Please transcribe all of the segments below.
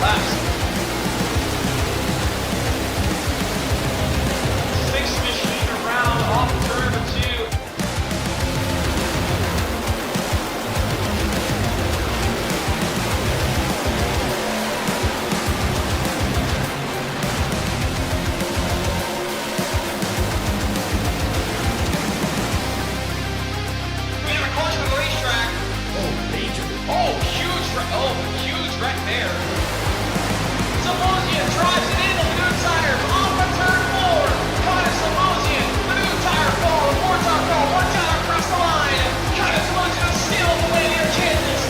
laps. 6 machine around off turn number 2. We have a caution on the racetrack. Huge wreck there. Samosian drives it in the new tires off of turn 4. Connor Samosian, the new tire fall, 4-tire fall, 1 tire across the line. Connor Samosian is still the way near Kansas.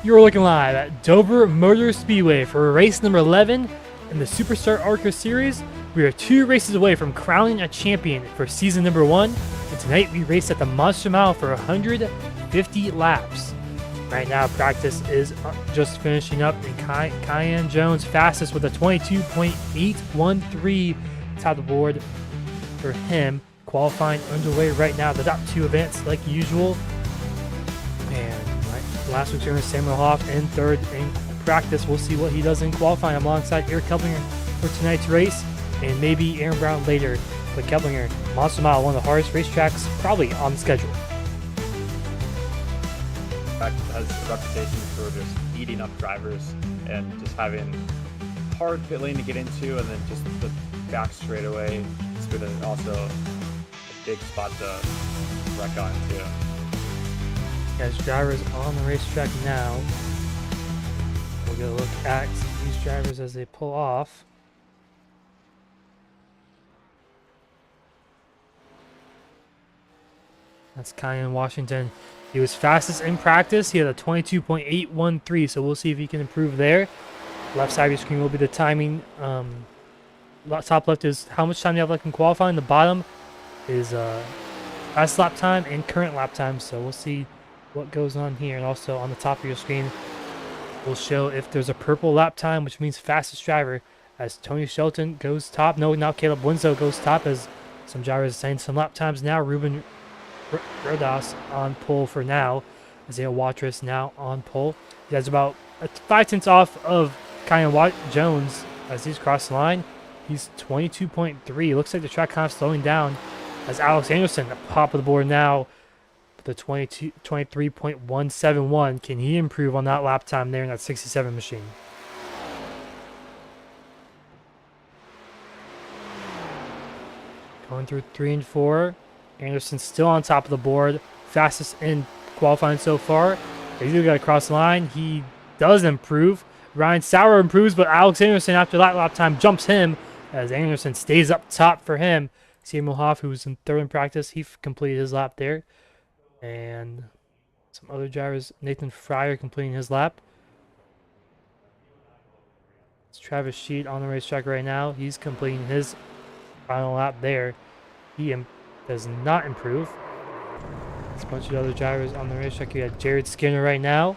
You're looking live at Dover Motor Speedway for race number 11 in the SuperStar ARCA series. We are 2 races away from crowning a champion for season number 1, and tonight we race at the Monster Mile for 150 laps. Right now, practice is just finishing up, and Cayenne Jones fastest with a 22.813 top of the board for him. Qualifying underway right now. The top 2 events like usual. And last week's winner, Samuel Hoff, in 3rd in practice. We'll see what he does in qualifying alongside Eric Keplinger for tonight's race, and maybe Aaron Brown later. But Keplinger, Monster Mile, one of the hardest racetracks probably on the schedule. Has a reputation for just eating up drivers and just having hard pit lane to get into, and then just the back straightaway. It's been also a big spot to wreck on too. As drivers on the racetrack now, we'll get a look at these drivers as they pull off. That's Cayenne Washington. He was fastest in practice. He had a 22.813, so we'll see if he can improve there. Left side of your screen will be the timing. Top left is how much time you have left in qualifying. The bottom is last lap time and current lap time, so we'll see what goes on here. And also on the top of your screen will show if there's a purple lap time, which means fastest driver, as Tony Shelton goes top. No, now Caleb Winslow goes top, as some drivers are saying some lap times now. Ruben Rodas on pole for now. Isaiah Watrous now on pole. He has about 5/10 off of Cayenne Jones as he's crossed the line. He's 22.3. Looks like the track kind of slowing down as Alex Anderson at the top of the board now. The 23.171. Can he improve on that lap time there in that 67 machine? Going through 3 and 4. Anderson still on top of the board. Fastest in qualifying so far. He's got to cross the line. He does improve. Ryan Sauer improves, but Alex Anderson after that lap time jumps him as Anderson stays up top for him. Samuel Hoff, who was in 3rd in practice, he completed his lap there. And some other drivers, Nathan Fryer completing his lap. It's Travis Sheet on the racetrack right now. He's completing his final lap there. He does not improve. There's a bunch of other drivers on the racetrack. You got Jared Skinner right now.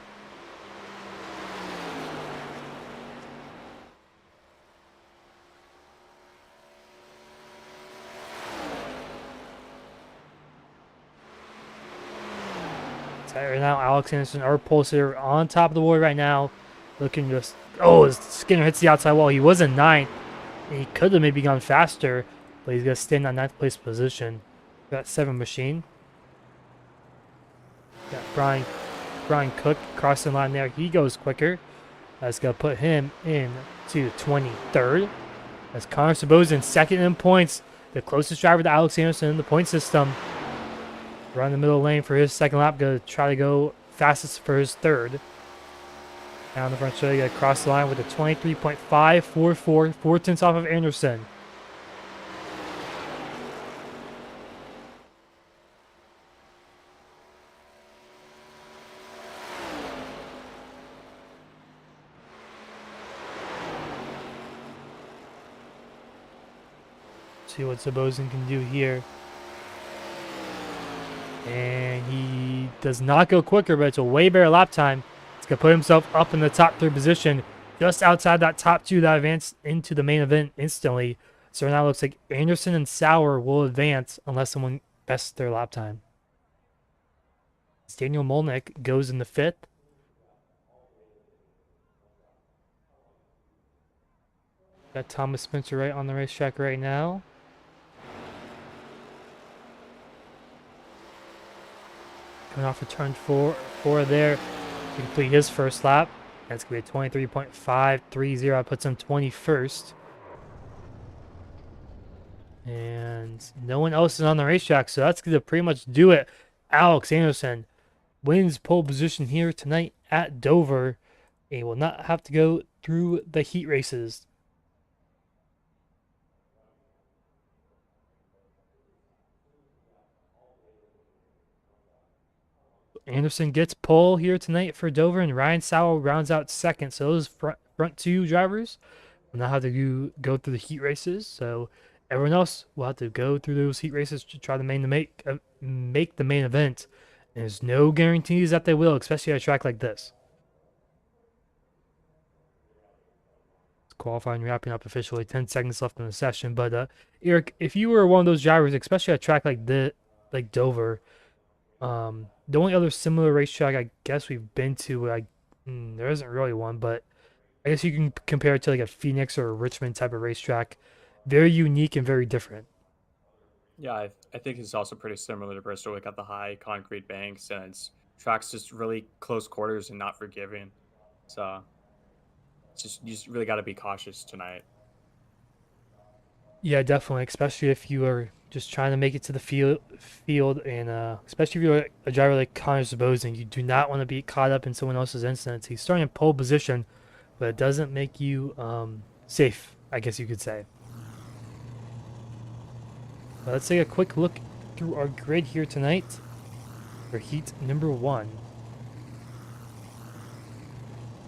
Right now, Alex Anderson, our pole sitter, on top of the board right now. Looking just... Oh, Skinner hits the outside wall. He was in 9th. And he could have maybe gone faster, but he's going to stay in that 9th place position. Got 7 machine. Got Brian Cook crossing the line there. He goes quicker. That's going to put him in to 23rd. As Connor Sabozin, 2nd in points. The closest driver to Alex Anderson in the point system. Run the middle lane for his 2nd lap. Going to try to go fastest for his 3rd. Down the front straight, across the line with a 23.544, 4/10 off of Anderson. See what Sabozin can do here. And he does not go quicker, but it's a way better lap time. He's going to put himself up in the top 3 position, just outside that top 2 that advanced into the main event instantly. So now it looks like Anderson and Sauer will advance unless someone bests their lap time. Daniel Molnick goes in the 5th. Got Thomas Spencer right on the racetrack right now. Coming off of turn four there to complete his first lap. That's going to be a 23.530. That puts him 21st. And no one else is on the racetrack, so that's going to pretty much do it. Alex Anderson wins pole position here tonight at Dover. And he will not have to go through the heat races. Anderson gets pole here tonight for Dover, and Ryan Sauer rounds out 2nd. So those front 2 drivers will not have to go through the heat races. So everyone else will have to go through those heat races to try to make the main event. And there's no guarantees that they will, especially at a track like this. It's qualifying wrapping up officially. 10 seconds left in the session. But Eric, if you were one of those drivers, especially at a track like Dover, the only other similar racetrack I guess we've been to, there isn't really one, but I guess you can compare it to like a Phoenix or a Richmond type of racetrack. Very unique and very different. Yeah, I think it's also pretty similar to Bristol. We got the high concrete banks, and it's tracks just really close quarters and not forgiving. So you just really got to be cautious tonight. Yeah, definitely, especially if you are just trying to make it to the field, and especially if you're a driver like Connor Zabozin, you do not want to be caught up in someone else's incidents. He's starting in pole position, but it doesn't make you safe, I guess you could say. But let's take a quick look through our grid here tonight for heat number 1.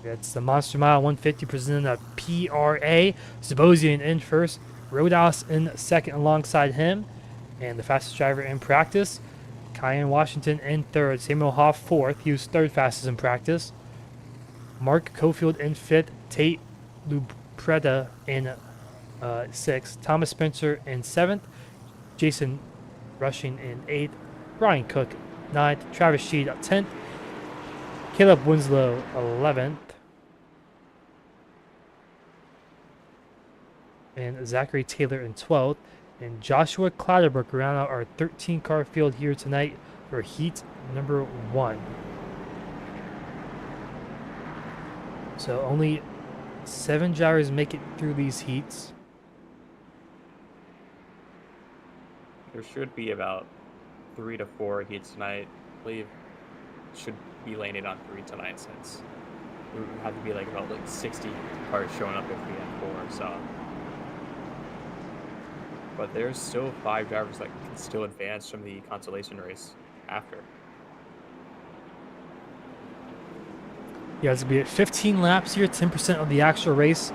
It's the Monster Mile 150 presented at PRA. Zabozin in first, Rodas in 2nd alongside him, and the fastest driver in practice, Kyan Washington in 3rd, Samuel Hoff 4th. He was 3rd fastest in practice. Mark Cofield in 5th, Tate Lupreda in 6th, Thomas Spencer in 7th, Jason Rushing in 8th, Brian Cook 9th, Travis Sheed 10th, Caleb Winslow 11th, and Zachary Taylor in 12th, and Joshua Clatterbrook round out our 13-car field here tonight for heat number 1. So only 7 drivers make it through these heats. There should be about 3 to 4 heats tonight. I believe should be landing on 3 tonight, since we would have to be like about 60 cars showing up if we had 4. So, but there's still 5 drivers that can still advance from the consolation race after. Yeah, it's going to be at 15 laps here, 10% of the actual race.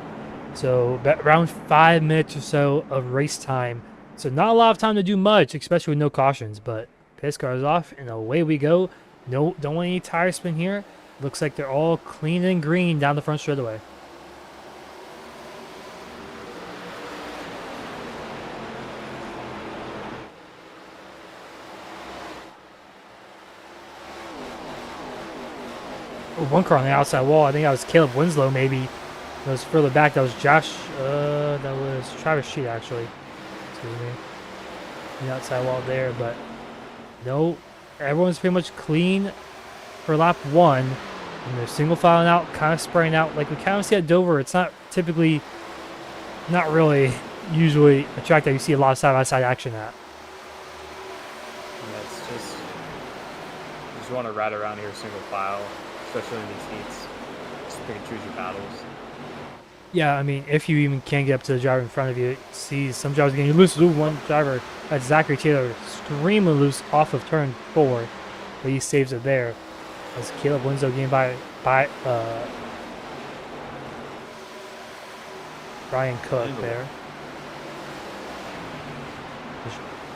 So around 5 minutes or so of race time. So not a lot of time to do much, especially with no cautions. But pace car is off, and away we go. No, don't want any tire spin here. Looks like they're all clean and green down the front straightaway. Oh, one car on the outside wall. I think that was Caleb Winslow, maybe. That was further back. That was Josh. That was Travis Sheet, actually. Excuse me. The outside wall there, but no. Everyone's pretty much clean for lap 1. And they're single filing out, kind of spraying out. Like we kind of see at Dover. It's not typically, not really, usually a track that you see a lot of side-by-side action at. Yeah, it's just you just want to ride around here single file, especially in these heats. Just pick and choose your battles. Yeah, I mean, if you even can get up to the driver in front of you, see some drivers getting loose. Ooh, one driver, that's Zachary Taylor, extremely loose off of turn 4, but he saves it there. As Caleb Winslow getting by Brian Cook there.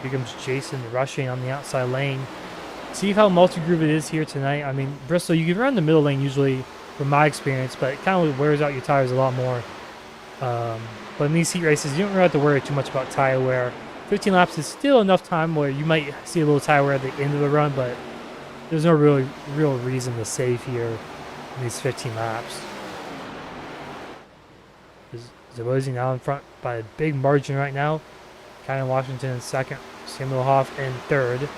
Here comes Jason rushing on the outside lane. See how multi-groove it is here tonight. I mean, Bristol, you can run the middle lane usually from my experience, but it kind of wears out your tires a lot more. But in these heat races, you don't really have to worry too much about tire wear. 15 laps is still enough time where you might see a little tire wear at the end of the run, but there's no real reason to save here in these 15 laps. Zabozy now in front by a big margin right now. Kyle Washington in second. Samuel Hoff in third.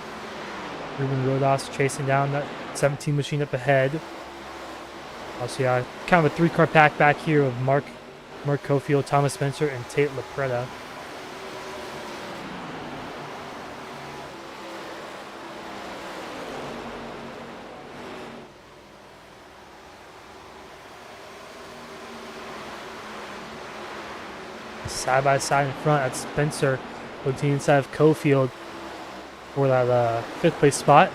Ruben Rodas chasing down that 17 machine up ahead. Also, yeah, kind of a three-car pack back here of Mark Cofield, Thomas Spencer, and Tate LaPretta. Side by side in front at Spencer, looking inside of Cofield for that 5th place spot.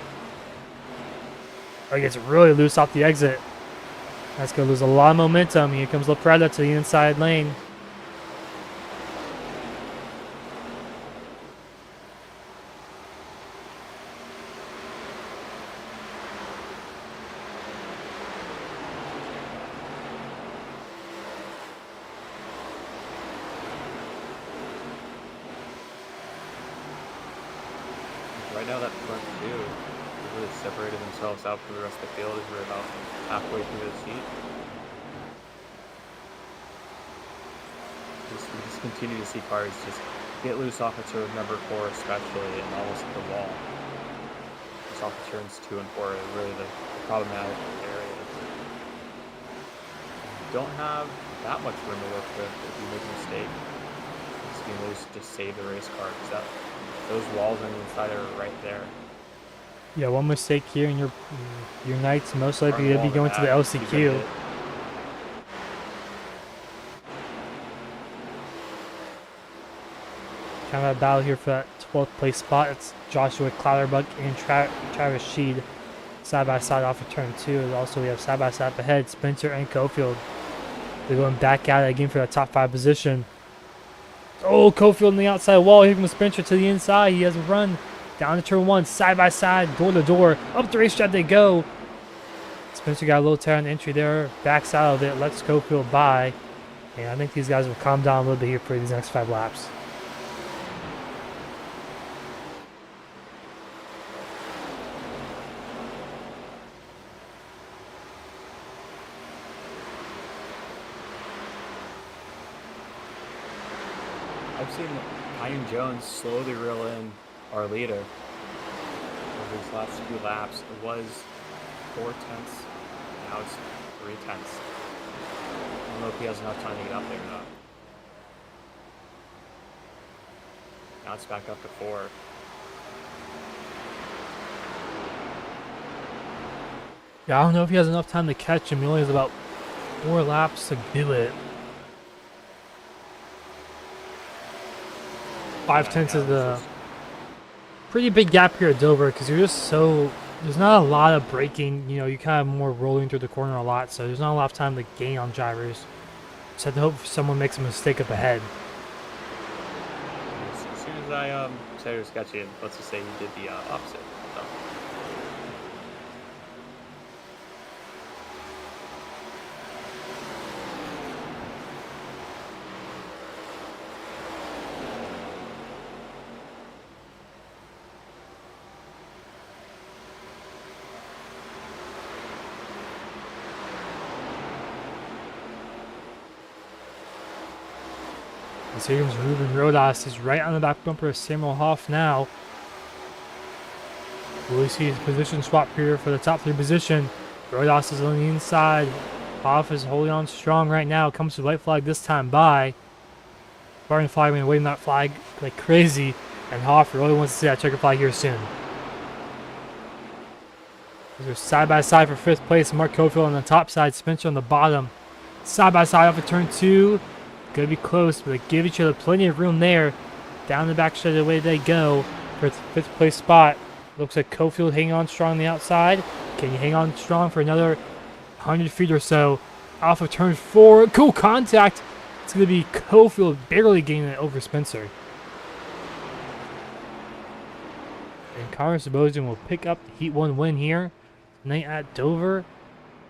Oh, he gets really loose off the exit. That's going to lose a lot of momentum. Here comes LaPretta to the inside lane. Right now, that front two really separated themselves out from the rest of the field as we're about halfway through this heat. We just continue to see cars just get loose off of turn number 4 especially, and almost hit the wall. Just off of turns 2 and 4 are really the problematic areas. You don't have that much room to work with if you make a mistake. Just being loose to save the race car, because those walls on the inside are right there. Yeah, one mistake here and your night's most likely to be going to the LCQ. Kind of a battle here for that 12th place spot. It's Joshua Clouderbuck and Travis Sheed side by side off of turn 2. And also we have side by side up ahead Spencer and Cofield. They're going back at it again for that top 5 position. Oh, Cofield on the outside wall. Here comes Spencer to the inside. He has a run down to turn 1, side by side, door to door. Up the racetrack they go. Spencer got a little tear on the entry there. Backs out of it, lets Cofield by. And I think these guys will calm down a little bit here for these next 5 laps. I've seen Ian Jones slowly reel in our leader over these last few laps. It was 4 tenths, now it's 3 tenths. I don't know if he has enough time to get out there or not. Now it's back up to 4. Yeah, I don't know if he has enough time to catch him. He only has about 4 laps to do it. 5 tenths is a pretty big gap here at Dover because you're just so, there's not a lot of braking. You know, you kind of more rolling through the corner a lot, so there's not a lot of time to gain on drivers. Just have to hope someone makes a mistake up ahead. As soon as I said it was sketchy, let's just say he did the opposite. So. And so here comes Ruben Rodas. He's right on the back bumper of Samuel Hoff now. Will we see his position swap here for the top 3 position? Rodas is on the inside. Hoff is holding on strong right now. Comes to the white flag this time by. Barton flagman waving that flag like crazy. And Hoff really wants to see that checker flag here soon. They're side by side for 5th place. Mark Cofield on the top side. Spencer on the bottom. Side by side off of turn 2. Gonna be close, but they give each other plenty of room there. Down the back straight away they go for the 5th place spot. Looks like Cofield hanging on strong on the outside. Can you hang on strong for another 100 feet or so? Off of turn 4. Cool contact. It's gonna be Cofield barely getting it over Spencer. And Connor Sebastian will pick up the Heat 1 win here tonight at Dover.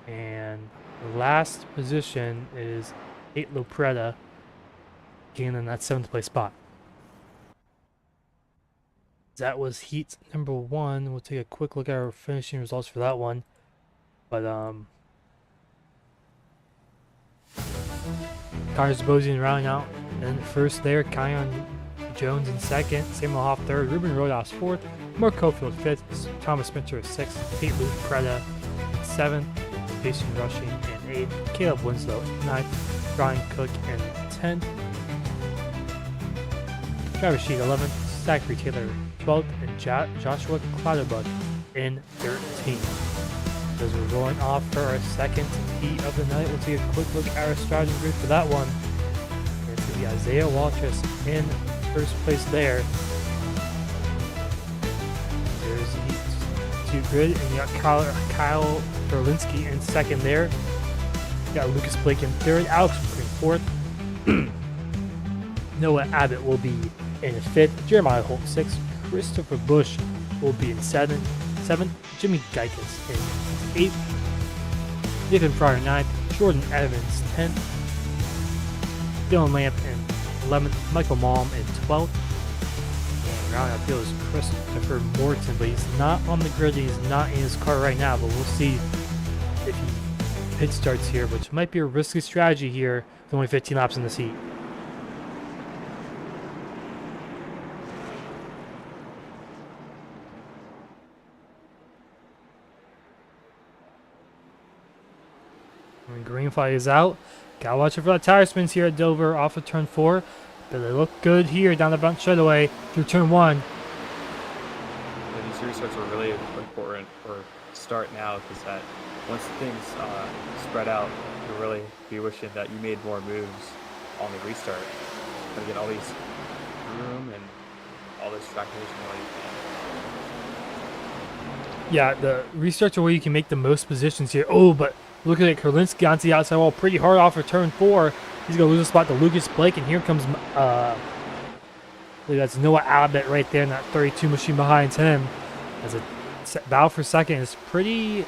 And The last position is Kate Lopretta getting in that 7th place spot. That was heat number 1. We'll take a quick look at our finishing results for that one. But Connors Bosian rounding out in first there, Kion Jones in second, Samuel Hoff third, Ruben Rodas fourth, Mark Cofield fifth, Thomas Spencer sixth, Kate Lopretta seventh, Jason Rushing in eighth, Caleb Winslow ninth, Brian Cook in 10th, Travis Sheet 11th, Zachary Taylor 12th, and Joshua Clouderbuck in 13th. As we're rolling off for our second heat of the night, we'll take a quick look at our strategy grid for that one. It's going to be Isaiah Waltrus in first place there. There's the heat 2 grid, and you got Kyle Berlinski in second there. You got Lucas Blake in third, Alex McQueen fourth. Noah Abbott will be in fifth, Jeremiah Holt sixth, Christopher Bush will be in seventh, Jimmy Geikus in 8th, Nathan Pryor 9th, Jordan Evans 10th, Dylan Lamp in 11th, Michael Malm in 12th, and rounding out field is Christopher Morton, but he's not on the grid, he's not in his car right now, but we'll see if he pit starts here, which might be a risky strategy here with only 15 laps in this heat. When green flag is out, gotta watch it for that tire spins here at Dover off of turn 4. But they look good here down the front straightaway through turn 1. Yeah, these restarts are really important for start now, because that once things spread out, you'll really be wishing that you made more moves on the restart. Gonna get all these room and all this track condition while you can. Yeah, the restarts are where you can make the most positions here. Oh, but look at it, Kerlinski onto the outside wall pretty hard off of turn 4. He's going to lose a spot to Lucas Blake, and here comes, I believe that's Noah Abbott right there in that 32 machine behind him. As a battle for second is pretty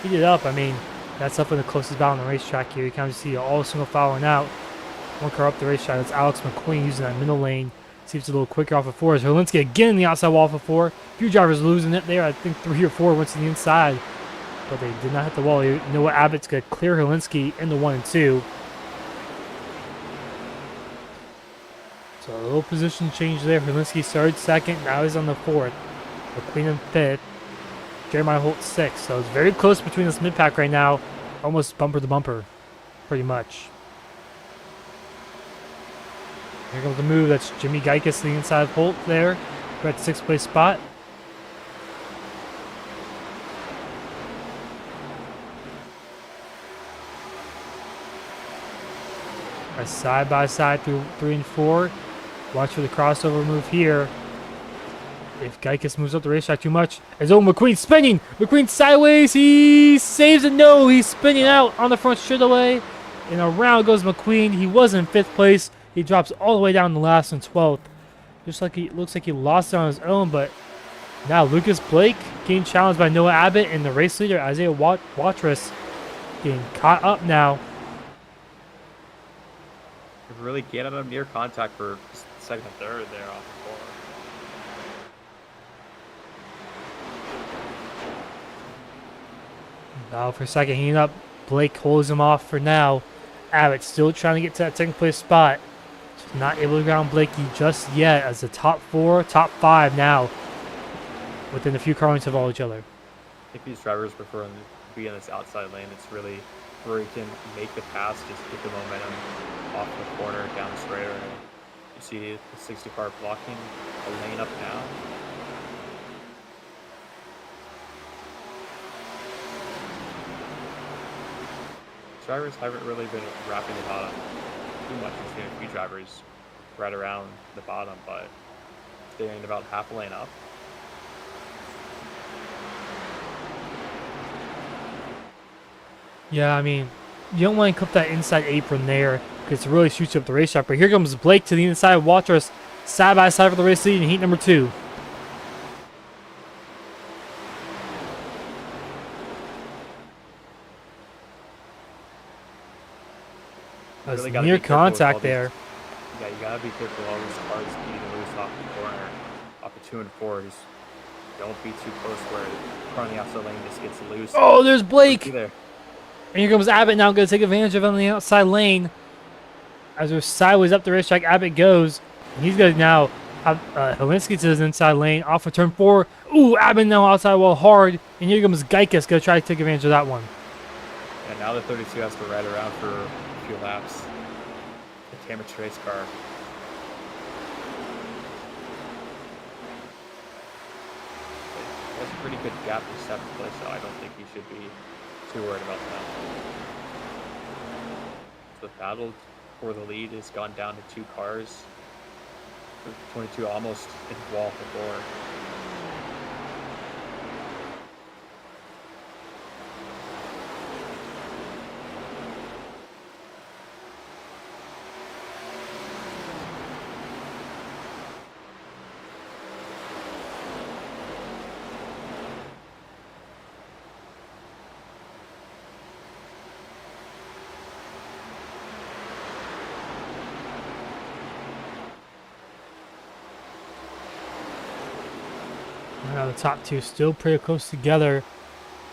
heated up. I mean, that's up in the closest battle on the racetrack here. You kind of see all single filing out. One car up the racetrack, that's Alex McQueen using that middle lane. See if it's a little quicker off of 4. Kerlinski again in the outside wall off of 4. A few drivers losing it there. I think 3 or 4 went to the inside, but they did not hit the wall. Noah Abbott's going to clear Kerlinski in the 1 and 2. So a little position change there. Kerlinski started second. Now he's on the 4th. McQueen in 5th. Jeremiah Holt 6th. So it's very close between this mid-pack right now. Almost bumper to bumper, pretty much. Here comes the move. That's Jimmy Geikus to the inside of Holt there. We're at 6th place spot. Side by side through 3 and 4. Watch for the crossover move here. If Geikus moves up the racetrack too much, as McQueen spinning. McQueen sideways. He saves it. No, he's spinning out on the front straightaway. And around goes McQueen. He was in 5th place. He drops all the way down to last and 12th. Just like he looks like he lost it on his own, but now Lucas Blake getting challenged by Noah Abbott, and the race leader Isaiah Watrous getting caught up now. Really get him near contact for second and third there off the 4. Battle for second, heating up. Blake holds him off for now. Abbott still trying to get to that 2nd place spot. Just not able to ground Blakey just yet, as the top 4, top 5 now within a few car lengths of all each other. I think these drivers prefer to be in this outside lane. It's really where you can make the pass, just get the momentum off the corner, down the straightaway. You see the 60 car blocking a lane up now. Drivers haven't really been wrapping the bottom too much. We've seen a few drivers right around the bottom, but staying about half a lane up. Yeah, I mean, you don't want to clip that inside apron there because it really shoots you up the racetrack. But here comes Blake to the inside of Watrous, side by side for the race lead in heat number 2. was really gotta near be careful with all contact these. there. Yeah, you gotta be careful with all these cars speeding loose off the corner, off the 2 and 4s. Don't be too close where the car on the outside lane just gets loose. Oh, there's Don't be Blake. there. And here comes Abbott now, going to take advantage of it on the outside lane. As we're sideways up the racetrack, Abbott goes. And he's going to now have Helinski to his inside lane, off of turn 4. Ooh, Abbott now outside wall hard. And here comes Geikus, going to try to take advantage of that one. And now the 32 has to ride around for a few laps. The amateur race car. That's a pretty good gap for 7th place, so I don't think he should be too worried about that. The battle for the lead has gone down to 2 cars. 22 almost in the wall before. Now the top 2 still pretty close together.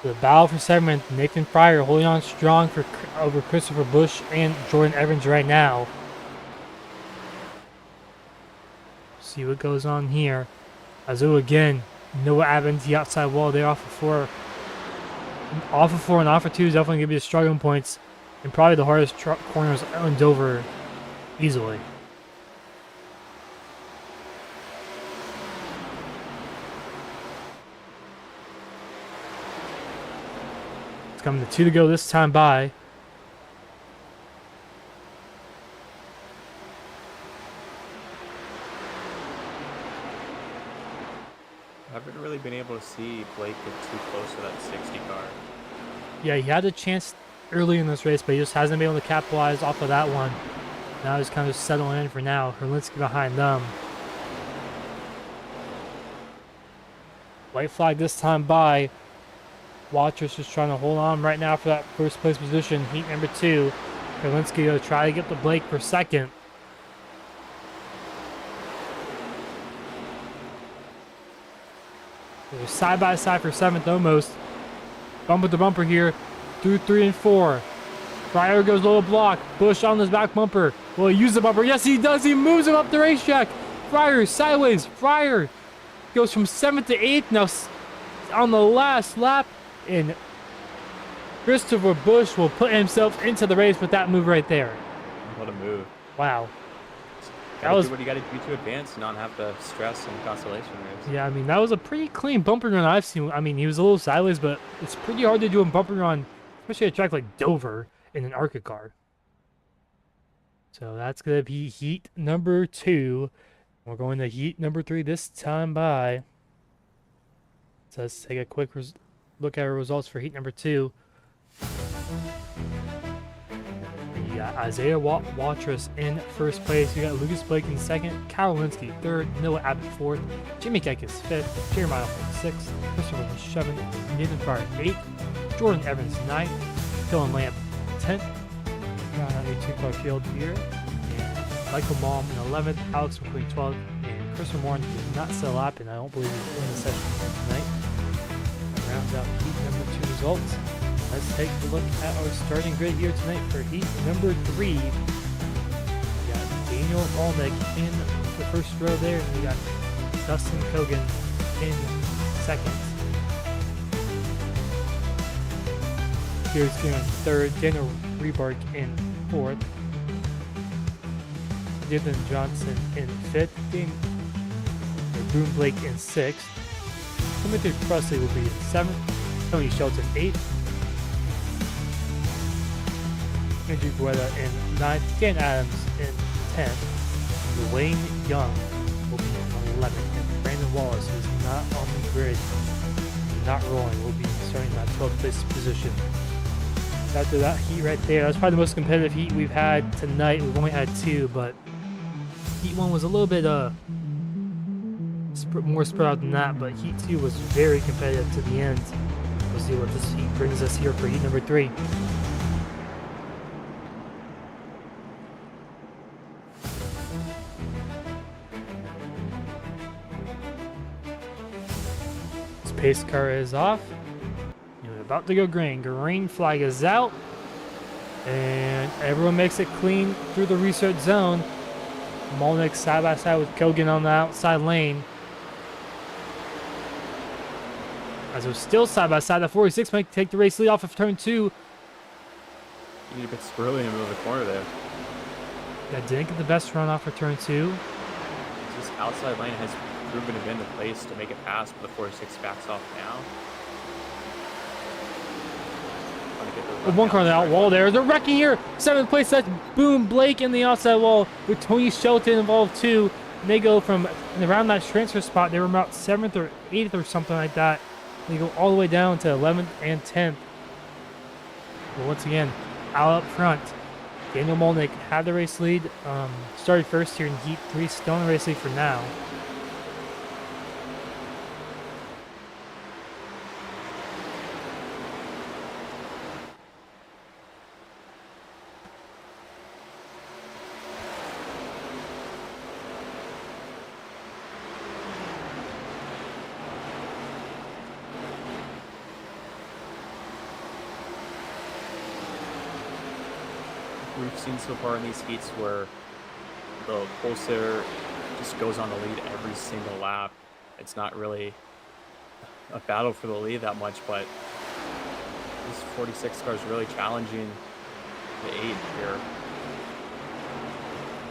The battle for 7th, Nathan Fryer holding on strong for over Christopher Busch and Jordan Evans right now. See what goes on here. Azu again, Noah Evans, the outside wall there off of 4. Off of 4 and off of 2 is definitely going to be the struggling points. And probably the hardest corners on Dover easily. Coming to 2 to go this time by. I haven't really been able to see Blake get too close to that 60 car. Yeah, he had a chance early in this race, but he just hasn't been able to capitalize off of that one. Now he's kind of settling in for now. Herlinski behind them. White flag this time by. Watchers just trying to hold on right now for that first place position. Heat number 2. Herlinski going to try to get the Blake for 2nd. They're side by side for 7th almost. Bumper to bumper here through 3 and 4. Fryer goes low block. Busch on his back bumper. Will he use the bumper? Yes, he does. He moves him up the racetrack. Fryer sideways. Fryer goes from 7th to 8th now on the last lap. And Christopher Busch will put himself into the race with that move right there. What a move. Wow. That was what you got to do to advance, not have to stress and consolation race. Yeah, I mean, that was a pretty clean bumper run I've seen. I mean, he was a little sideways, but it's pretty hard to do a bumper run, especially at a track like Dover in an ARCA car. So that's going to be heat number 2. We're going to heat number 3 this time by. So let's take a quick look at our results for heat number 2. You got Isaiah Watrous in first place. You got Lucas Blake in 2nd, Karolinski 3rd, Noah Abbott 4th, Jimmy Kekis 5th, Jeremiah 6th, Christopher Busch 7th, Nathan Fryer 8th, Jordan Evans 9th, Dylan Lamb 10th. Got a 2-car field here. And Michael Malm in 11th, Alex McQueen 12th, and Christopher Moore did not sell up, and I don't believe he's in the session tonight. Rounds out heat number 2 results. Let's take a look at our starting grid here tonight for heat number 3. We got Daniel Almec in the first row there, and we got Dustin Kogan in 2nd. Pierce Gear in 3rd, Daniel Rebark in 4th, Dylan Johnson in 5th, Boone Blake in 6th, Timothy Presley will be in 7th, Tony Shelton 8th, Andrew Guetta in 9th, Dan Adams in 10th, Dwayne Young will be in 11th, and Brandon Wallace, who's not on the grid, not rolling, will be starting that 12th place position. After that heat right there, that's probably the most competitive heat we've had tonight. We've only had 2, but heat 1 was a little bit more spread out than that, but heat 2 was very competitive to the end. We'll see what this heat brings us here for heat number 3. pace car is off. You're about to go green. Green flag is out. And everyone makes it clean through the restart zone. Molnick side by side with Kogan on the outside lane. As we're still side by side, the 46 might take the race lead off of turn 2. You need a bit squirrely in the middle of the corner there. That didn't get the best run off for turn 2. This outside lane has proven to be in the place to make it pass, but the 46 backs off now. With one car on the out wall there. They're wrecking here. 7th place, that's Boom Blake in the outside wall with Tony Shelton involved too. And they go from around that transfer spot. They were about 7th or 8th or something like that. They go all the way down to 11th and 10th. But once again, out up front, Daniel Molnick had the race lead. Started first here in Heat 3, still in the race lead for now. We've seen so far in these heats where the pulsar just goes on the lead every single lap. It's not really a battle for the lead that much, but this 46 car is really challenging the 8 here.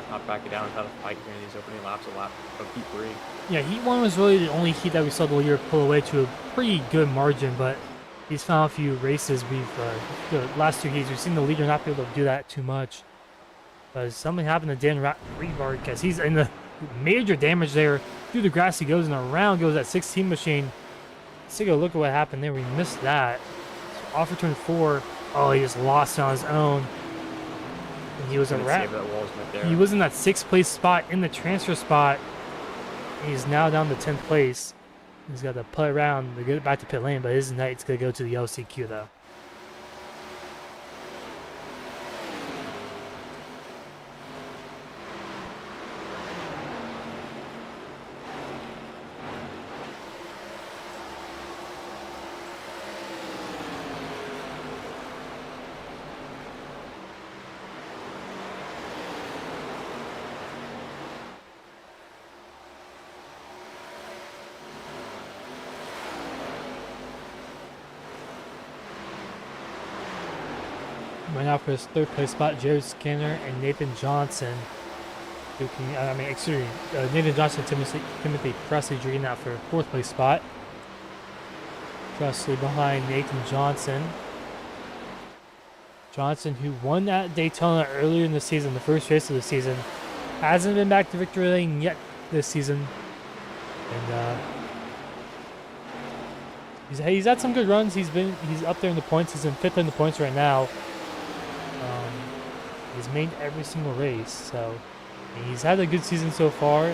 Not backing down without a fight here in these opening laps of Heat 3. Yeah, Heat 1 was really the only heat that we saw the leader pull away to a pretty good margin, but these final few races, the last 2 heats, we've seen the leader not be able to do that too much. But something happened to Dan Rebar because he's in the major damage there. Through the grass he goes, and around goes that 16 machine. Let's take a look at what happened there. We missed that. So off for turn 4. Oh, he just lost on his own. And he was he was in that 6th place spot in the transfer spot. He's now down to 10th place. He's got to putt around to get back to pit lane, but his night's going to go to the LCQ though. Right now for his 3rd place spot, Jared Skinner and Nathan Johnson. Nathan Johnson and Timothy Presley drinking out for 4th place spot. Presley behind Nathan Johnson. Johnson, who won at Daytona earlier in the season, the first race of the season, hasn't been back to victory lane yet this season. And he's had some good runs. He's up there in the points. He's in 5th in the points right now. He's made every single race, so he's had a good season so far.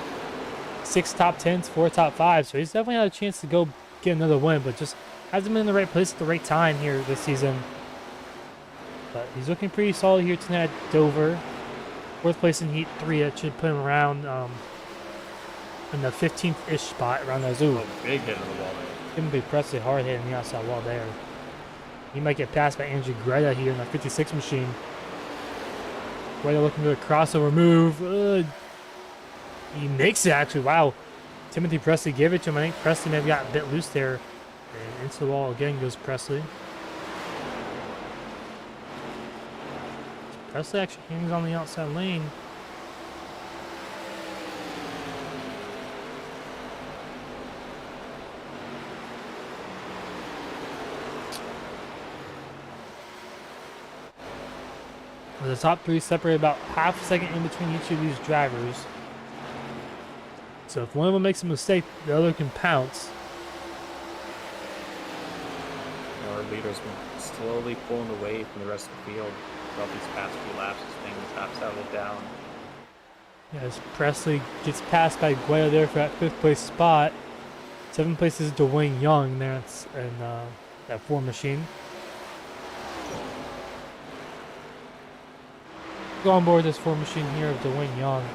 6 top 10s, 4 top 5s, so he's definitely had a chance to go get another win, but just hasn't been in the right place at the right time here this season. But he's looking pretty solid here tonight at Dover. 4th place in Heat 3. That should put him around in the 15th-ish spot around those. Ooh, big hit on the wall there. Timothy Presley hard hit on the outside wall there. He might get passed by Andrew Greta here in the 56 machine. Greta looking for a crossover move. He makes it actually. Wow. Timothy Presley gave it to him. I think Presley may have got a bit loose there. And into the wall again goes Presley. Presley actually hangs on the outside lane. The top 3 separate about half a second in between each of these drivers. So if one of them makes a mistake, the other can pounce. Our leader's been slowly pulling away from the rest of the field throughout these past few laps as things have settled down. As Presley gets passed by Guido there for that 5th place spot. 7th place is Dwayne Young there in that 4 machine. Go on board this 4 machine here of Dwayne Young.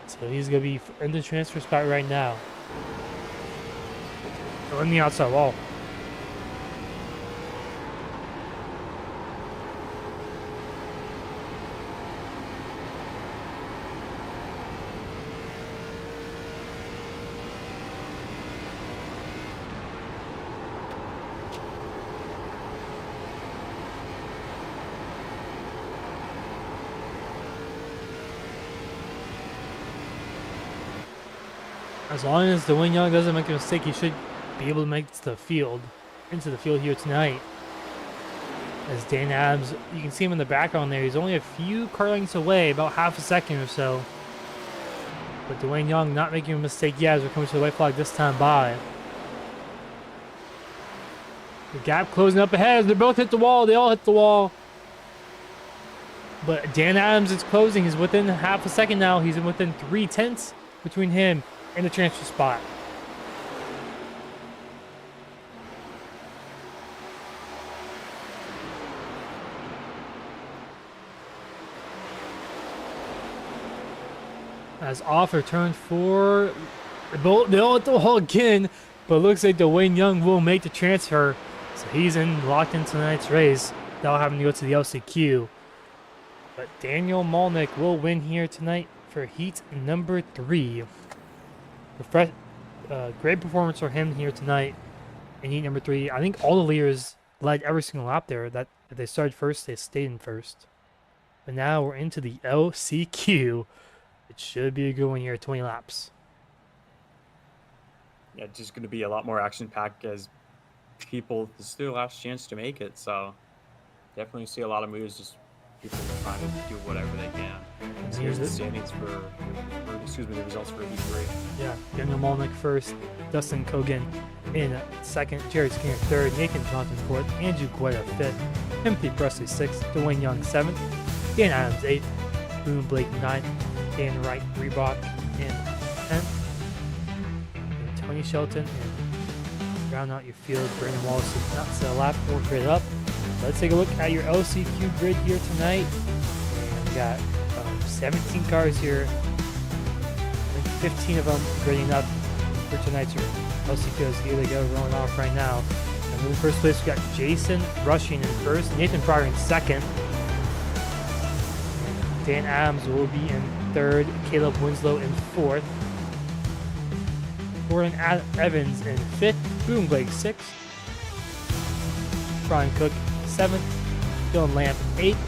So he's going to be in the transfer spot right now. Oh, in the outside wall. As long as Dwayne Young doesn't make a mistake, he should be able to make it to the field, into the field here tonight. As Dan Adams, you can see him in the background there. He's only a few car lengths away, about half a second or so. But Dwayne Young not making a mistake yet as we're coming to the white flag this time by. The gap closing up ahead as they both hit the wall. They all hit the wall. But Dan Adams is closing. He's within half a second now. He's within 3/10 between him and the transfer spot. As off return for they all hit the wall again, but it looks like Dwayne Young will make the transfer. So he's locked in tonight's race. That'll have him to go to the LCQ. But Daniel Malnick will win here tonight for heat number 3. Great performance for him here tonight in heat number 3. I think all the leaders led every single lap there. That if they started first, they stayed in first. But now we're into the LCQ. It should be a good one here, 20 laps. Yeah, just going to be a lot more action-packed as people, this is their last chance to make it. So definitely see a lot of moves, just people trying to do whatever they can. So here's the standings the results for heat 3. Yeah, Daniel Malnick first, Dustin Kogan in second, Jared Skinner third, Nathan Johnson fourth, Andrew Guetta fifth, Timothy Presley sixth, Dwayne Young seventh, Dan Adams eighth, Boone Blake ninth, Dan Wright Reebok in 10th, and Tony Shelton, and round out your field. Brandon Wallace did not set a lap or grid up. Let's take a look at your LCQ grid here tonight. And we got 17 cars here. I think 15 of them gridding up for tonight's LCQs. Here they go, rolling off right now. And in first place, we got Jason Rushing in first, Nathan Pryor in second. And Dan Adams will be in third, Caleb Winslow in fourth, Gordon Evans in fifth, Boone Blake sixth, Brian Cook seventh, Dylan Lamp eighth,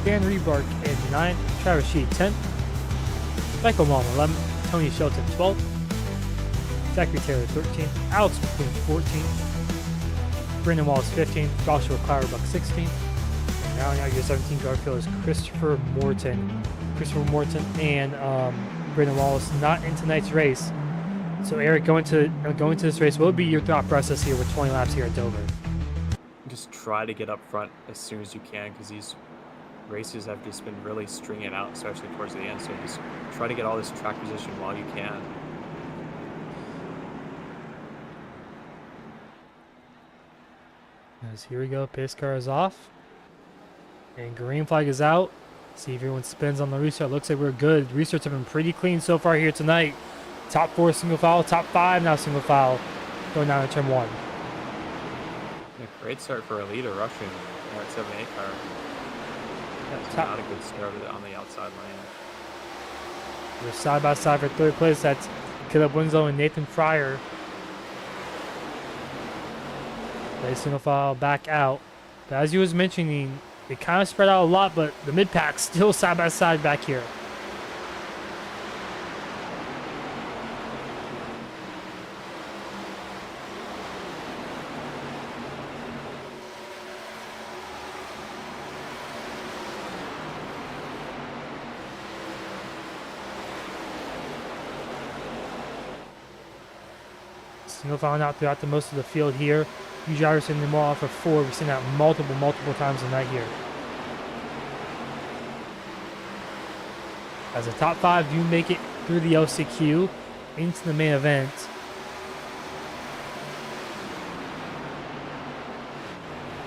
Dan Rebark in ninth, Travis Sheed 10th, Michael Malm 11th, Tony Shelton 12th, Zachary Taylor 13th, Alex McQueen 14th, Brendan Wallace 15th, Joshua Clowerbuck 16th. Rounding out your 17 car field is Christopher Morton and Brendan Wallace not in tonight's race. So Eric, going to this race, what would be your thought process here with 20 laps here at Dover? Just try to get up front as soon as you can, because these races have just been really stringing out, especially towards the end. So just try to get all this track position while you can. As here we go, pace car is off. And green flag is out. See if everyone spins on the restart. Looks like we're good. Restarts have been pretty clean so far here tonight. Top 4 single file, top 5 now single file. Going down to turn 1. Yeah, great start for a leader rushing at 7-8 car. That's not a good start on the outside lane. We're side by side for third place. That's Caleb Winslow and Nathan Fryer. They single file back out. But as you was mentioning, they kind of spread out a lot, but the mid-pack still side by side back here. Single filing out throughout the most of the field here. You drivers sending them all off of 4. We've seen that multiple times tonight here. As the top 5 do make it through the LCQ into the main event.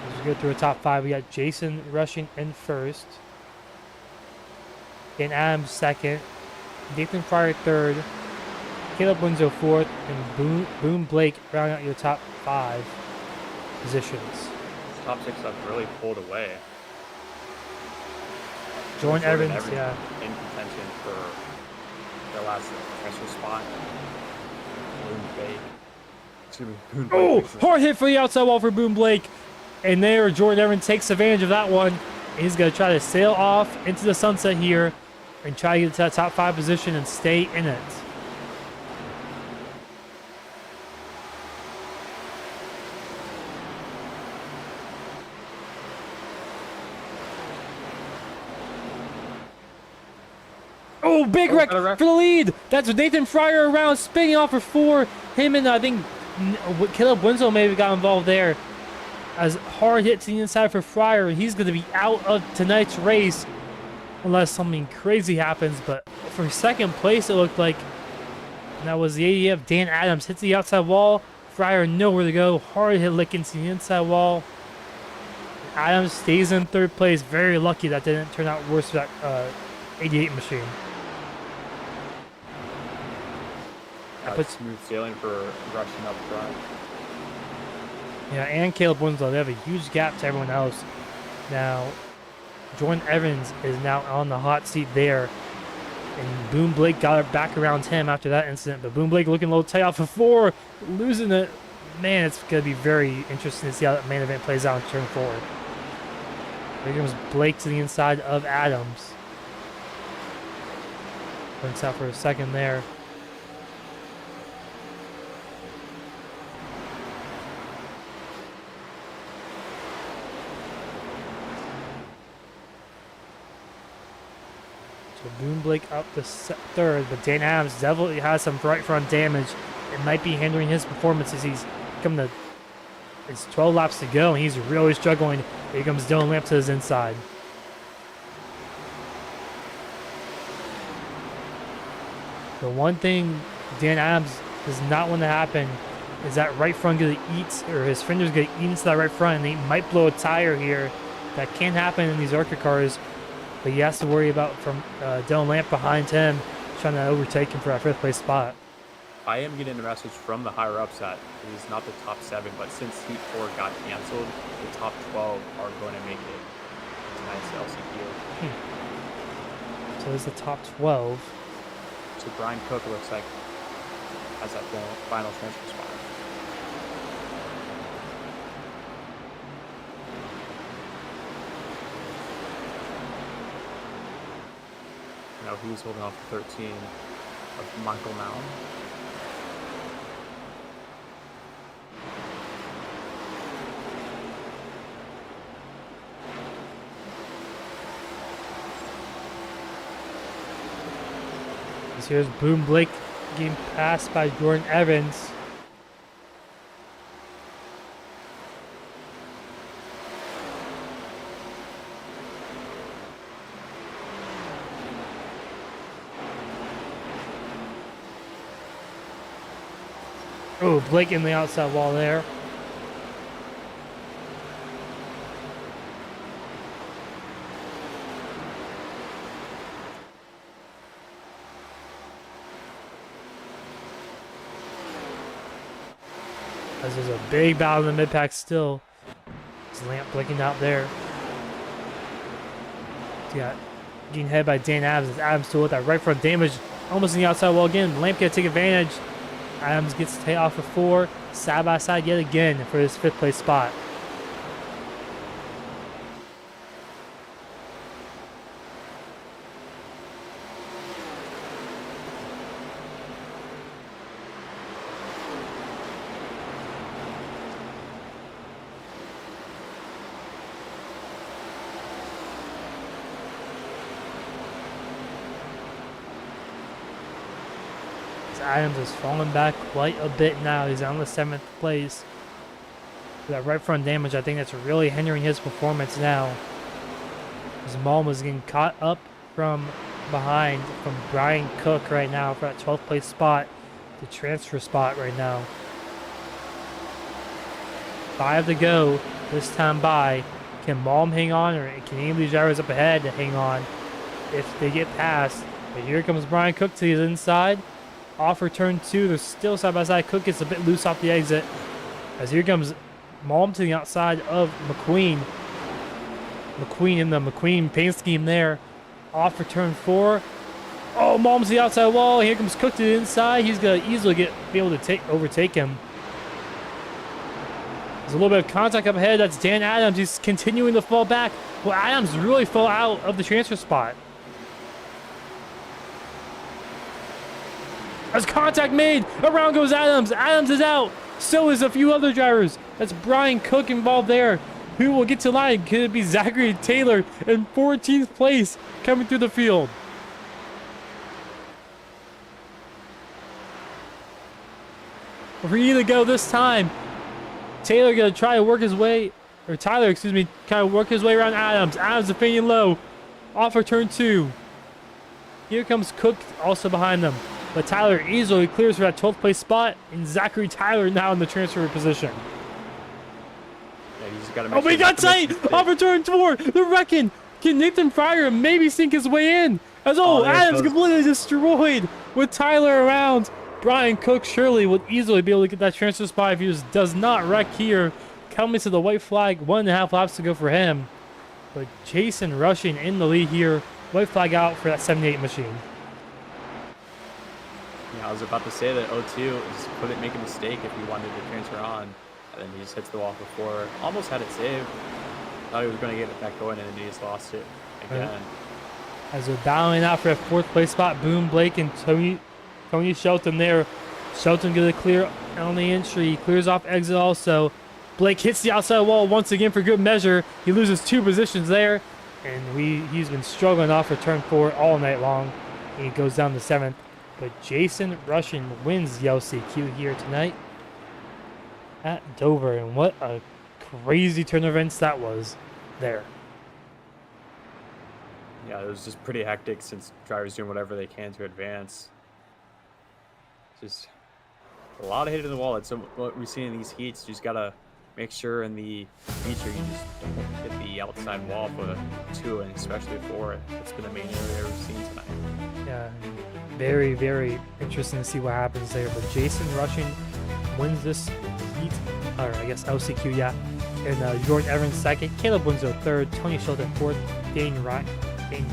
As we go through the top 5, we got Jason Rushing in first. Dan Adams second. Nathan Fryer third. Caleb Winslow fourth, and Boone Blake rounding out your top 5 positions. This top 6 have really pulled away. Jordan Evans, yeah. In contention for the last transfer spot. Boone Blake. Excuse me, Boone Blake. Oh, hard hit for the outside wall for Boone Blake. And there, Jordan Evans takes advantage of that one. He's going to try to sail off into the sunset here and try to get to that top 5 position and stay in it. Oh, big wreck for the lead. That's Nathan Fryer around, spinning off for 4. Him and I think Caleb Winslow maybe got involved there. As hard hit to the inside for Fryer. He's going to be out of tonight's race unless something crazy happens. But for second place, it looked like that was the ADF. Dan Adams hits the outside wall. Fryer nowhere to go. Hard hit lick into the inside wall. Adams stays in third place. Very lucky that didn't turn out worse for that 88 machine. Smooth sailing for rushing up front. Yeah, and Caleb Winslow, they have a huge gap to everyone else. Now, Jordan Evans is now on the hot seat there. And Boone Blake got it back around him after that incident. But Boone Blake looking a little tight off of 4, losing it. Man, it's going to be very interesting to see how that main event plays out in turn 4. Here comes Blake to the inside of Adams. Points out for a second there. So Boone Blake up to 3rd, but Dan Adams definitely has some right front damage. It might be hindering his performance as he's come to. It's 12 laps to go, and he's really struggling. Here comes Dylan Lamp to his inside. The one thing Dan Adams does not want to happen is that right front going to eat, or his fender's going to eat into that right front, and he might blow a tire here. That can happen in these ARCA cars. But he has to worry about from Dylan Lamp behind him, trying to overtake him for that 5th place spot. I am getting a message from the higher ups that he's not the top 7, but since Heat 4 got canceled, the top 12 are going to make it tonight's LCQ. So there's the top 12. So Brian Cook looks like has that final transfer spot. Now who's holding off 13 of Michael Mound? Here's Boone Blake getting passed by Jordan Evans. Oh, Blake in the outside wall there. As there's a big battle in the mid-pack still. There's Lamp blinking out there. Yeah, getting headed by Dan Adams. As Adams still with that right front damage. Almost in the outside wall again. Lamp gonna take advantage. Adams gets to take off of 4. Side by side yet again for his 5th place spot. Adams has fallen back quite a bit now. He's on the 7th place. For that right front damage, I think that's really hindering his performance now. His mom was getting caught up from behind from Brian Cook right now for that 12th place spot, the transfer spot right now. 5 to go this time by. Can Malm hang on, or can any of these drivers up ahead hang on if they get past? But here comes Brian Cook to his inside. off for turn 2. They're still side by side. Cook gets a bit loose off the exit. As here comes Malm to the outside of McQueen. McQueen in the McQueen paint scheme there. Off for turn 4. Oh, Malm's the outside wall. Here comes Cook to the inside. He's going to easily be able to overtake him. There's a little bit of contact up ahead. That's Dan Adams. He's continuing to fall back. Well, Adams really fell out of the transfer spot. As contact made, around goes Adams. Adams is out. So is a few other drivers. That's Brian Cook involved there. Who will get to line? Could it be Zachary Taylor in 14th place coming through the field? Free to go this time. Taylor gonna try to work his way, or Tyler, excuse me, kind of work his way around Adams. Adams defending low. Off for turn 2. Here comes Cook also behind them. But Tyler easily clears for that 12th place spot, and Zachary Tyler now in the transfer position. Yeah, he's got to make Oh, we got tight! Off for turn 4. They're wrecking. Can Nathan Fryer maybe sink his way in? As Adams completely destroyed with Tyler around. Brian Cook surely would easily be able to get that transfer spot if he just does not wreck here. Coming to the white flag, 1.5 laps to go for him. But Jason Rushing in the lead here. White flag out for that 78 machine. Yeah, I was about to say that 0-2 couldn't make a mistake if he wanted to transfer on. And then he just hits the wall before. Almost had it saved. Thought he was going to get it back going, and then he just lost it again. Right. As they're battling out for a 4th place spot, Boone Blake and Tony Shelton there. Shelton gonna clear on the entry. He clears off exit also. Blake hits the outside wall once again for good measure. He loses 2 positions there. And he's been struggling off for turn 4 all night long. And he goes down to 7th. But Jason Rushing wins the LCQ here tonight at Dover. And what a crazy turn of events that was there. Yeah, it was just pretty hectic since drivers doing whatever they can to advance. Just a lot of hitting the wall. That's what we see in these heats. You just gotta make sure in the feature you just don't hit the outside wall for the 2 and especially 4. That's been the main area we've seen tonight. Yeah, very, very interesting to see what happens there. But Jason Rushing wins this heat, or I guess LCQ, yeah. And Jordan Evans 2nd, Caleb Winslow 3rd, Tony Shelton 4th, Dane Rebrock in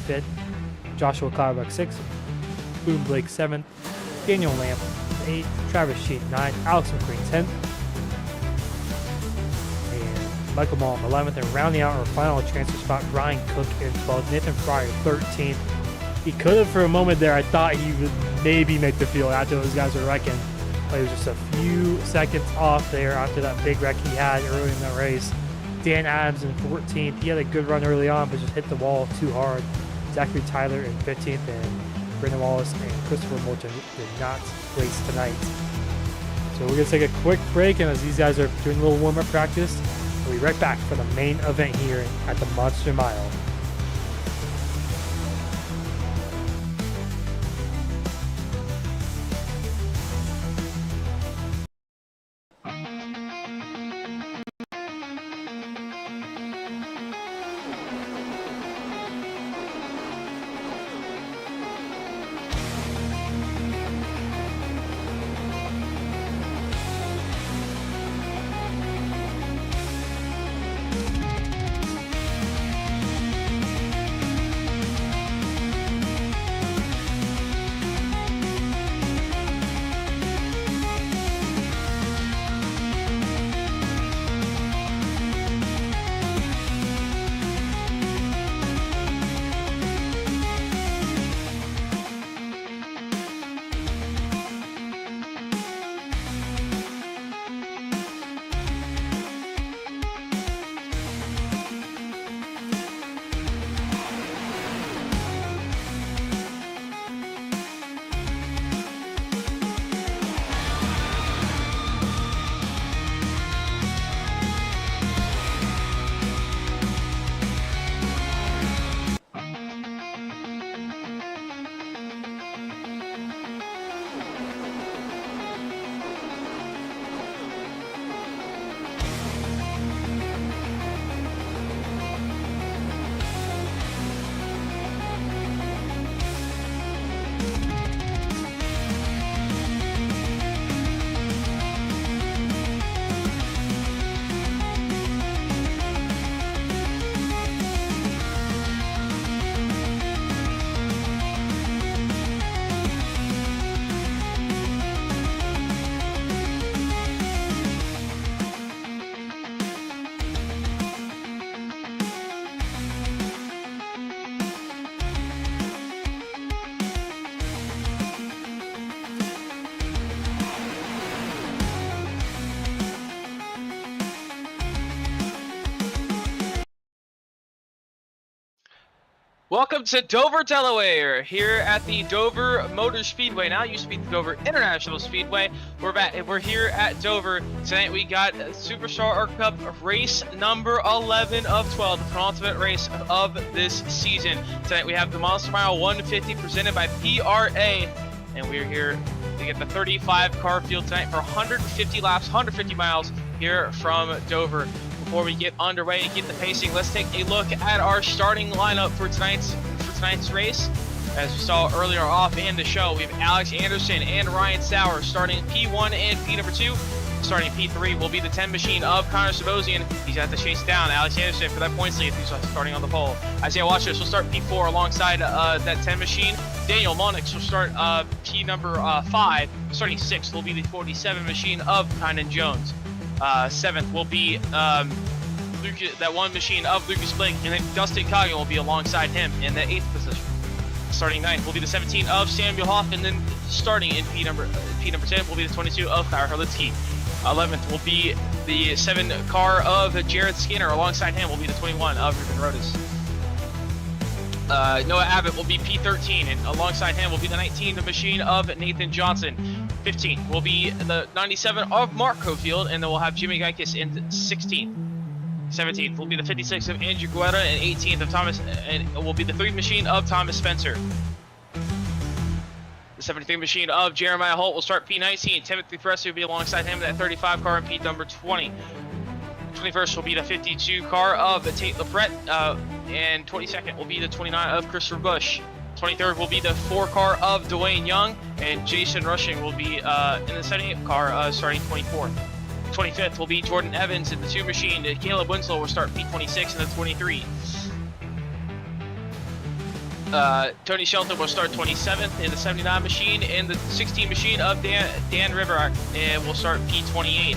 5th, Joshua Clydebuck 6th, Boone Blake 7th, Daniel Lamp 8th, Travis Sheet 9th, Alex McQueen 10th, and Michael Malm 11th, and rounding out our final transfer spot, Brian Cook in 12th, Nathan Fryer 13th. He could have for a moment there, I thought he would maybe make the field after those guys were wrecking, but he was just a few seconds off there after that big wreck he had early in the race. Dan Adams in 14th, he had a good run early on, but just hit the wall too hard. Zachary Tyler in 15th, and Brendan Wallace and Christopher Morton did not race tonight. So we're going to take a quick break, and as these guys are doing a little warm-up practice, we'll be right back for the main event here at the Monster Mile. Welcome to Dover, Delaware, here at the Dover Motor Speedway. Now it used to be the Dover International Speedway. We're here at Dover. Tonight we got SuperStar ARCA Cup race number 11 of 12, the penultimate race of this season. Tonight we have the Monster Mile 150 presented by PRA, and we're here to get the 35 car field tonight for 150 laps, 150 miles here from Dover. Before we get underway and get the pacing, let's take a look at our starting lineup for tonight's race. As we saw earlier off in the show, we have Alex Anderson and Ryan Sauer starting P1 and P number 2. Starting P3 will be the 10 machine of Connor Sabosian. He's got to chase down Alex Anderson for that points lead. He's starting on the pole. Isaiah Watchers will start P4 alongside that 10 machine. Daniel Monix will start P number 5. Starting 6th will be the 47 machine of Kynan Jones. 7th will be that one machine of Lucas Blake, and then Dustin Coggin will be alongside him in the 8th position. Starting 9th will be the 17 of Samuel Hoff, and then starting in P number 10 will be the 22 of Kyle Herlitsky. 11th will be the 7 car of Jared Skinner. Alongside him will be the 21 of Ruben Rodas. Noah Abbott will be P13, and alongside him will be the 19 machine of Nathan Johnson. 15th will be the 97 of Mark Cofield, and then we'll have Jimmy Geikis in 16th. 17th will be the 56 of Andrew Guerra, and 18th of Thomas, and will be the 3 machine of Thomas Spencer. The 73 machine of Jeremiah Holt will start P19. Timothy Presley will be alongside him in that 35 car in P number 20. 21st will be the 52 car of Tate LaPrette, and 22nd will be the 29 of Christopher Bush. 23rd will be the 4 car of Dwayne Young, and Jason Rushing will be in the 78 car starting 24th. 25th will be Jordan Evans in the 2 machine. Caleb Winslow will start P26 in the 23. Tony Shelton will start 27th in the 79 machine, and the 16 machine of Dan River will start P28.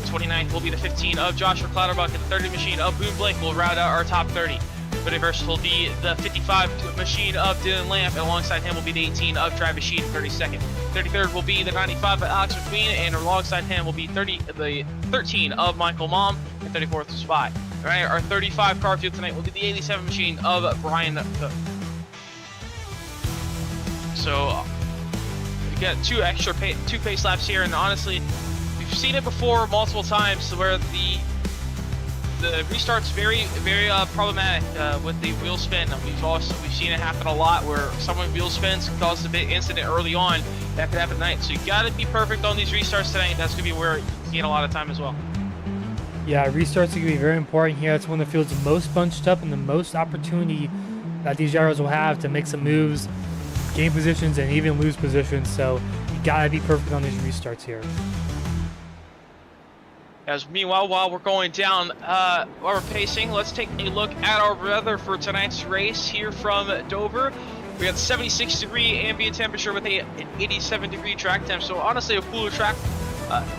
29th will be the 15 of Joshua Clatterbuck, and the 30 machine of Boone Blake will round out our top 30. 21st will be the 55 machine of Dylan Lamp, and alongside him will be the 18 of Travis Sheet, 32nd. 33rd will be the 95 of Alex McQueen, and alongside him will be the 13 of Michael Mom, and 34th is Spy. All right, our 35 car field tonight will be the 87 machine of Brian Cook. So we got 2 pace laps here, and honestly, we've seen it before multiple times where the restart's very problematic with the wheel spin. We've seen it happen a lot where someone wheel spins causes a big incident early on. That could happen tonight. So you got to be perfect on these restarts tonight. That's gonna be where you gain a lot of time as well. Yeah, restarts are going to be very important here. That's when the field's most bunched up and the most opportunity that these gyros will have to make some moves, gain positions, and even lose positions. So you got to be perfect on these restarts here. As meanwhile, while we're going down our pacing, let's take a look at our weather for tonight's race here from Dover. We got 76-degree ambient temperature with an 87-degree track temp. So honestly, a cooler track.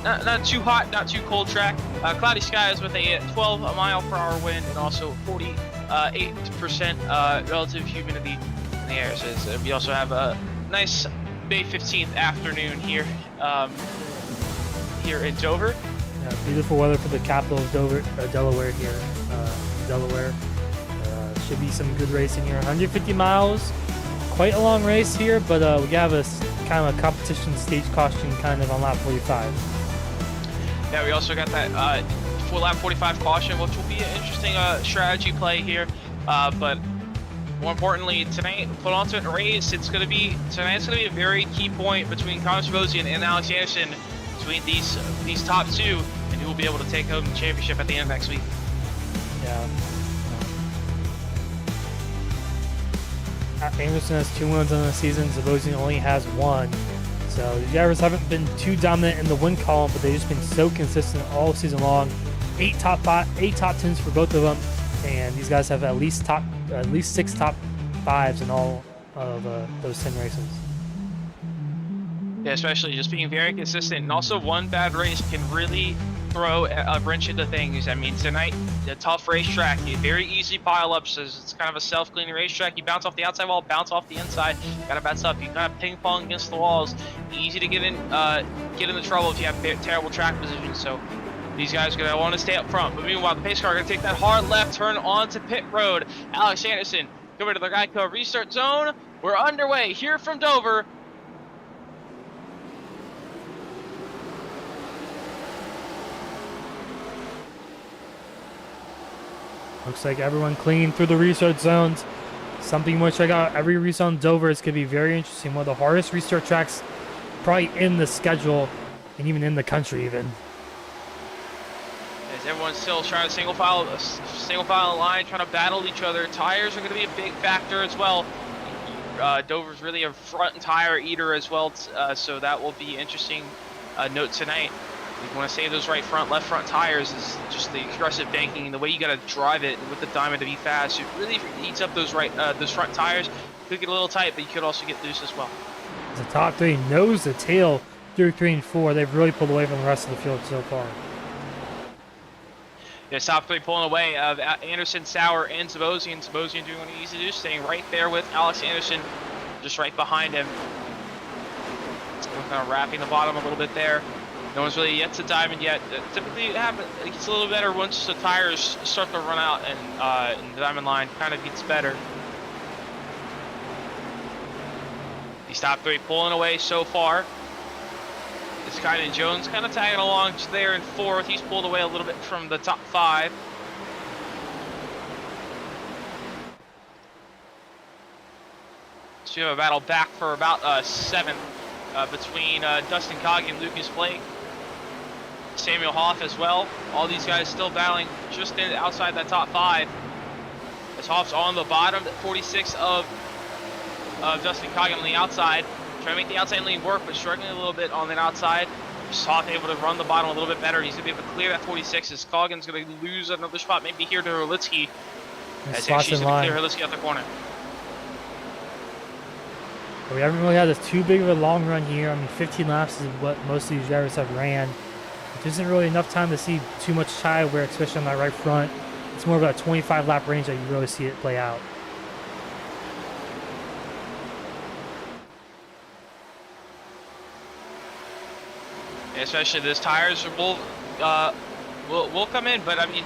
Not too hot, not too cold track. Cloudy skies with a 12 mile per hour wind, and also 48% relative humidity in the air. So we also have a nice May 15th afternoon here here in Dover. Beautiful weather for the capital of Delaware here. Delaware. Should be some good racing here. 150 miles. Quite a long race here, but we have a kind of a competition stage caution kind of on lap 45. Yeah, we also got that lap 45 caution, which will be an interesting strategy play here. But more importantly, tonight, penultimate race, tonight's going to be a very key point between Connor Sabosian and Alex Anderson, between these top 2, and who will be able to take home the championship at the end of next week. Yeah. Anderson has 2 wins on the season. Zabosian only has 1. So the Jaguars haven't been too dominant in the win column, but they've just been so consistent all season long. 8 top 10s for both of them, and these guys have at least 6 top 5s in all of those 10 races. Yeah, especially just being very consistent, and also one bad race can really throw a wrench into things. I mean, tonight, a tough racetrack, very easy pileups. It's kind of a self-cleaning racetrack. You bounce off the outside wall, bounce off the inside. Got a bad stuff. You kind of ping-pong against the walls. Easy to get into trouble if you have terrible track position. So These guys are going to want to stay up front. But meanwhile, the pace car going to take that hard left turn onto pit road. Alex Anderson over to the Geico restart zone. We're underway here from Dover. Looks like everyone clean through the restart zones. Something you want to check out every restart in Dover. It's going to be very interesting. One of the hardest restart tracks probably in the schedule and even in the country even. As everyone's still trying to single file line, trying to battle each other. Tires are going to be a big factor as well. Dover's really a front tire eater as well, so that will be interesting note tonight. You want to save those right front, left front tires is just the aggressive banking and the way you got to drive it with the diamond to be fast. It really eats up those front tires. Could get a little tight, but you could also get loose as well. The top three nose to tail through 3 and 4. They've really pulled away from the rest of the field so far. Yeah, top three pulling away of Anderson, Sauer, and Zabosian. Zabosian doing what he needs to do, staying right there with Alex Anderson, just right behind him. Kind of wrapping the bottom a little bit there. No one's really yet to diamond yet. Typically it happens. It gets a little better once the tires start to run out and the diamond line kind of gets better. These top three pulling away so far. It's kind of Jones kind of tagging along there in 4th. He's pulled away a little bit from the top 5. So you have a battle back for about 7th between Dustin Cogg and Lucas Blake. Samuel Hoff as well. All these guys still battling just outside that top 5. As Hoff's on the bottom, 46 of Dustin Cogg on the outside. Trying to make the outside lane work, but struggling a little bit on the outside. Hoff able to run the bottom a little bit better. He's going to be able to clear that 46 as Coggin's going to lose another spot maybe here to Hurlitsky. As she's going to clear Hurlitsky out the corner. We haven't really had this too big of a long run here. I mean, 15 laps is what most of these drivers have ran. It isn't really enough time to see too much tire wear, especially on that right front. It's more about a 25 lap range that you really see it play out. Especially those tires will come in, but I mean,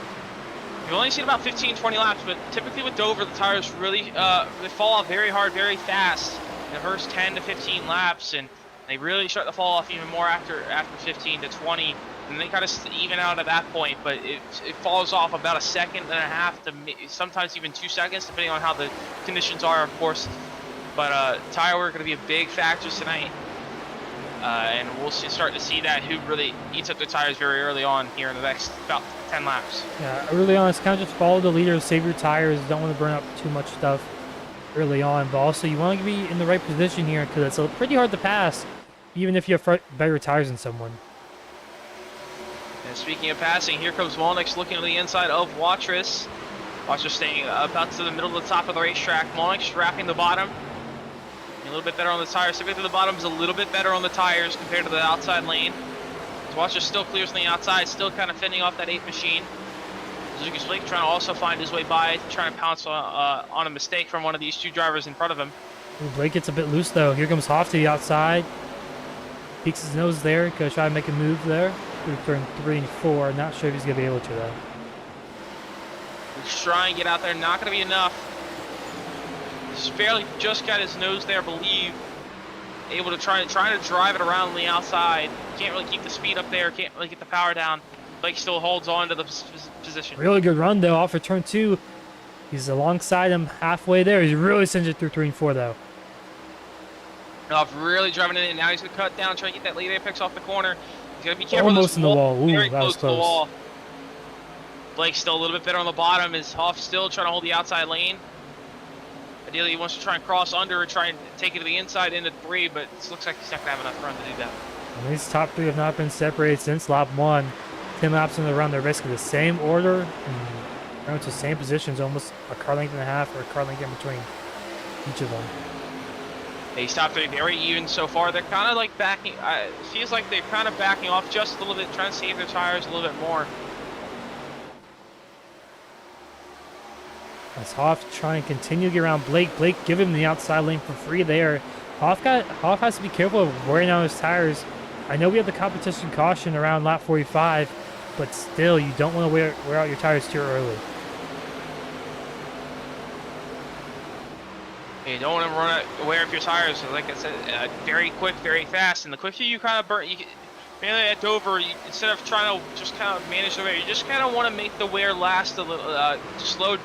you've only seen about 15-20 laps, but typically with Dover, the tires really they fall off very hard, very fast in the first 10 to 15 laps, and they really start to fall off even more after 15 to 20, and they kind of even out at that point, but it falls off about a second and a half to sometimes even 2 seconds, depending on how the conditions are, of course. But tire wear going to be a big factor tonight. And we'll start to see that who really eats up the tires very early on here in the next about 10 laps. Yeah, early on, it's kind of just follow the leader, save your tires, don't want to burn up too much stuff early on, but also you want to be in the right position here because it's pretty hard to pass, even if you have better tires than someone. And speaking of passing, here comes Molnix looking to the inside of Watrous. Watrous staying about to the middle of the top of the racetrack. Molnix wrapping the bottom. A little bit better on the tires. Typically the bottom is a little bit better on the tires compared to the outside lane. So Watrous still clears on the outside, still kind of fending off that 8 machine. Lucas Blake trying to also find his way by, trying to pounce on a mistake from one of these 2 drivers in front of him. Ooh, Blake gets a bit loose though. Here comes Hoff to the outside. Peeks his nose there. Gonna try to make a move there. Through turn 3 and 4. Not sure if he's gonna be able to though. He's trying to get out there. Not gonna be enough. He's barely just got his nose there, I believe. Able to trying to drive it around the outside. Can't really keep the speed up there. Can't really get the power down. Blake still holds on to the position. Really good run though off of turn 2. He's alongside him halfway there. He's really sends it through 3 and 4 though. Off really driving it in. Now he's gonna cut down, try to get that lead apex off the corner. He's gonna be careful. Almost in the wall. Ooh, very that was close to the wall. Blake's still a little bit better on the bottom. Is Hoff still trying to hold the outside lane? Ideally, he wants to try and cross under or try and take it to the inside into 3, but it looks like he's not going to have enough run to do that. And these top 3 have not been separated since lap 1. 10 laps in the run, they're basically the same order and they're into the same positions, almost a car length and a half or a car length in between each of them. These top 3 very even so far. They're kind of like backing. It feels like they're kind of backing off just a little bit, trying to save their tires a little bit more. As Hoff trying to continue to get around Blake. Blake give him the outside lane for free there. Hoff has to be careful of wearing out his tires. I know we have the competition caution around lap 45, but still, you don't want to wear out your tires too early. You don't want to wear up your tires. So like I said, very quick, very fast. And the quicker you kind of burn, mainly at Dover, instead of trying to just kind of manage the wear, you just kind of want to make the wear last a little.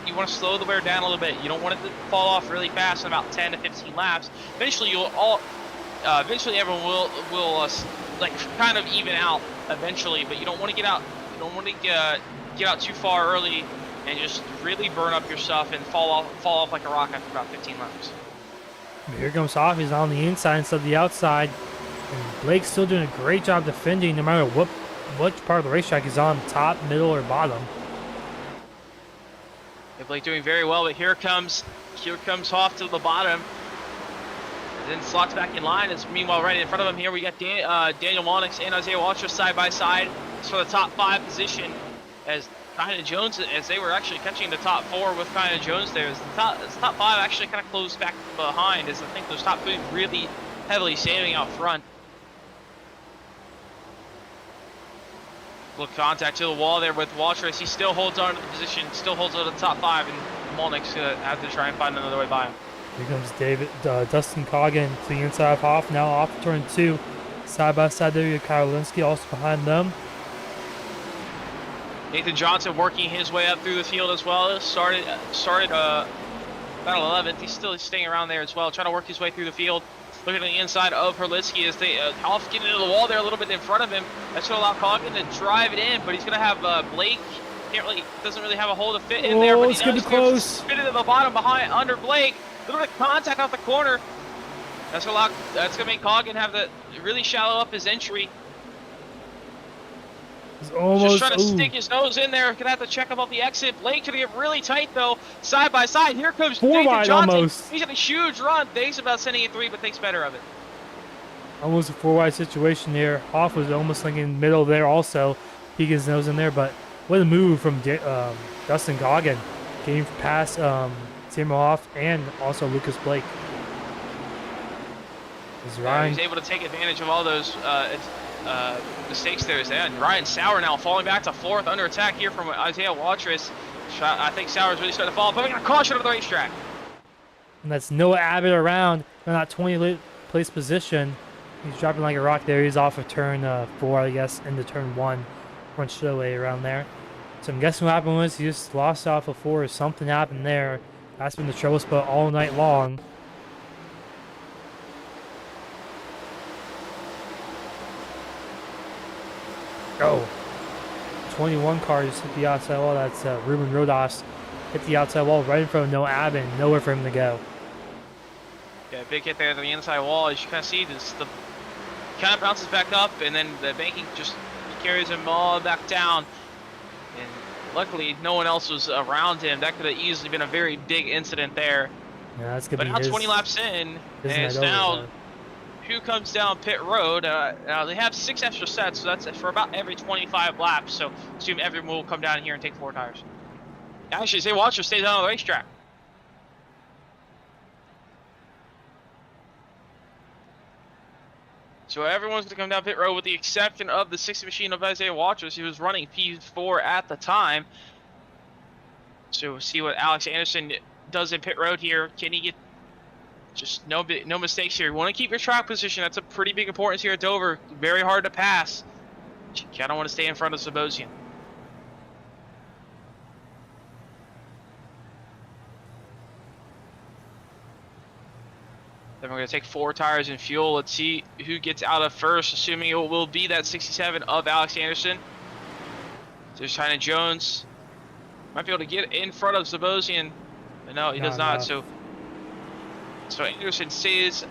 You want to slow the wear down a little bit. You don't want it to fall off really fast in about 10 to 15 laps. Eventually, eventually everyone will like kind of even out eventually. But you don't want to get out. You don't want to get out too far early and just really burn up your stuff and fall off like a rock after about 15 laps. Here comes Hoff. He's on the inside instead of the outside. And Blake's still doing a great job defending no matter what part of the racetrack he's on, top, middle, or bottom. Yeah, Blake doing very well, but here comes Hoff to the bottom. And then slots back in line. As meanwhile, right in front of him here, we got Daniel Monix and Isaiah Walter side by side. It's for the top 5 position as Kyan Jones, as they were actually catching the top 4 with Kyan Jones there. As the top 5 actually kind of closed back behind, as I think those top 3 really heavily saving out front. Look, contact to the wall there with Walter as he still holds on to the position, still holds on to the top 5, and Molnick's gonna have to try and find another way by him. Here comes Dustin Coggin to the inside of Hoff, now off turn 2. Side by side there, you have Kyle Linsky also behind them. Nathan Johnson working his way up through the field as well. Started about 11th. He's still staying around there as well, trying to work his way through the field. Looking at the inside of Herlitsky as they Hoff getting into the wall there a little bit in front of him. That's going to allow Coggin to drive it in, but he's going to have Blake. Doesn't really have a hole to fit in there. But it's getting close. Fit into the bottom behind under Blake. A little bit of contact off the corner. That's going to make Coggin have to really shallow up his entry. Almost, just trying to stick his nose in there. Gonna have to check about the exit. Blake gonna get really tight though. Side by side. Here comes 4 Nathan wide Johnson. almost. He's got a huge run. Thinks about sending it 3, but thinks better of it. Almost a 4 wide situation there. Hoff was almost like in the middle there also. He gets his nose in there, but what a move from Dustin Coggin. Getting past Samuel Hoff and also Lucas Blake. He's able to take advantage of all those mistakes there. And Ryan Sauer now falling back to 4th under attack here from Isaiah Watrous. I think Sauer's really starting to fall, but we got a caution of the racetrack. And that's Noah Abbott around in that 20th place position. He's dropping like a rock there. He's off of turn 4, I guess, into turn 1. Front straightaway around there. So I'm guessing what happened was he just lost off of 4 or something happened there. That's been the trouble spot all night long. Oh, 21 car just hit the outside wall. That's Ruben Rodas hit the outside wall right in front of Noah Abbott. Nowhere for him to go. Yeah, big hit there to the inside wall. As you kind of see, the kind of bounces back up, and then the banking just carries him all back down. And luckily, no one else was around him. That could have easily been a very big incident there. Yeah, that's gonna but be now his, 20 laps in, and now who comes down pit road? Now they have 6 extra sets, so that's for about every 25 laps. So assume everyone will come down here and take 4 tires. Actually, say Watcher stays on the racetrack. So everyone's going to come down pit road with the exception of the 60 machine of Isaiah Watchers. He was running P4 at the time. So we'll see what Alex Anderson does in pit road here. Can he get just no mistakes here? You want to keep your track position. That's a pretty big importance here at Dover. Very hard to pass. You kind of want to stay in front of Sebosian. Then we're going to take 4 tires and fuel. Let's see who gets out of first, assuming it will be that 67 of Alex Anderson. There's Tynan Jones. Might be able to get in front of Sebosian. But no, he does not. So Anderson stays,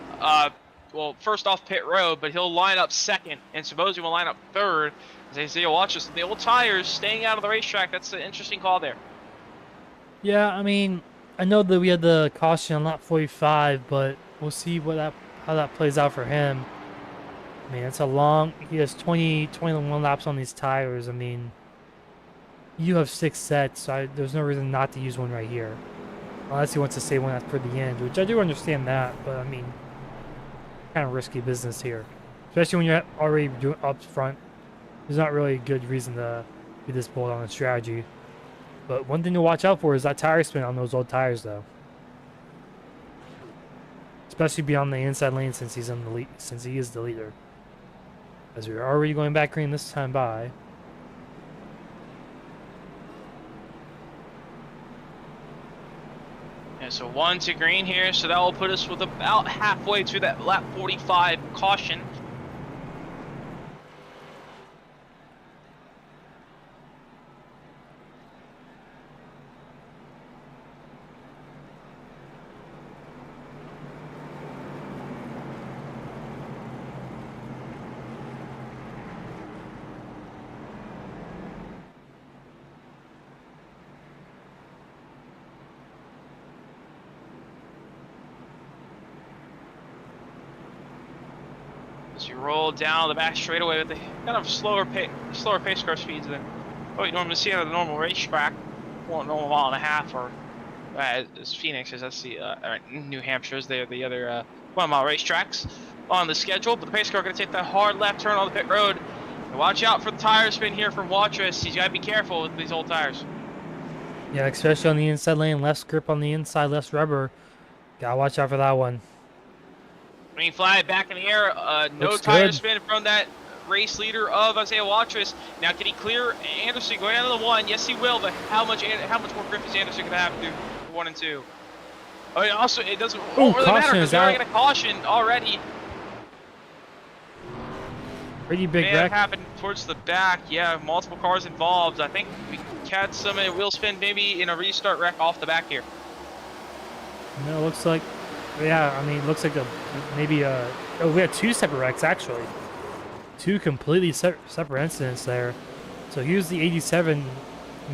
well, first off pit road, but he'll line up 2nd, and Sebosian will line up 3rd. As Isaiah watches the old tires staying out of the racetrack. That's an interesting call there. Yeah, I mean, I know that we had the caution on lap 45, but we'll see how that plays out for him. I mean, it's a long. He has 21 laps on these tires. I mean, you have 6 sets, so there's no reason not to use one right here, unless he wants to save one for the end, which I do understand that. But I mean, kind of risky business here, especially when you're already doing up front. There's not really a good reason to be this bold on a strategy. But one thing to watch out for is that tire spin on those old tires, though. Especially beyond the inside lane since he's in the lead, since he is the leader. As we're already going back green this time by. And so 1 to green here, so that will put us with about halfway through that lap 45 caution. As you roll down the back straightaway with the kind of slower pace car speeds than what you normally see on the normal racetrack, normal mile and a half, or as Phoenix is, that's the New Hampshire's, they're the other 1 mile racetracks on the schedule. But the pace car going to take that hard left turn on the pit road. And watch out for the tire spin here from Watrous. He's got to be careful with these old tires. Yeah, especially on the inside lane, less grip on the inside, less rubber. Gotta watch out for that one. Green flag back in the air. No Looks tire good. spin from that race leader of Isaiah Watrous. Now can he clear Anderson going down to the 1? Yes, he will. But how much more grip is Anderson going to have to do for 1 and 2? Oh, yeah, also it doesn't really matter caution because is they're out. going to caution already. Pretty big May have wreck. happened towards the back. Yeah, multiple cars involved. I think we catch some wheel spin maybe in a restart wreck off the back here. No, it looks like, yeah, I mean, it looks like maybe oh, we had 2 separate wrecks actually. 2 completely separate incidents there. So here's the 87,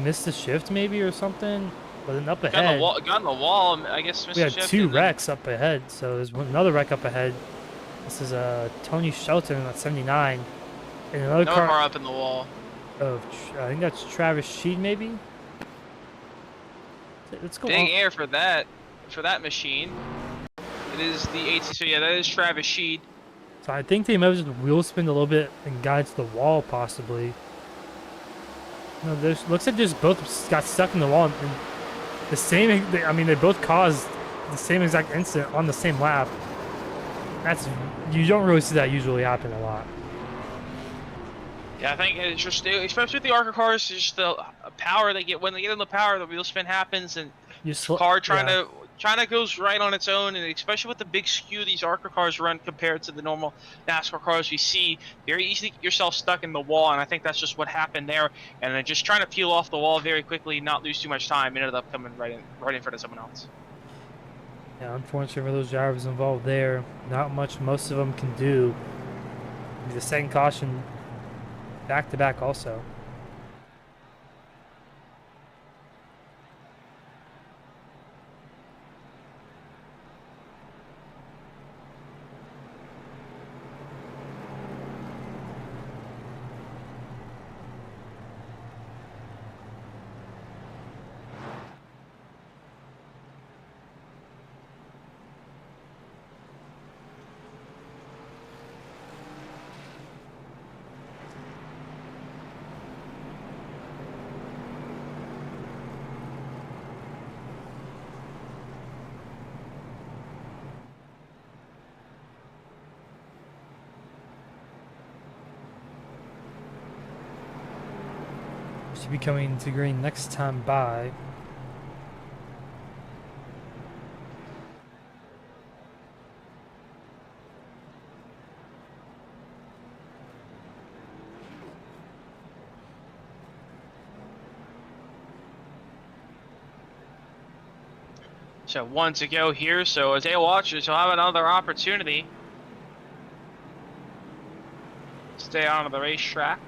missed the shift maybe or something, but then up ahead. Got in the wall, I guess. We had 2 wrecks up ahead, so there's another wreck up ahead. This is Tony Shelton at 79. And another car up in the wall. of, I think that's Travis Sheed maybe? Let's go Big on. air for that machine. It is the 80, so yeah, that is Travis Sheed. So I think they might have just wheel spinned a little bit and got into the wall possibly. No, there's looks like just both got stuck in the wall and the same. I mean, they both caused the same exact incident on the same lap. You don't really see that usually happen a lot. Yeah, I think it's just, especially with the ARCA cars, it's just the power they get. When they get in the power, the wheel spin happens, and car trying to goes right on its own, and especially with the big skew these ARCA cars run compared to the normal NASCAR cars we see, very easy to get yourself stuck in the wall, and I think that's just what happened there. And then just trying to peel off the wall very quickly, not lose too much time, ended up coming right in front of someone else. Yeah, unfortunately for those drivers involved there, not much most of them can do. The second caution back to back also. Should be coming to green next time by. So 1 to go here, so as they watchers, you'll have another opportunity. Stay on the racetrack.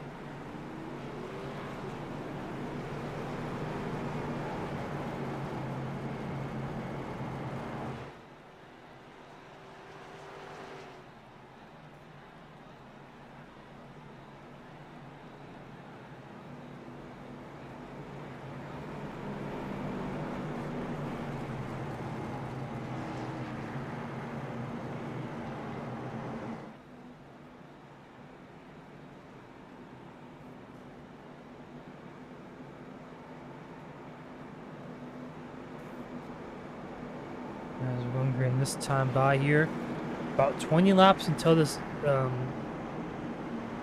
this time by here. About 20 laps until this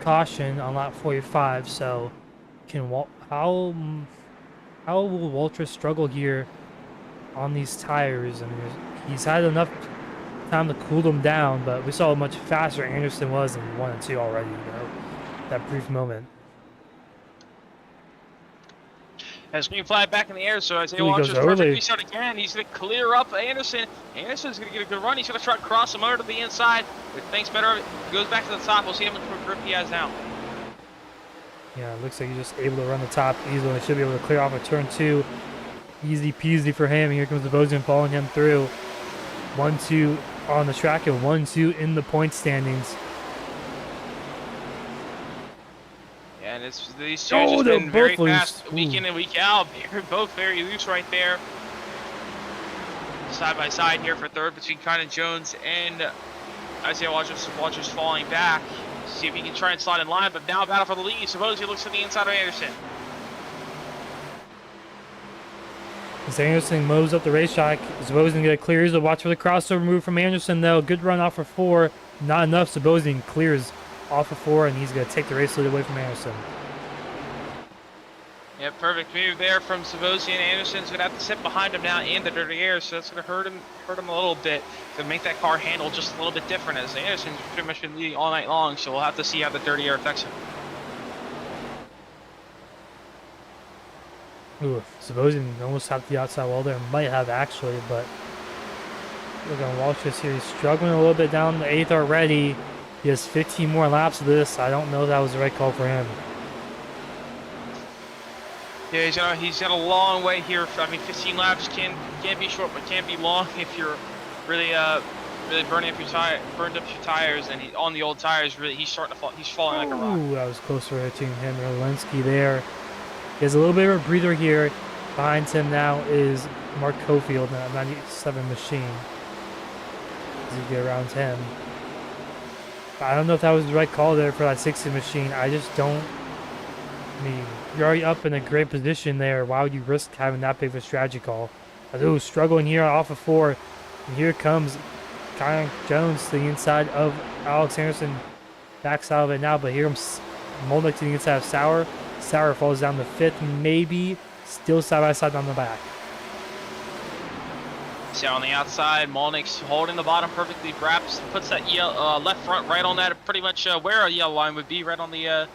caution on lap 45. So how will Walter struggle here on these tires? I mean, he's had enough time to cool them down, but we saw how much faster Anderson was in 1 and 2 already, you know, that brief moment. Has green flag back in the air, so Isaiah Ooh, he Walker's goes perfect early. restart again. He's going to clear up Anderson. Anderson's going to get a good run. He's going to try to cross the motor to the inside. But thinks better of it. Goes back to the top. We'll see how much more grip he has now. Yeah, it looks like he's just able to run the top easily. He should be able to clear off a turn 2. Easy peasy for him. Here comes the Bosian following him through. 1-2 on the track and 1-2 in the point standings. And it's these two just been very fast week in and week out. They're both very loose right there. Side by side here for third between Kynan Jones and Isaiah Walters. Walters falling back. See if he can try and slide in line, but now battle for the lead. Suppose he looks to the inside of Anderson. As Anderson mows up the racetrack, Zabozin get clears. A watch for the crossover move from Anderson though. Good run off for 4. Not enough. Zabozin clears off of 4, and he's going to take the race lead away from Anderson. Yeah, perfect move there from Savosi, and Anderson's going to have to sit behind him now in the dirty air, so that's going to hurt him a little bit. To make that car handle just a little bit different, as Anderson's pretty much been leading all night long, so we'll have to see how the dirty air affects him. Ooh, Zabozin almost had the outside wall there. Might have actually, but look at Walters here. He's struggling a little bit down the 8th already. He has 15 more laps of this. I don't know if that was the right call for him. Yeah, he's got a long way here. I mean, 15 laps can be short, but can be long if you're really burning up your tires. And on the old tires, really, he's starting to fall. He's falling like a rock. Ooh, that was close to hitting him. Orlensky there. He has a little bit of a breather here. Behind him now is Mark Cofield, that 97 machine. As you get around him. I don't know if that was the right call there for that 60 machine. I just don't. I mean, you're already up in a great position there. Why would you risk having that big of a strategy call? Ooh, struggling here off of 4. And here comes Kynan Jones to the inside of Alex Anderson. Backs out of it now, but here comes Molnick to the inside of Sauer. Sauer falls down to 5th, maybe. Still side by side on the back. So on the outside, Molnick's holding the bottom perfectly. Wraps, puts that yellow, left front right on that, pretty much where a yellow line would be, right on the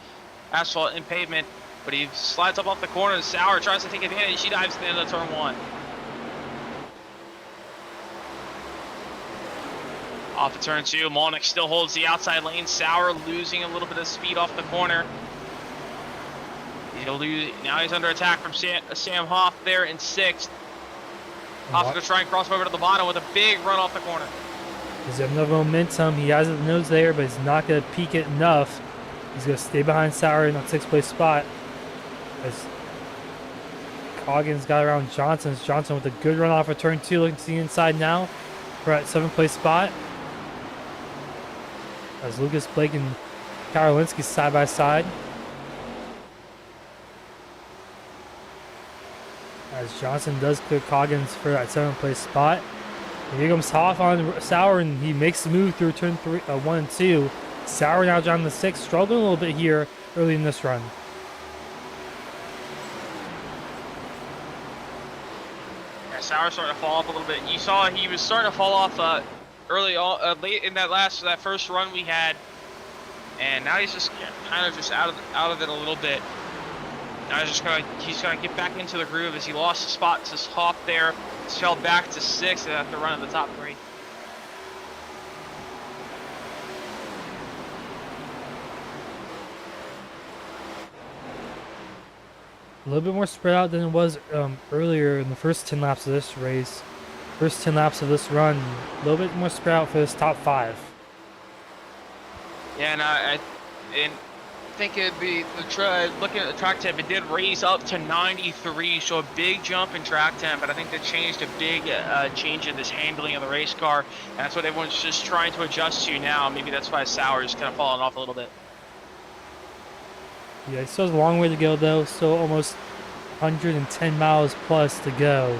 asphalt and pavement. But he slides up off the corner. Sauer tries to take advantage. She dives to the end of turn 1. Off of turn 2, Molnick still holds the outside lane. Sauer losing a little bit of speed off the corner. He'll lose. Now he's under attack from Sam Hoff there in 6th. Hoff's going to try and cross over to the bottom with a big run off the corner. He's got enough momentum. He has the nose there, but he's not going to peak it enough. He's going to stay behind Sauer in that 6th place spot. As Coggins got around Johnson. Johnson with a good run off of turn 2. Looking to the inside now. We're at 7th place spot. As Lucas Blake and Karolinski side by side. As Johnson does clear Coggins for that 7th place spot. And here comes Hoff on Sauer, and he makes the move through turn 1 and 2. Sauer now down to 6th, struggling a little bit here early in this run. Yeah, Sauer's starting to fall off a little bit. You saw he was starting to fall off early on, late in that first run we had, and now he's just kind of just out of it a little bit. Now he's gonna get back into the groove as he lost the spot to Hoff there. He's fell back to 6th after running the top 3. A little bit more spread out than it was earlier in the first 10 laps of this race. First 10 laps of this run, a little bit more spread out for this top 5. Yeah, and I think it'd be looking at the track temp, it did raise up to 93, so a big jump in track temp. But I think that changed a big change in this handling of the race car, and that's what everyone's just trying to adjust to now. Maybe that's why Sauer's kind of falling off a little bit. Yeah, he still has a long way to go though. Still almost 110 miles plus to go.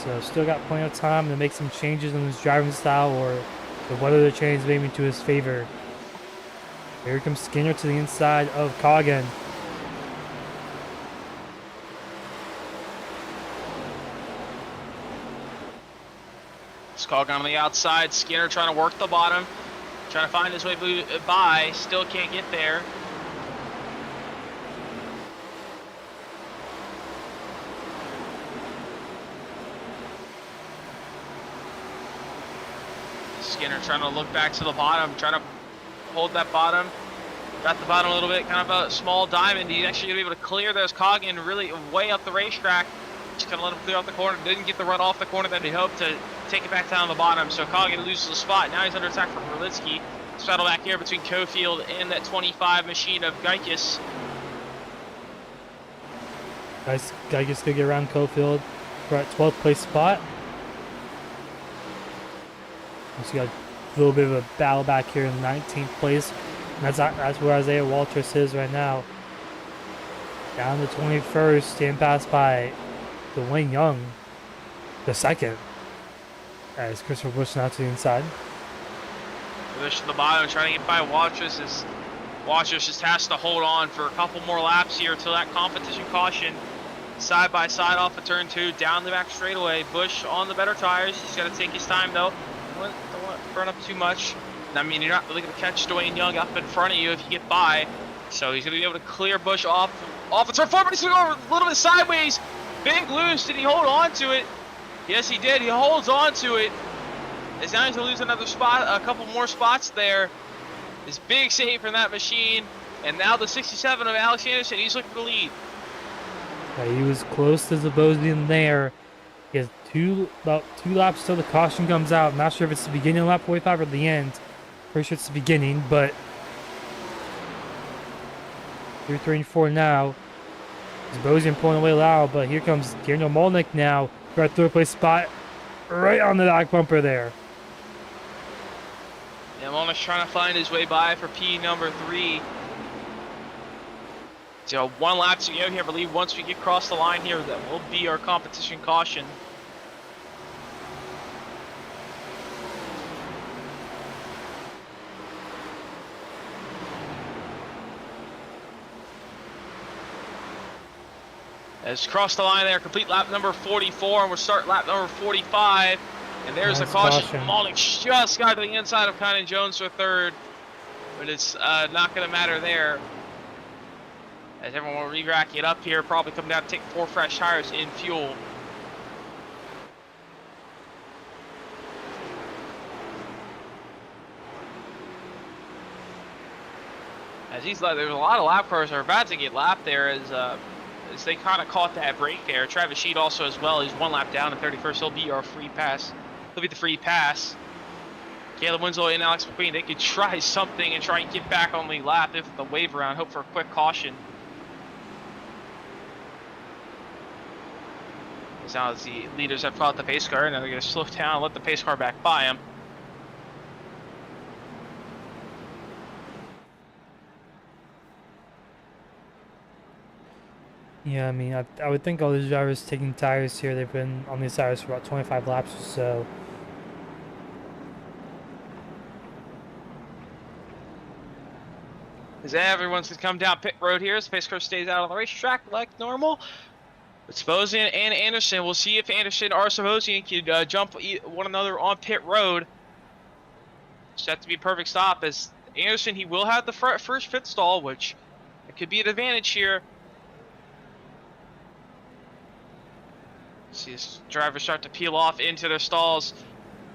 So still got plenty of time to make some changes in his driving style or to weather the change maybe to his favor. Here comes Skinner to the inside of Coggin. Coggin on the outside. Skinner trying to work the bottom. Trying to find his way by. Still can't get there. Skinner trying to look back to the bottom. Trying to hold that bottom. Got the bottom a little bit. Kind of a small diamond. He's actually going to be able to clear those Coggin really way up the racetrack. Just kind of let him clear off the corner. Didn't get the run off the corner that he hoped to take it back down the bottom. So Coggin loses the spot. Now he's under attack from Berlitsky. Battle back here between Cofield and that 25 machine of Geikis. Geikis could get around Cofield for at 12th place spot. So you got a little bit of a battle back here in 19th place. And that's where Isaiah Walters is right now. Down to 21st, getting passed by Dwayne Young, the second. As Christopher Bush now to the inside. Bush to the bottom, trying to get by Walters. Walters just has to hold on for a couple more laps here till that competition caution. Side by side off of turn 2, down the back straightaway. Bush on the better tires. He's got to take his time though. Don't want to burn up too much. I mean, you're not really going to catch Dwayne Young up in front of you if you get by. So he's going to be able to clear Bush off of turn 4, but he's going to go a little bit sideways. Big loose. Did he hold on to it? Yes, he did. He holds on to it. As now he's going to lose another spot, a couple more spots there. This big save from that machine. And now the 67 of Alex Anderson, he's looking to lead. Yeah, he was close to Zabosian there. He has about two laps till the caution comes out. I'm not sure if it's the beginning of lap 45 or the end. Pretty sure it's the beginning, but through 3 and 4 now. Zabosian pulling away loud, but here comes Daniel Molnick now for a 3rd place spot right on the back bumper there. Yeah, Molnick's trying to find his way by for P number 3. So 1 lap to go here. I believe once we get across the line here, that will be our competition caution. As cross the line there, complete lap number 44, and we'll start lap number 45. And there's nice the caution. caution. Molnick just got to the inside of Kynan Jones for 3rd, but it's not going to matter there. As everyone will re-rack it up here, probably come down to take 4 fresh tires in fuel. As there's a lot of lap cars are about to get lapped there as they kind of caught that break there. Travis Sheet also as well. He's 1 lap down at 31st. He'll be our free pass. He'll be the free pass. Caleb Winslow and Alex McQueen, they could try something and try and get back on the lap if the wave around. Hope for a quick caution. As now as the leaders have fought the pace car, now they're going to slow down and let the pace car back by him. Yeah, I mean, I would think all these drivers taking tires here, they've been on these tires for about 25 laps or so. As everyone's going to come down pit road here, the pace car stays out on the racetrack like normal. But Sabosian and Anderson, we'll see if Anderson or Sabosian can jump one another on pit road. Set to be a perfect stop as Anderson, he will have the first pit stall, which it could be an advantage here. See his drivers start to peel off into their stalls.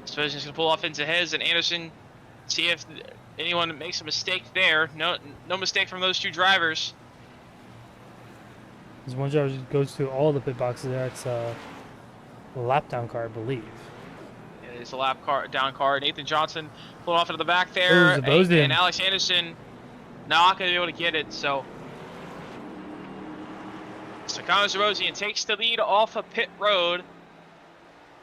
Sabosian's going to pull off into his, and Anderson, see if anyone makes a mistake there. No mistake from those 2 drivers. There's one driver just goes through all the pit boxes there. It's a lap down car, I believe. It's a lap car down car. Nathan Johnson pulling off into the back there, and Alex Anderson not going to be able to get it. So Connor Zabosian takes the lead off of pit road.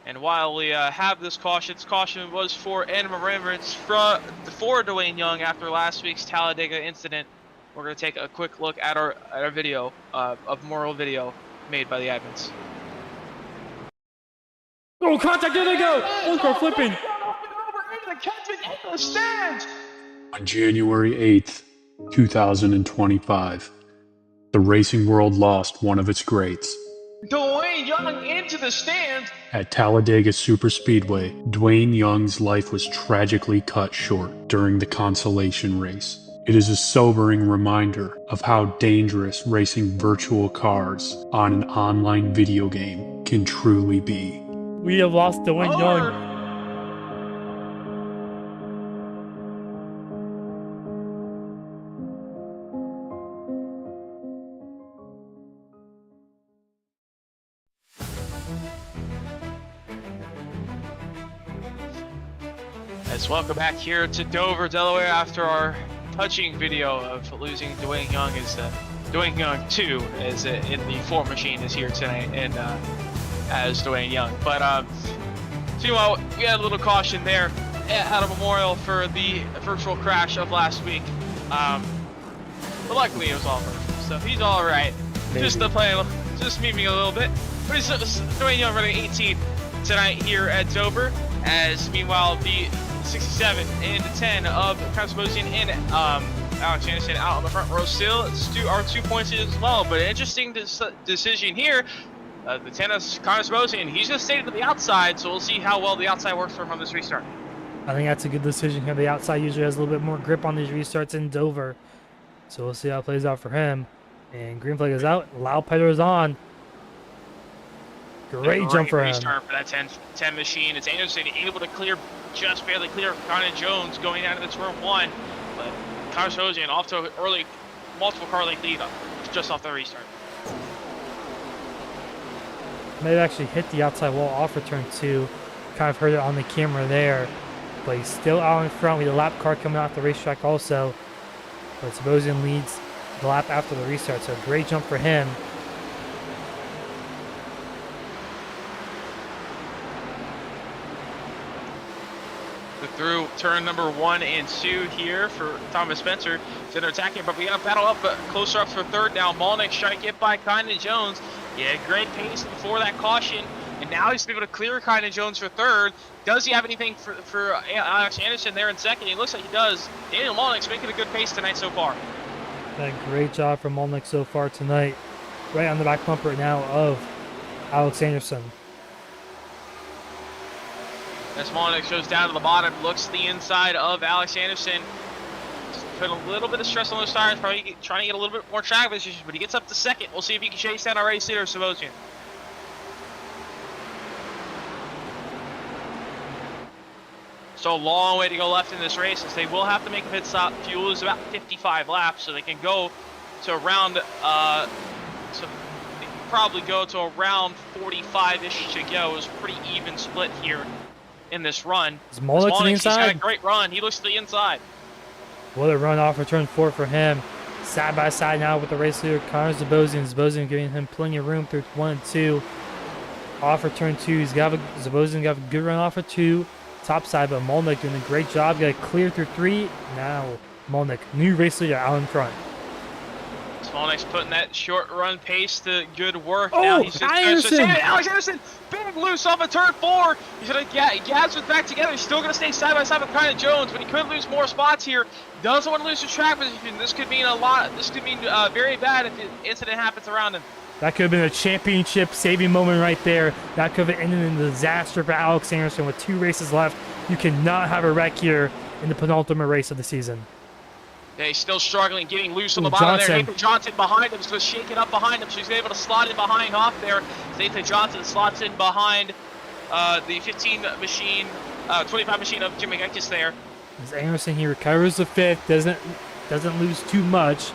And while we have this caution was for and remembrance for Dwayne Young after last week's Talladega incident. We're going to take a quick look at our video, a memorial video made by the admins. Oh, contact, there they go! One car flipping. On January 8th, 2025, the racing world lost one of its greats. Dwayne Young into the stands. At Talladega Superspeedway, Dwayne Young's life was tragically cut short during the consolation race. It is a sobering reminder of how dangerous racing virtual cars on an online video game can truly be. We have lost Dwayne Young. Let's welcome back here to Dover, Delaware after our touching video of losing Dwayne Young. Dwayne Young 2 is in the 4 machine is here tonight and as Dwayne Young. But so meanwhile, we had a little caution there at a memorial for the virtual crash of last week. But luckily it was all virtual, so he's all right. Maybe. Just memeing a little bit. But he's Dwayne Young running 18 tonight here at Dover. As meanwhile the 67 and 10 of Constable and Alex Anderson out on the front row still are 2 points as well. But an interesting decision here. The 10 of Constable, he's just staying to the outside, so we'll see how well the outside works for him on this restart. I think that's a good decision here. The outside usually has a little bit more grip on these restarts in Dover. So we'll see how it plays out for him. And green flag is out. Loud pedal is on. Great jump for him. Restart for that 10 machine. It's Anderson able to just barely clear Connor Jones going out of the turn 1. But Connor Jones off to an early multiple car length lead just off the restart. May have actually hit the outside wall off of turn 2. Kind of heard it on the camera there. But he's still out in front. We have a lap car coming off the racetrack also. But Sebastian leads the lap after the restart. So great jump for him. Through turn number 1 and 2 here for Thomas Spencer. So they're attacking, but we got to battle up, but closer up for third now. Molnick's trying to get by Kynan Jones. Yeah, great pace before that caution, and now he's able to clear Kynan Jones for third. Does he have anything for Alex Anderson there in second? He looks like he does. Daniel Molnick's making a good pace tonight so far. A great job from Molnick so far tonight. Right on the back bumper now of Alex Anderson. As Molnick goes down to the bottom, looks to the inside of Alex Anderson. Just put a little bit of stress on those tires, probably trying to get a little bit more track position, but he gets up to second. We'll see if he can chase down our race leader, Sebastian. So a long way to go left in this race, as they will have to make a pit stop. Fuel is about 55 laps, so they can go to around, probably go to around 45-ish to go. It's a pretty even split here in this run. Is Molnick to the inside? He's got a great run. He looks to the inside. What a run off of turn 4 for him. Side by side now with the race leader, Connor Zabosian. Zabosian giving him plenty of room through 1 and 2. Off for turn 2. Zabosian got a good run off of 2. Top side, but Molnick doing a great job. Got it clear through 3. Now Molnick, new race leader out in front. Molnick's putting that short run pace to good work. Oh, now he's Anderson! Alex Anderson, big loose off of turn 4. He's gonna gas it back together. He's still gonna stay side by side with Kynan Jones, but he could lose more spots here. Doesn't want to lose his track position. This could mean a lot. This could mean very bad if an incident happens around him. That could have been a championship saving moment right there. That could have ended in a disaster for Alex Anderson with 2 races left. You cannot have a wreck here in the penultimate race of the season. Yeah, he's still struggling, getting loose on the bottom there. Nathan Johnson behind him, is just shaking up behind him, so he's able to slot in behind off there. Nathan Johnson slots in behind the 15 machine, 25 machine of Jim McGuinness there. As Anderson here recovers the 5th, doesn't lose too much,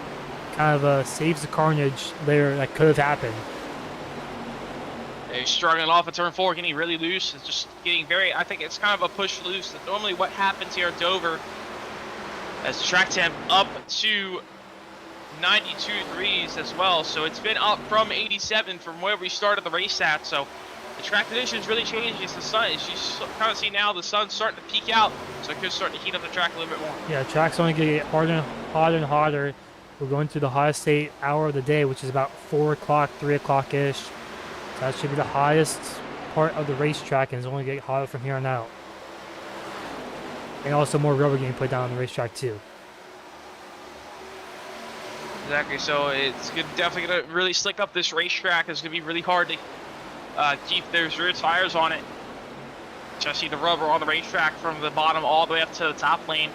kind of saves the carnage there that could have happened. Yeah, he's struggling off of turn 4, getting really loose. It's just getting I think it's kind of a push loose. That's normally what happens here at Dover. As the track temp up to 92 degrees as well, so it's been up from 87 from where we started the race at. So the track conditions really changed. It's the sun. As you kind of see now, the sun's starting to peak out, so it could start to heat up the track a little bit more. Yeah, the track's only going to get hotter and hotter. We're going to the hottest state hour of the day, which is about 4 o'clock, 3 o'clock ish. So that should be the hottest part of the racetrack and it's only going to get hotter from here on out. And also more rubber getting put down on the racetrack too. Exactly. So it's definitely gonna really slick up this racetrack. It's gonna be really hard to keep those rear tires on it. Especially the rubber on the racetrack from the bottom all the way up to the top lane.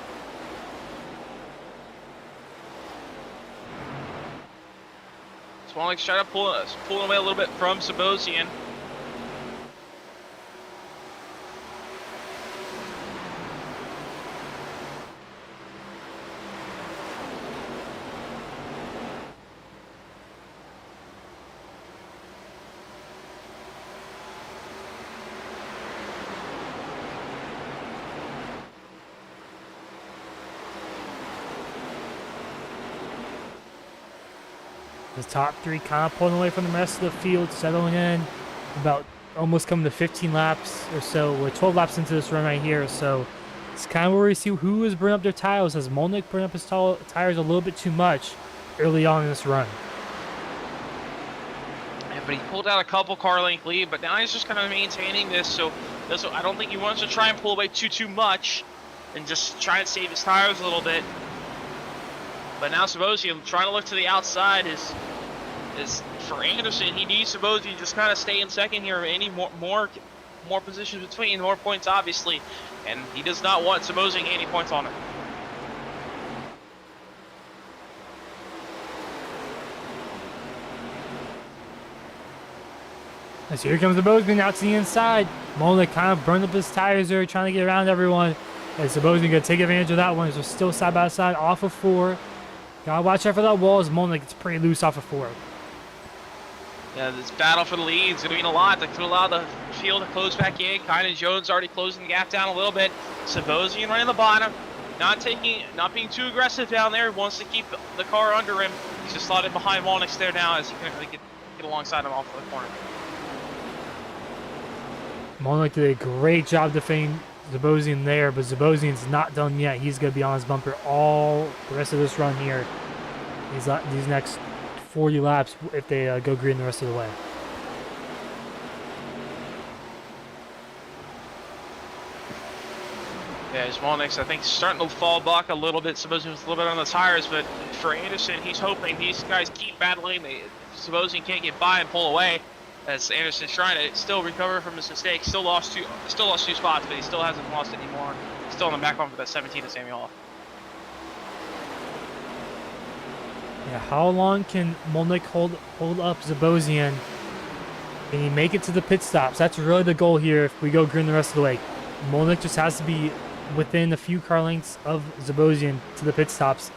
Swanwick's trying to pulling away a little bit from Sabosian. The top three kind of pulling away from the rest of the field, settling in about almost coming to 15 laps or so. We're 12 laps into this run right here, so it's kind of where we see who is burning up their tires. As Molnick burned up his tires a little bit too much early on in this run. Yeah, but he pulled out a couple car length lead, but now he's just kind of maintaining this. So I don't think he wants to try and pull away too much and just try and save his tires a little bit. But now Sabosian trying to look to the outside is for Anderson. He needs Sabosian just kind of stay in second here. Any more positions between, more points obviously, and he does not want Sabosian any points on it. So here comes Sabosian out to the inside. Molnick kind of burned up his tires there, trying to get around everyone. And Sabosian gonna take advantage of that one. They're still side by side off of 4. Gotta watch out for that wall as Molnick gets pretty loose off of 4. Yeah, this battle for the lead is going to mean a lot. That could allow the field to close back in. Kynan Jones already closing the gap down a little bit. Sabosian running the bottom, not being too aggressive down there. Wants to keep the car under him. He's just slotted behind Molnick there now as he can really get alongside him off of the corner. Molnick did a great job defending Sabosian there, but Zabosian's not done yet. He's going to be on his bumper all the rest of this run here. These next 40 laps if they go green the rest of the way. Yeah, Molnick's, I think, starting to fall back a little bit. Sabosian was a little bit on the tires, but for Anderson, he's hoping these guys keep battling. Sabosian can't get by and pull away, as Anderson's trying to still recover from his mistake. Still lost two spots, but he still hasn't lost anymore. Still on the back one for that 17 to Samuel Hall. Yeah, how long can Molnick hold up Zabosian? Can he make it to the pit stops? That's really the goal here if we go green the rest of the way. Molnick just has to be within a few car lengths of Zabosian to the pit stops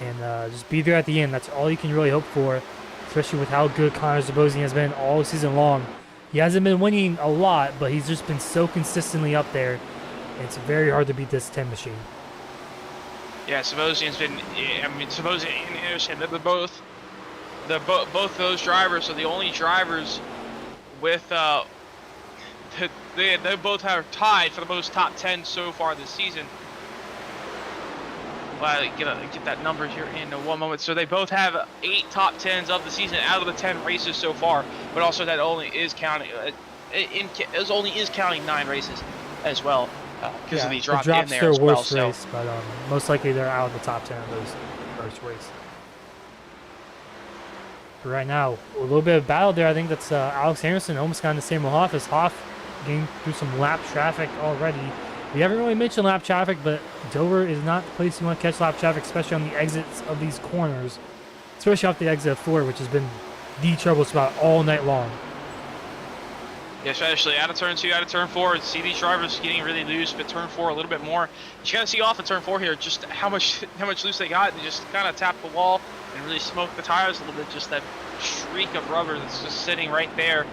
and just be there at the end. That's all you can really hope for, especially with how good Connor Zabosian has been all season long. He hasn't been winning a lot, but he's just been so consistently up there. It's very hard to beat this 10 machine. Yeah, Sabosian's been. I mean, Sabosian and Anderson, they're both those drivers are the only drivers with. They both have tied for the most top 10 so far this season. Well, get that number here in one moment. So they both have 8 top 10s of the season out of the 10 races so far. But also that only is counting. Only is counting 9 races as well. Because of the drop in there as well. Worst race, but most likely they're out of the top 10 of those first race. But right now, a little bit of battle there. I think that's Alex Anderson almost got in the same with Hoff, as Hoff getting through some lap traffic already. We haven't really mentioned lap traffic, but Dover is not the place you want to catch lap traffic, especially on the exits of these corners, especially off the exit of 4, which has been the trouble spot all night long. Yeah, especially out of turn 2, out of turn 4. See these drivers getting really loose, but turn 4 a little bit more. You gotta see off of turn 4 here just how much loose they got. They just kind of tap the wall and really smoke the tires a little bit. Just that streak of rubber that's just sitting right there.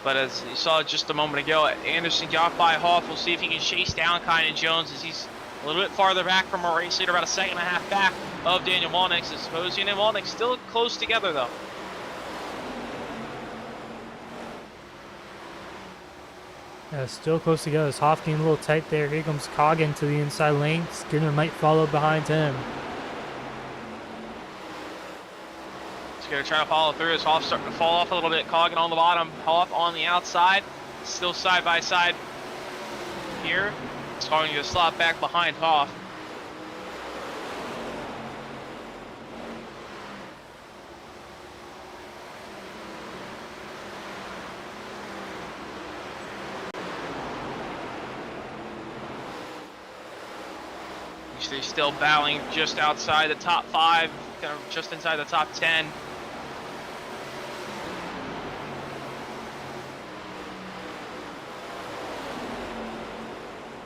But as you saw just a moment ago, Anderson got by Hoff. We'll see if he can chase down Kynan Jones as he's a little bit farther back from our race leader, about a second and a half back of Daniel Molnick. Sabosian and Molnick still close together though. Yeah, still close together. It's Hoff getting a little tight there. Here comes Coggin to the inside lane. Skinner might follow behind him. He's going to try to follow through as Hoff's starting to fall off a little bit. Coggin on the bottom, Hoff on the outside. still side by side here. It's going to slot back behind Hoff. They're still battling just outside the top 5, kind of just inside the top 10.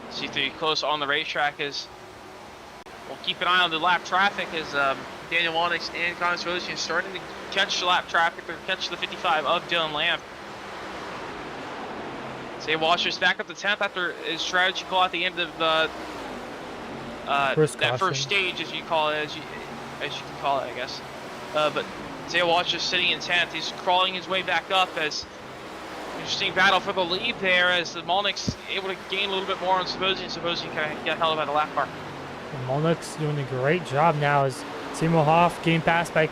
C3 close on the racetrack as we'll keep an eye on the lap traffic as Daniel Walnix and Connor Solution starting to catch the lap traffic or catch the 55 of Dylan Lamb. Say Walsh's back up to 10th after his strategy call at the end of the that first stage, as you call it, as you can call it, I guess. But Zay Walsh is sitting in 10th. He's crawling his way back up as interesting battle for the lead there as the Molnick's able to gain a little bit more on Sabosi. Sabosi kind of got held by the lap car. And Molnick's doing a great job now as Seymour Hoff getting passed by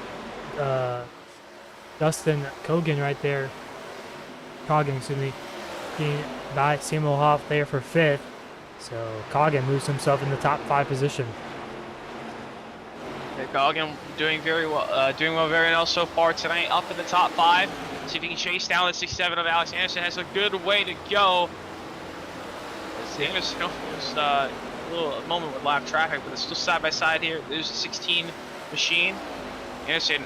Dustin Cogan right there. Coggin, excuse me. Getting by Seymour Hoff there for 5th. So Coggin moves himself in the top 5 position. Okay, Coggin doing very well so far tonight, up in the top 5. See if he can chase down the 67 of Alex Anderson. Has a good way to go. As Anderson was a little moment with lap traffic, but it's still side by side here. There's a 16 machine. Anderson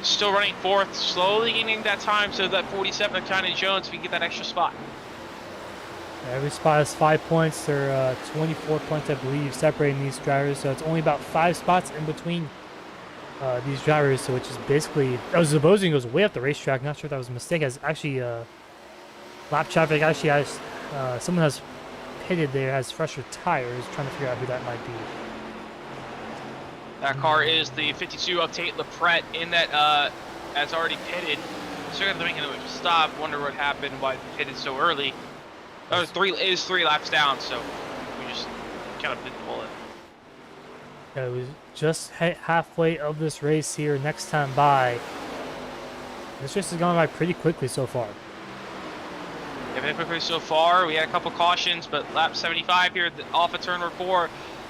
still running 4th, slowly gaining that time so that 47 of China Jones, if he can get that extra spot. Every spot is 5 points. There are 24 points, I believe, separating these drivers. So it's only about 5 spots in between these drivers. So which is basically, Zabosian goes way up the racetrack. Not sure if that was a mistake. As actually, lap traffic actually has someone has pitted there, has fresher tires. Trying to figure out who that might be. That car is the 52 of Tate LaPrette in that has already pitted. Still got to make another stop. Wonder what happened, why it pitted so early. It is 3 laps down, so we just kind of didn't pull it. Yeah, we just hit halfway of this race here. Next time by. This race has gone by pretty quickly so far. Yeah, very quickly so far. We had a couple cautions, but lap 75 here off of turn 4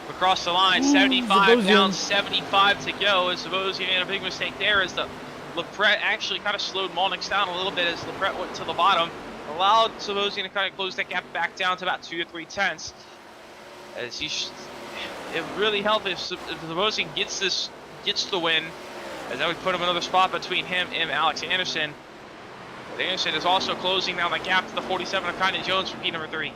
across the line. 75 Zabosian. down, 75 to go. As Zabosian made a big mistake there as the LaPrette actually kind of slowed Molnix down a little bit as LaPrette went to the bottom. Allowed Zabosian to kind of close that gap back down to about 2 to 3 tenths. As it really helped if Zabosian gets the win, as that would put him another spot between him and Alex Anderson. But Anderson is also closing down the gap to the 47 of Kanye Jones for P number 3.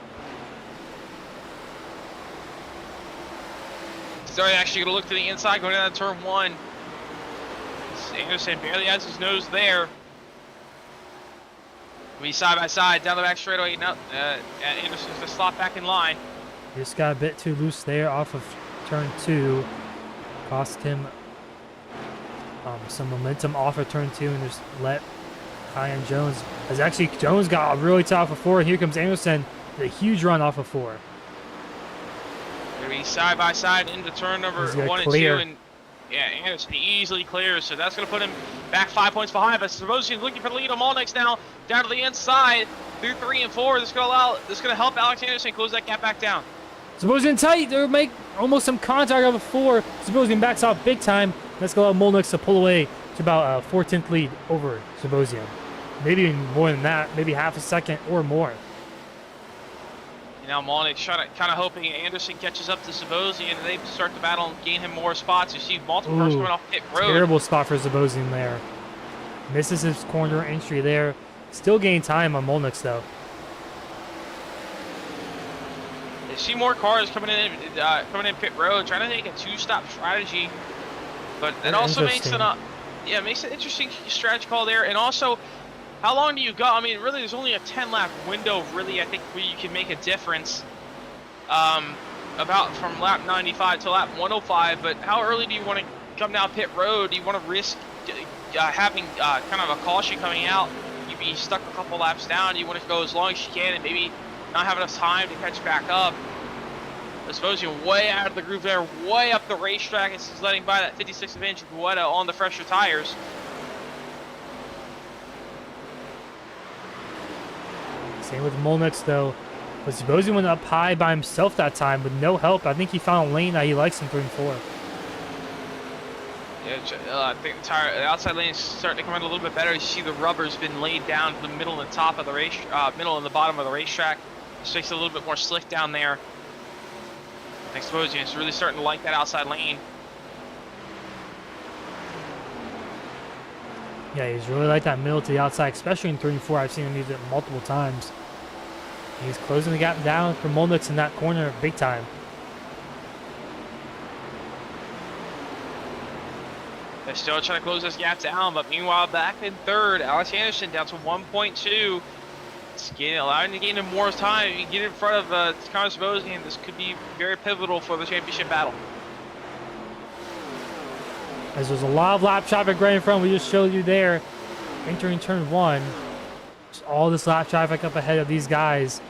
Starting actually going to look to the inside, going down to turn 1. Anderson barely has his nose there. We side by side down the back straightaway. No, Anderson's going to slot back in line. Just got a bit too loose there off of turn 2. Cost him some momentum off of turn 2 and just let Kyan Jones. As actually Jones got really tough off of 4, and here comes Anderson with a huge run off of 4. Going to be side by side into turn number 1 and 2, and yeah, Anderson easily clears, so that's going to put him back 5 points behind. But Zabosian looking for the lead on Molnix now, down to the inside through 3 and 4. This is going to help Alex Anderson close that gap back down. Zabosian tight. They'll make almost some contact over 4. Zabosian backs off big time. That's going to allow Molnix to pull away to about a 4/10 lead over Zabosian. Maybe even more than that. Maybe half a second or more. Now Molnix kind of hoping Anderson catches up to Zabosian and they start the battle and gain him more spots. You see multiple cars coming off pit road. Terrible spot for Zabosian there. Misses his corner entry there. Still gaining time on Molnix though. They see more cars coming in pit road, trying to make a 2-stop strategy. But that also makes it makes an interesting strategy call there. And also, how long do you go? I mean, really, there's only a 10-lap window, really, I think, where you can make a difference. About from lap 95 to lap 105. But how early do you want to come down pit road? Do you want to risk having kind of a caution coming out? You'd be stuck a couple laps down. You want to go as long as you can and maybe not have enough time to catch back up. I suppose you're way out of the groove there, way up the racetrack. It's just letting by that 56-inch Guetta on the fresher tires. Same with Molnix, though. But Zebozzi went up high by himself that time with no help. I think he found a lane that he likes in 3 and 4. Yeah, I think the outside lane is starting to come in a little bit better. You see the rubber's been laid down to the middle and top of the race, middle and the bottom of the racetrack. This makes it a little bit more slick down there. I suppose it's really starting to like that outside lane. Yeah, he's really like that middle to the outside, especially in 3 and 4. I've seen him use it multiple times. He's closing the gap down for Molnix in that corner big time. They're still trying to close this gap down, but meanwhile, back in 3rd, Alex Anderson down to 1.2. It's allowing to gain him more time. You can get in front of Connor Zebozzi, and this could be very pivotal for the championship battle. As there's a lot of lap traffic right in front, we just showed you there. Entering turn 1, just all this lap traffic up ahead of these guys.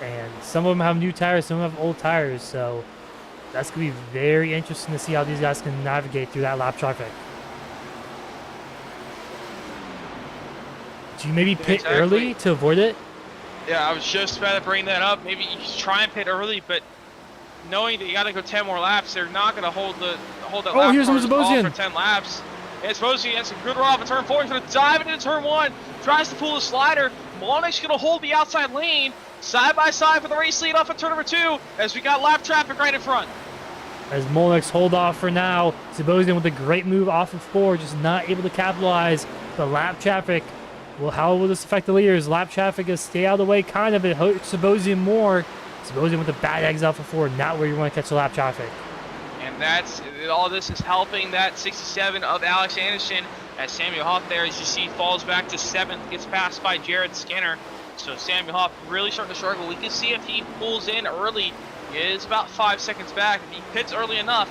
And some of them have new tires, some of them have old tires. So that's going to be very interesting to see how these guys can navigate through that lap traffic. Do you maybe pit early to avoid it? Yeah, I was just about to bring that up. Maybe you try and pit early, but knowing that you got to go 10 more laps, they're not going to hold that lap here's cars off Zebozzi. for 10 laps. And Zebozzi has a good run off of turn 4. He's going to dive into turn 1. Tries to pull the slider. Molnix going to hold the outside lane. Side by side for the race lead off of turn number 2 as we got lap traffic right in front. As Molnix hold off for now. Zebozzi with a great move off of 4, just not able to capitalize. The lap traffic. Well, how will this affect the leaders? Lap traffic is stay out of the way, kind of. It hurts Zebozzi more. Zebozzi with the bad eggs off of 4, not where you want to catch the lap traffic. And all this is helping that 67 of Alex Anderson as Samuel Huff there, as you see, falls back to 7th, gets passed by Jared Skinner. So Samuel Huff really starting to struggle. We can see if he pulls in early, he is about 5 seconds back. If he pits early enough,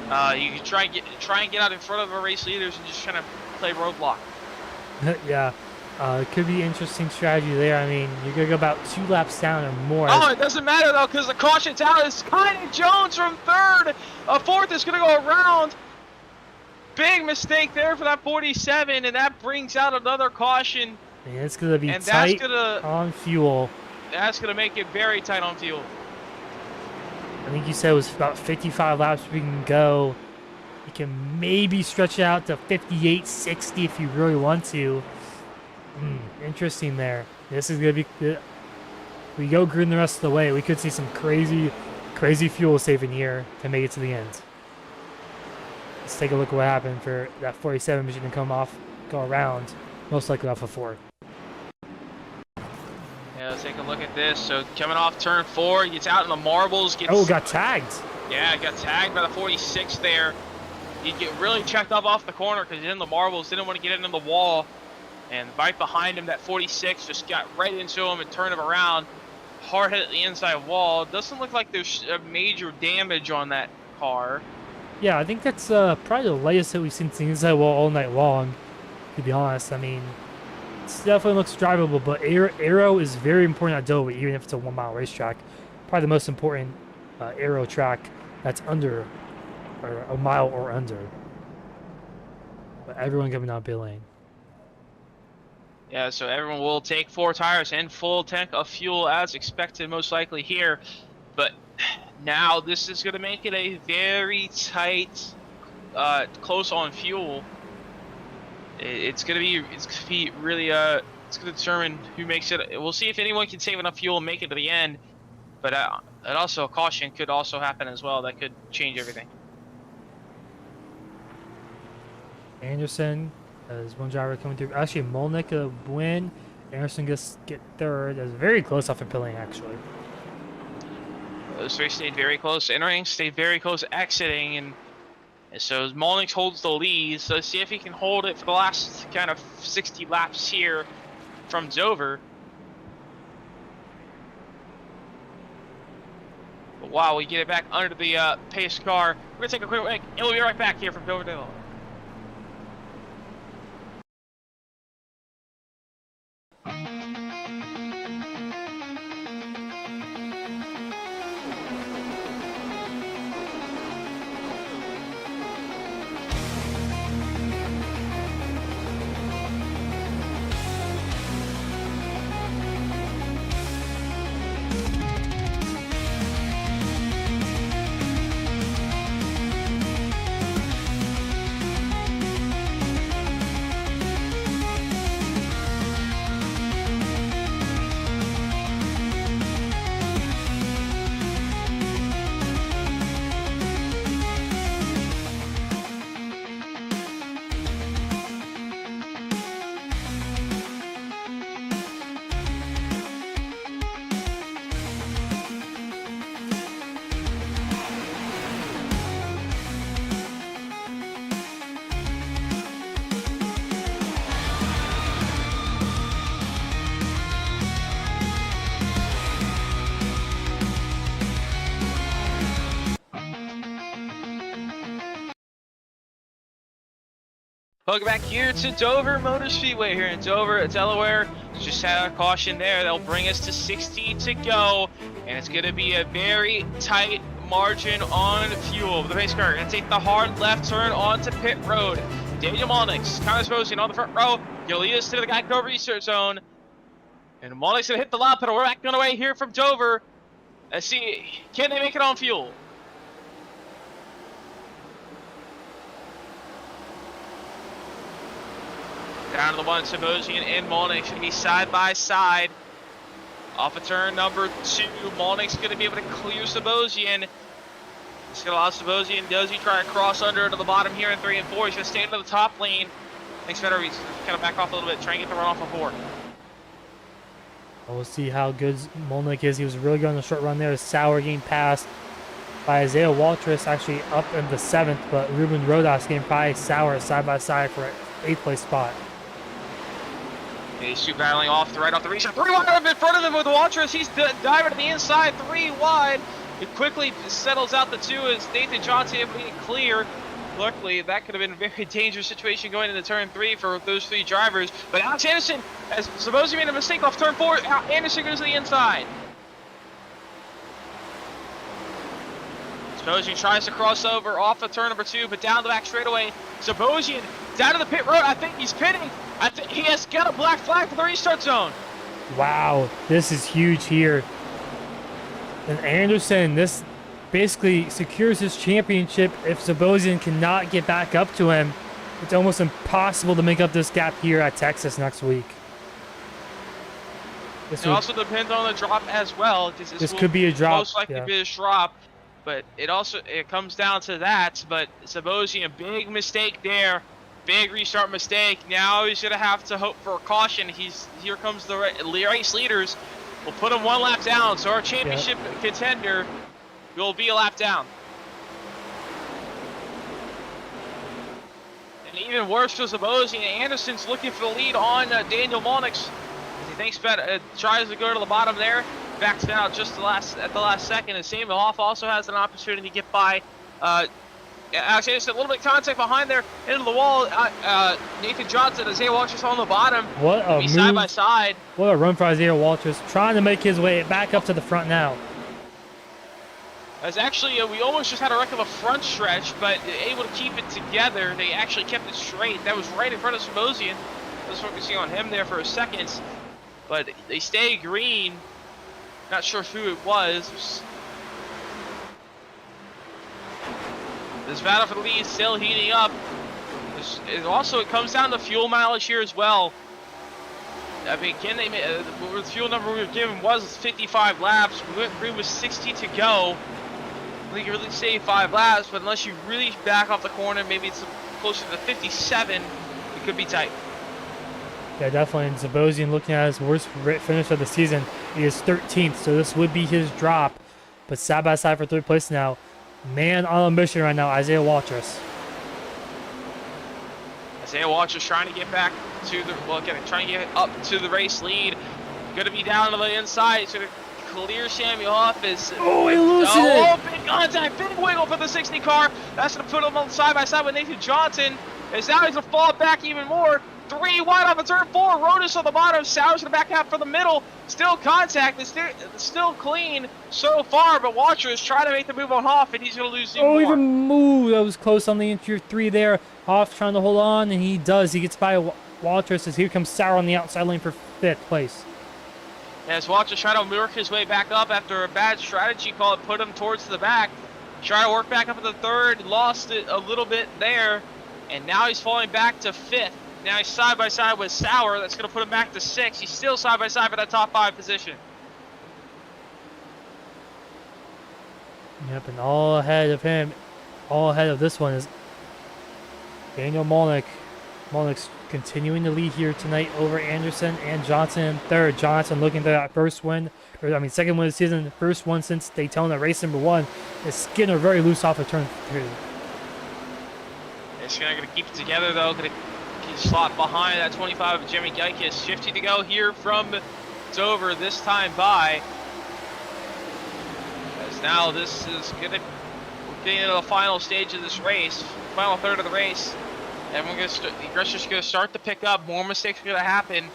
you can try and get out in front of the race leaders and just kind of play roadblock. Yeah, it could be interesting strategy there. I mean, you're going to go about 2 laps down or more. Oh, it doesn't matter, though, because the caution's out. It's Kynan Jones from 3rd. 4th is going to go around. Big mistake there for that 47, and that brings out another caution. And it's going to be tight on fuel. That's going to make it very tight on fuel. I think you said it was about 55 laps we can go. You can maybe stretch it out to 58, 60 if you really want to. Interesting there. This is going to be good. We go green the rest of the way. We could see some crazy fuel saving here to make it to the end. Let's take a look at what happened for that 47 machine to go around, most likely off of 4. Yeah, let's take a look at this. So coming off turn 4, he gets out in the marbles. Got tagged. Yeah, got tagged by the 46 there. He'd get really checked up off the corner because he's in the marbles, didn't want to get into the wall. And right behind him, that 46 just got right into him and turned him around. Hard hit at the inside wall. Doesn't look like there's major damage on that car. Yeah, I think that's probably the latest that we've seen to the inside wall all night long, to be honest. I mean, it definitely looks drivable, but aero is very important at Dover, even if it's a 1-mile racetrack. Probably the most important aero track that's under or a mile or under. But everyone coming down pit lane. Yeah, so everyone will take 4 tires and full tank of fuel as expected, most likely here. But now this is going to make it a very tight, close on fuel. It's going to be really it's going to determine who makes it. We'll see if anyone can save enough fuel and make it to the end. But and also a caution could also happen as well. That could change everything. Anderson as one driver coming through. Actually, Molnick win. Anderson gets get 3rd. That's very close off of pit lane, actually. This race stayed very close entering, stayed very close exiting, and so Molnix holds the lead. So let's see if he can hold it for the last kind of 60 laps here from Dover. But while we get it back under the pace car, we're going to take a quick break, and we'll be right back here from Dover Dale. Welcome back here to Dover Motor Speedway here in Dover, Delaware. Just had a caution there. That'll bring us to 60 to go, and it's going to be a very tight margin on fuel. The pace car going to take the hard left turn onto pit road. Daniel Molnix, kind of exposing on the front row. He'll lead us to the Geico research zone. And Molnix going to hit the loud pedal. We're back on the way here from Dover. Let's see, can they make it on fuel? Down to the one, Sabosian and Molnix going to be side by side. Off of turn number 2, Molnix going to be able to clear Sabosian. It's going to allow Sabosian, does he try to cross under to the bottom here in 3 and 4? He's going to stay into the top lane. Thanks, better. He's kind of back off a little bit, try and get the run off of 4. We'll see how good Molnix is. He was really good on the short run there. Sauer getting passed by Isaiah Waltrus, actually up in the 7th, but Ruben Rodas getting by Sauer side by side for an 8th place spot. These two battling off the right off the reach. 3 wide in front of him with Waltrus. He's diving to the inside, 3 wide. It quickly settles out the 2 as Nathan Johnson able to get clear. Luckily, that could have been a very dangerous situation going into turn 3 for those 3 drivers. But Alex Anderson, as Sabosian made a mistake off turn 4, Anderson goes to the inside. Sabosian tries to cross over off of turn number 2, but down the back straightaway. Sabosian down to the pit road. I think he's pitting. I think he has got a black flag for the restart zone. Wow, this is huge here. And Anderson, this basically secures his championship. If Sabosian cannot get back up to him, it's almost impossible to make up this gap here at Texas next week. It also depends on the drop as well, because this could be a drop. Most likely be a drop, but it comes down to that. But Sabosian, big mistake there. Big restart mistake. Now he's going to have to hope for a caution. Here comes the race leaders. We'll put him 1 lap down. So our championship contender will be a lap down. And even worse for Sabosian, Anderson's looking for the lead on Daniel Molnix. He thinks tries to go to the bottom there. Backs down just at the last second. And Samuel Hoff also has an opportunity to get by Alex Anderson, a little bit of contact behind there, into the wall. Nathan Johnson, Isaiah Waltrus on the bottom. What a move. Side by side. What a run for Isaiah Waltrus, trying to make his way back up to the front now. As actually, we almost just had a wreck of a front stretch, but able to keep it together. They actually kept it straight. That was right in front of Sabosian. I was focusing on him there for a second, but they stay green. Not sure who it was. This battle for the lead is still heating up. It comes down to fuel mileage here as well. I mean, the fuel number we were given was 55 laps. We went through with 60 to go. We can really save 5 laps, but unless you really back off the corner, maybe it's closer to 57, it could be tight. Yeah, definitely. And Sabosian, looking at his worst finish of the season, he is 13th, so this would be his drop. But side by side for 3rd place now. Man on a mission right now, Isaiah Waltrus. Isaiah Waltrus trying to get back to trying to get up to the race lead. Going to be down to the inside. He's going to clear Samuel Hoff. He loses it. Big contact, big wiggle for the 60 car. That's going to put him on side by side with Nathan Johnson. As now he's going to fall back even more. 3 wide off of turn 4. Rodas on the bottom. Sauer's going to back out for the middle. Still contact. It's still clean so far, but Waltrus is trying to make the move on Hoff, and he's going to lose even more. Even move. That was close on the interior 3 there. Hoff trying to hold on, and he does. He gets by Waltrus as here comes Sauer on the outside lane for 5th place. As Waltrus trying to work his way back up after a bad strategy call that put him towards the back. Trying to work back up to the 3rd. Lost it a little bit there, and now he's falling back to 5th. Now he's side by side with Sauer. That's going to put him back to 6th. He's still side by side for that top 5 position. Yep, and all ahead of him, all ahead of this one is Daniel Molnix. Molnix continuing to lead here tonight over Anderson and Johnson in 3rd. Johnson looking for that first win, second win of the season, first one since Daytona, race number 1. Is Skinner very loose off of turn 2. Skinner going to keep it together though. Going to slot behind that 25 of Jimmy Geikis. 50 to go here from Dover this time by. As now this is going to, we're getting into the final stage of this race, final third of the race. The aggressors gonna start to pick up. More mistakes are gonna happen.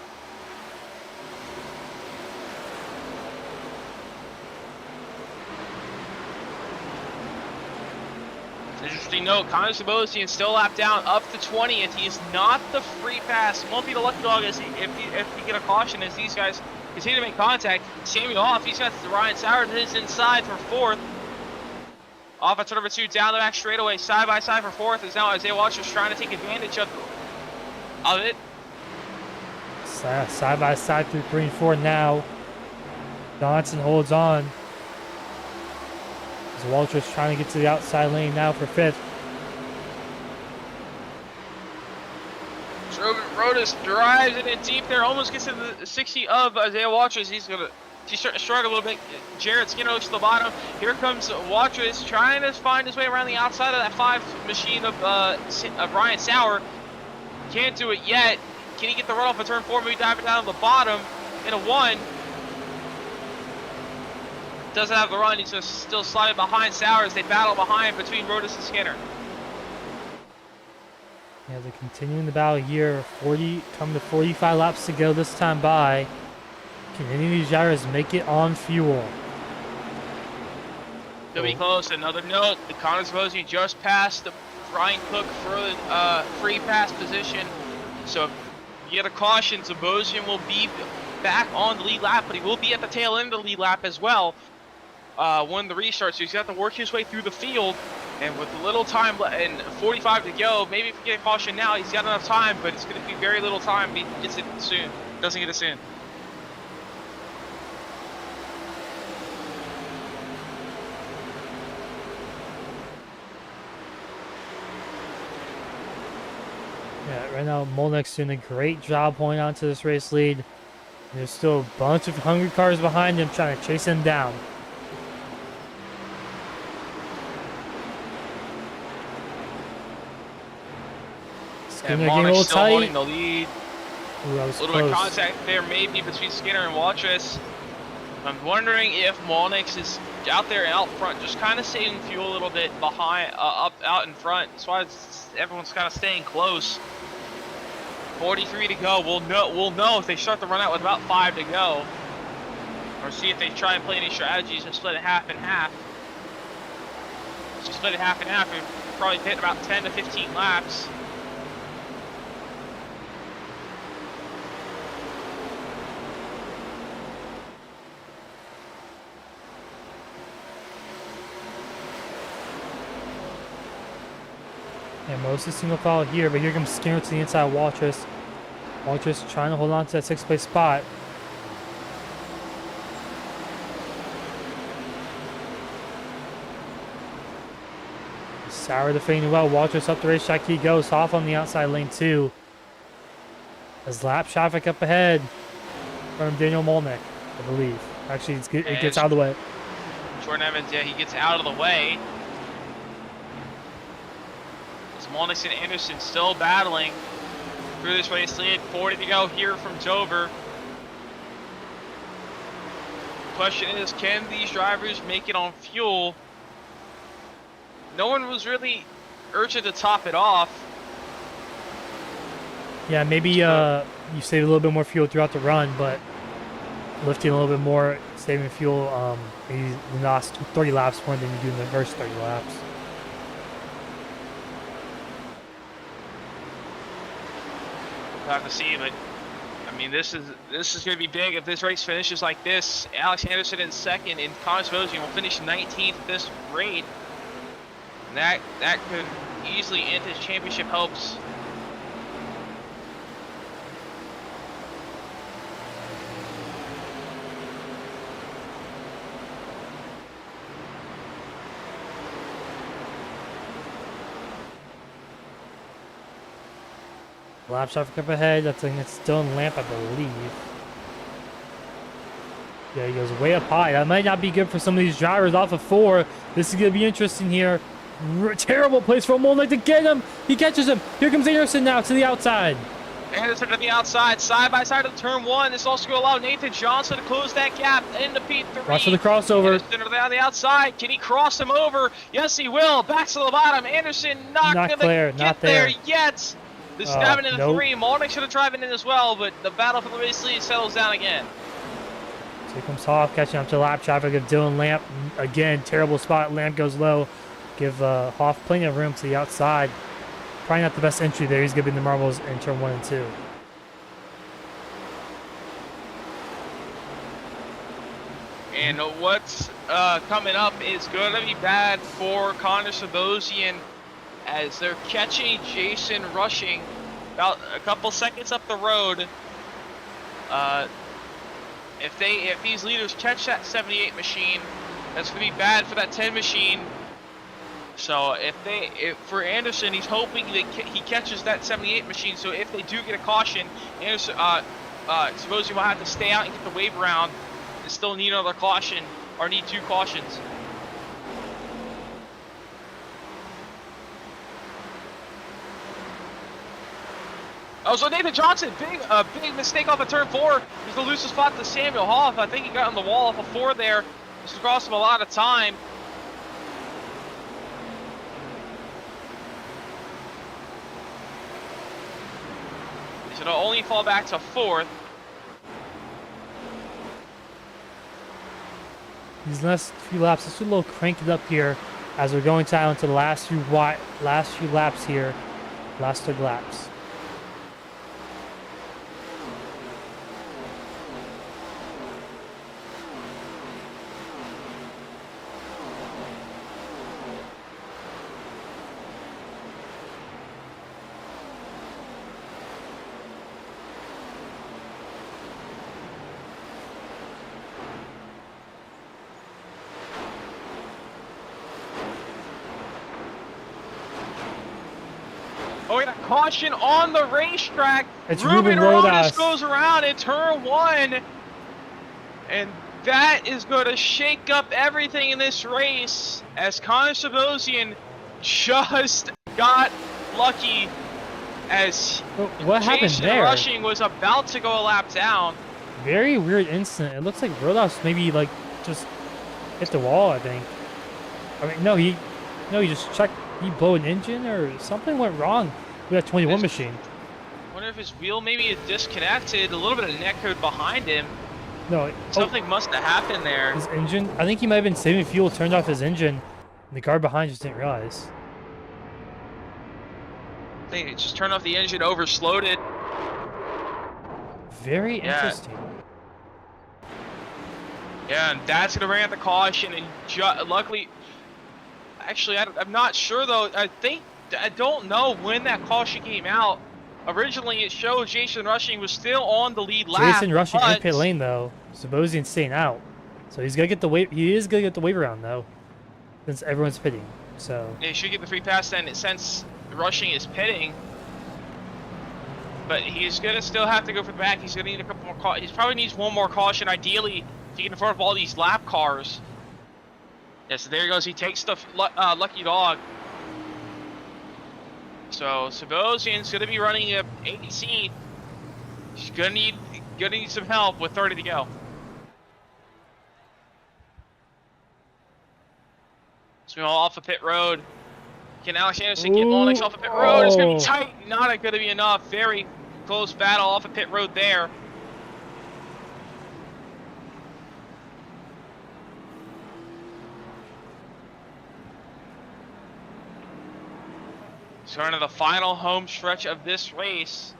Interesting note, Connor Sebastian still lapped down up to 20th. He is not the free pass. Won't be the lucky dog if he get a caution as these guys continue to make contact. Samuel off. He's got Ryan Sauer to his inside for 4th. Off at turn number 2, down the back straightaway, side by side for 4th. Is now Isaiah Watchers trying to take advantage of it. Side by side through 3 and 4 now. Johnson holds on. As Walters trying to get to the outside lane now for 5th. Rodas drives it in deep there, almost gets to the 60 of Isaiah Watchers. He's starting to struggle a little bit. Jared Skinner looks to the bottom. Here comes Watchers trying to find his way around the outside of that 5 machine of Ryan Sauer. Can't do it yet. Can he get the run off of turn 4? Maybe diving down to the bottom in a 1. Doesn't have the run. He's just still sliding behind Sauer as they battle behind between Rodas and Skinner. Yeah, they're continuing the battle here. Coming to 45 laps to go this time by. Can any of these drivers make it on fuel? They'll be close. Another note, the Connor Sebastian just passed the Ryan Cook for the free pass position. So if you get a caution, Sebastian will be back on the lead lap, but he will be at the tail end of the lead lap as well. When the restart, so he's got to work his way through the field, and with little time and 45 to go, maybe if he get a caution now, he's got enough time, but it's going to be very little time. He gets it soon. Doesn't get it soon. Yeah, right now Molnick's doing a great job holding on to this race lead. There's still a bunch of hungry cars behind him trying to chase him down. Skinner getting a little still tight. holding the lead. Ooh, that was A little close. bit of contact there maybe between Skinner and Watchus. I'm wondering if Molnix is out there and out front, just kind of saving fuel a little bit behind, out in front. That's why everyone's kind of staying close. 43 to go. We'll know if they start the run out with about 5 to go, or see if they try and play any strategies and split it half and half. So split it half and half. We've probably hit about 10 to 15 laps. Yeah, most is single file here, but here comes Skinner to the inside. Waltrus trying to hold on to that 6th place spot. Sauer defending well. Waltrus up the racetrack. He goes off on the outside lane 2. There's lap traffic up ahead from Daniel Molnick, I believe. Actually, it gets out of the way. Jordan Evans, yeah, he gets out of the way. Molnix and Anderson still battling through this race lead. 40 to go here from Dover. Question is, can these drivers make it on fuel? No one was really urgent to top it off. Yeah, maybe you save a little bit more fuel throughout the run, but lifting a little bit more, saving fuel, maybe the last 30 laps more than you do in the first 30 laps. We'll have to see, but I mean, this is going to be big if this race finishes like this. Alex Anderson in 2nd, and Connor Sebastian will finish 19th at this rate. And that could easily end his championship hopes. Lap traffic up ahead. That's still in lamp, I believe. Yeah, he goes way up high. That might not be good for some of these drivers off of 4. This is going to be interesting here. Terrible place for Molnick to get him. He catches him. Here comes Anderson now to the outside. Anderson to the outside, side by side of turn 1. This also going to allow Nathan Johnson to close that gap into P3. Watch for the crossover. Anderson on the outside. Can he cross him over? Yes, he will. Back to the bottom. Anderson not going to get there yet. The stabbing in the 3. Malnick should have driven in as well, but the battle for the race lead settles down again. So here comes Hoff catching up to lap traffic of Dylan Lamp. Again, terrible spot. Lamp goes low. Give Hoff plenty of room to the outside. Probably not the best entry there. He's going to be in the marbles in turn 1 and 2. And what's coming up is going to be bad for Connor Sabosian as they're catching Jason Rushing about a couple seconds up the road. If these leaders catch that 78 machine, that's going to be bad for that 10 machine. So if for Anderson, he's hoping that he catches that 78 machine. So if they do get a caution, Anderson, Sabosian will have to stay out and get the wave around and still need another caution or need 2 cautions. Oh, so Nathan Johnson, big mistake off of turn 4. He's the loosest spot to Samuel Hoff. I think he got on the wall off of 4 there. This has cost him a lot of time. He's going to only fall back to 4th. These last few laps, it's a little cranked up here as we're going down to the last few laps here. Last 3 laps. Oh, we got a caution on the racetrack. It's Ruben Ruben Rodas Rodas. goes around in turn 1. And that is going to shake up everything in this race as Connor Sabosian just got lucky as What happened Jason there? Rushing was about to go a lap down. Very weird incident. It looks like Rodas maybe like just hit the wall, I think. I mean, no, he just checked. He blew an engine or something went wrong with that 21 machine. I wonder if his wheel maybe is disconnected. A little bit of neck code behind him. No, Something must have happened there. his engine. I think he might have been saving fuel, turned off his engine, and the car behind just didn't realize. I think it just turned off the engine, overslowed it. Very interesting. Yeah, and that's gonna bring out the caution, and luckily, actually, I'm not sure though. I don't know when that caution came out. Originally, it showed Jason Rushing was still on the lead lap. Jason Rushing in pit lane though. Sabosian's staying out, so he's gonna get the wave. He is gonna get the wave around though, since everyone's pitting. So he should get the free pass then, since Rushing is pitting. But he's gonna still have to go for the back. He's gonna need a couple more. He probably needs one more caution, ideally, to get in front of all these lap cars. Yeah, so there he goes. He takes the lucky dog. So Sabosian's gonna be running a 8C. He's gonna need some help with 30 to go. So off of pit road. Can Alex Anderson get Lonix off of pit road? It's gonna be tight. Not gonna be enough. Very close battle off of pit road there. Starting the final home stretch of this race.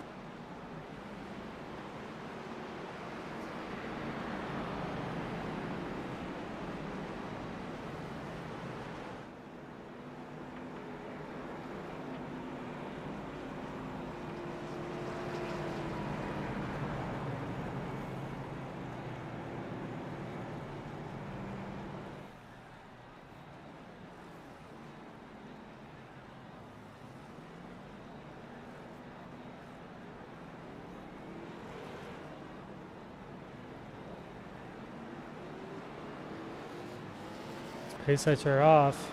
pace lights are off.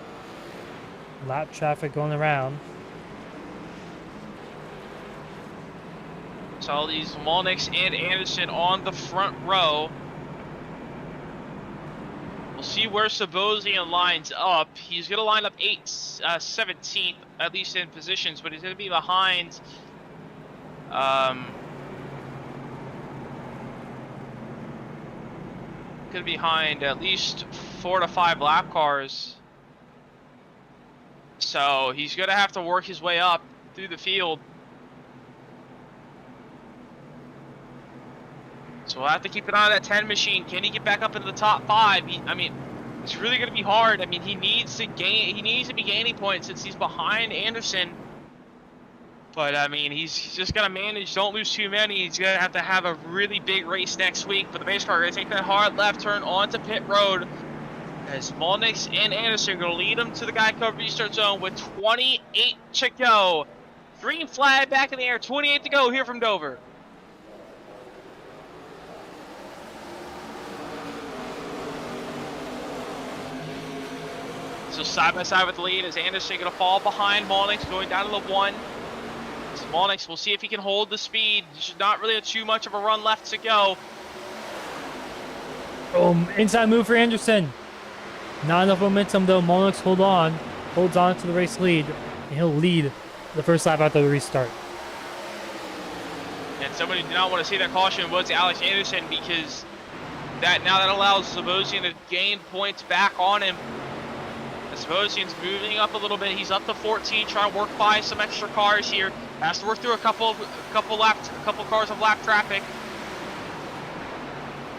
Lap traffic going around. So these Molnix and Anderson on the front row. We'll see where Sabosian lines up. He's going to line up 17th, at least in positions, but he's going to be behind. Going to be behind at least 4 to 5 lap cars. So he's going to have to work his way up through the field. So we'll have to keep an eye on that 10 machine. Can he get back up into the top 5? I mean, it's really going to be hard. I mean, he needs to be gaining points since he's behind Anderson. But I mean, he's just got to manage. Don't lose too many. He's going to have a really big race next week. But the base car going to take that hard left turn onto pit road. As Molnix and Anderson are going to lead him to the Geico restart zone with 28 to go. Green flag back in the air. 28 to go here from Dover. So side by side with the lead as Anderson going to fall behind Molnix going down to the 1. So Molnix, we'll see if he can hold the speed. There's not really too much of a run left to go. Inside move for Anderson. Not enough momentum though. Molnix holds on to the race lead, and he'll lead the first lap after the restart. And somebody did not want to see that caution was Alex Anderson, because that allows Sabosian to gain points back on him. Sabosian's moving up a little bit. He's up to 14, trying to work by some extra cars here. Has to work through a couple cars of lap traffic.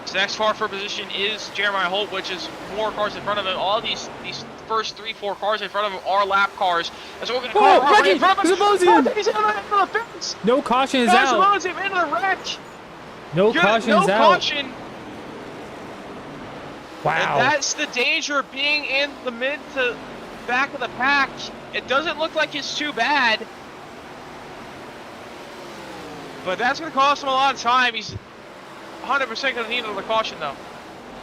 So next car for position is Jeremiah Holt, which is 4 cars in front of him. All these first 3-4 cars in front of him are lap cars. That's what we're going to right in front of him. Sabosian! He's into the fence. No caution is out. Sabosian into the wreck. No caution is out. No caution. Wow. And that's the danger of being in the mid to back of the pack. It doesn't look like it's too bad. But that's going to cost him a lot of time. He's 100% going to need another caution, though.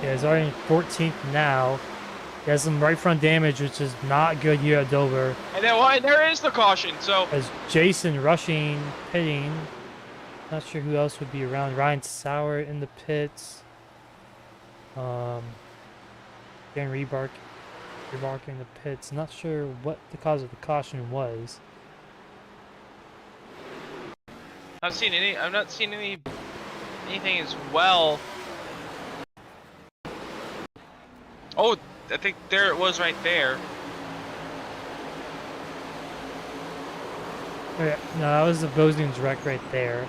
Yeah, he's already in 14th now. He has some right front damage, which is not good here at Dover. And then there is the caution, so... As Jason rushing, pitting. Not sure who else would be around. Ryan Sauer in the pits. Dan Rebark in the pits. Not sure what the cause of the caution was. I'm not seeing anything as well. Oh, I think there it was right there. Yeah, no, that was the Bosnian's wreck right there.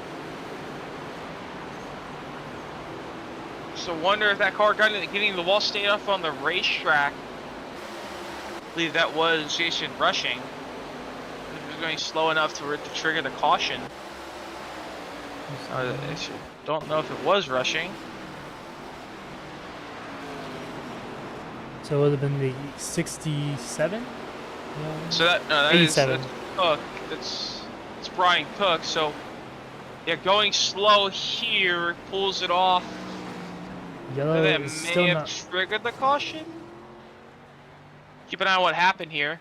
So wonder if that car got getting the wall stayed off on the racetrack. I believe that was Jason rushing. He was going slow enough to trigger the caution. I don't know if it was rushing. So it would have been the 67? No. So that 87. That's Cook. That's Brian Cook. So yeah, going slow here pulls it off. Yellow That is may still have not. triggered the caution. Keep an eye on what happened here.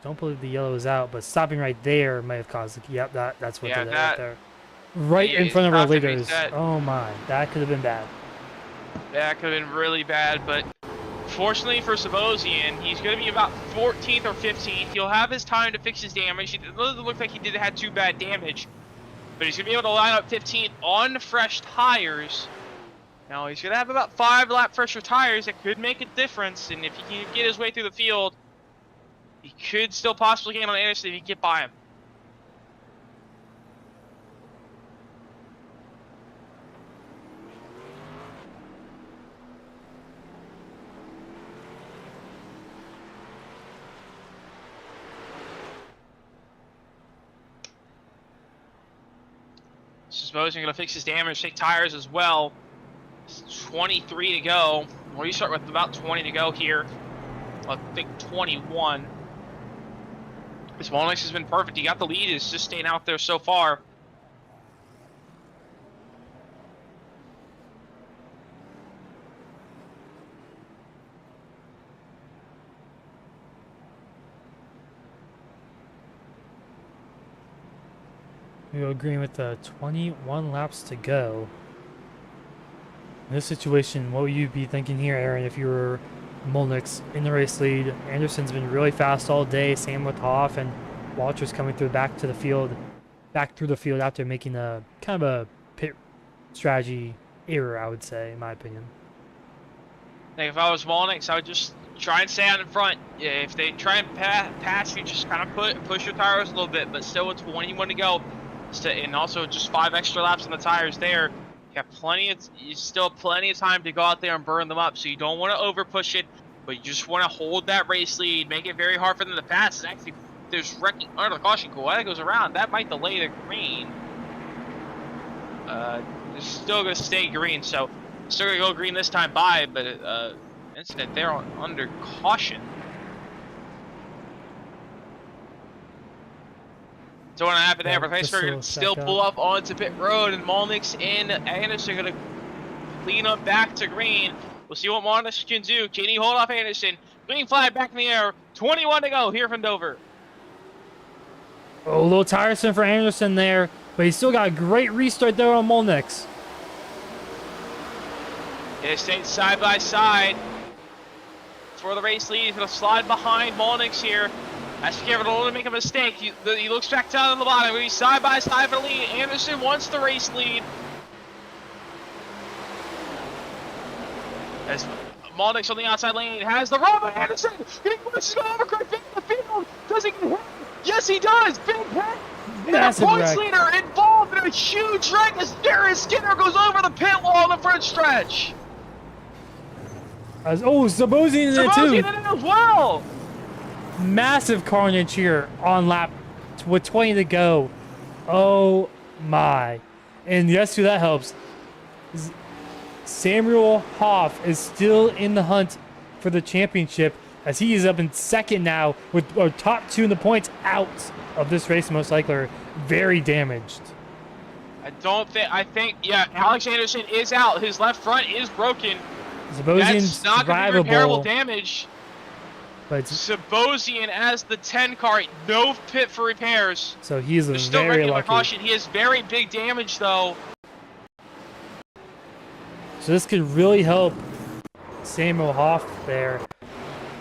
Don't believe the yellow is out, but stopping right there might have caused it. Yep, that's what Yeah, did it that- right there. Right Yeah, in front of our stopping leaders. reset. Oh my, that could have been bad. That could have been really bad, but fortunately for Sabosian, he's going to be about 14th or 15th. He'll have his time to fix his damage. It doesn't look like he had too bad damage, but he's going to be able to line up 15th on fresh tires. Now he's going to have about 5 lap fresher tires that could make a difference, and if he can get his way through the field, he could still possibly gain on Anderson if he can get by him. Sabosian going to fix his damage, take tires as well. It's 23 to go. We'll restart with about 20 to go here. I think 21. This Molnix has been perfect. He got the lead. It's just staying out there so far. We will agree with the 21 laps to go. In this situation, what would you be thinking here, Aaron, if you were Molnick's in the race lead? Anderson's been really fast all day, same with Hoff, and Walter's coming through back through the field after making a kind of a pit strategy error, I would say, in my opinion. Like if I was Molnick's, I would just try and stay out in front. Yeah, if they try and pass you, just kind of push your tires a little bit, but still with 21 to go, and also just 5 extra laps on the tires there. You have still plenty of time to go out there and burn them up. So you don't want to over push it, but you just want to hold that race lead, make it very hard for them to pass. And actually, there's wrecking under the caution goal. That goes around. That might delay the green. It's still gonna stay green, so still gonna go green this time by, but incident there under caution. So what happened there, but Thanksburg gonna still pull up onto pit road, and Molnick's and Anderson gonna clean up back to green. We'll see what Molnick can do. Can he hold off Anderson? Green flag back in the air. 21 to go here from Dover. Oh, a little tiresome for Anderson there, but he's still got a great restart there on Molnick's. They stayed side by side for the race lead. He's gonna slide behind Molnick's here. Has to be careful, don't make a mistake. He looks back down on the bottom. He's side by side for the lead. Anderson wants the race lead. As Molnick's on the outside lane, has the run. Anderson getting pushed over the field. Does he get hit? Yes, he does. Big hit. Massive and the points wreck. leader involved in a huge wreck as Darius Skinner goes over the pit wall on the front stretch. Zabosian in there Sabosian in too. it as well. Massive carnage here on lap with 20 to go. Oh my. And yes, too, that helps. Samuel Hoff is still in the hunt for the championship as he is up in second now with our top 2 in the points out of this race, most likely are very damaged. I think, yeah, Alex Anderson is out. His left front is broken. Zabosian's That's not going to be repairable drivable, damage. but Sabosian as the 10 car, no pit for repairs. so he's They're still very regular lucky. caution. He has very big damage though. So this could really help Samuel Hoff there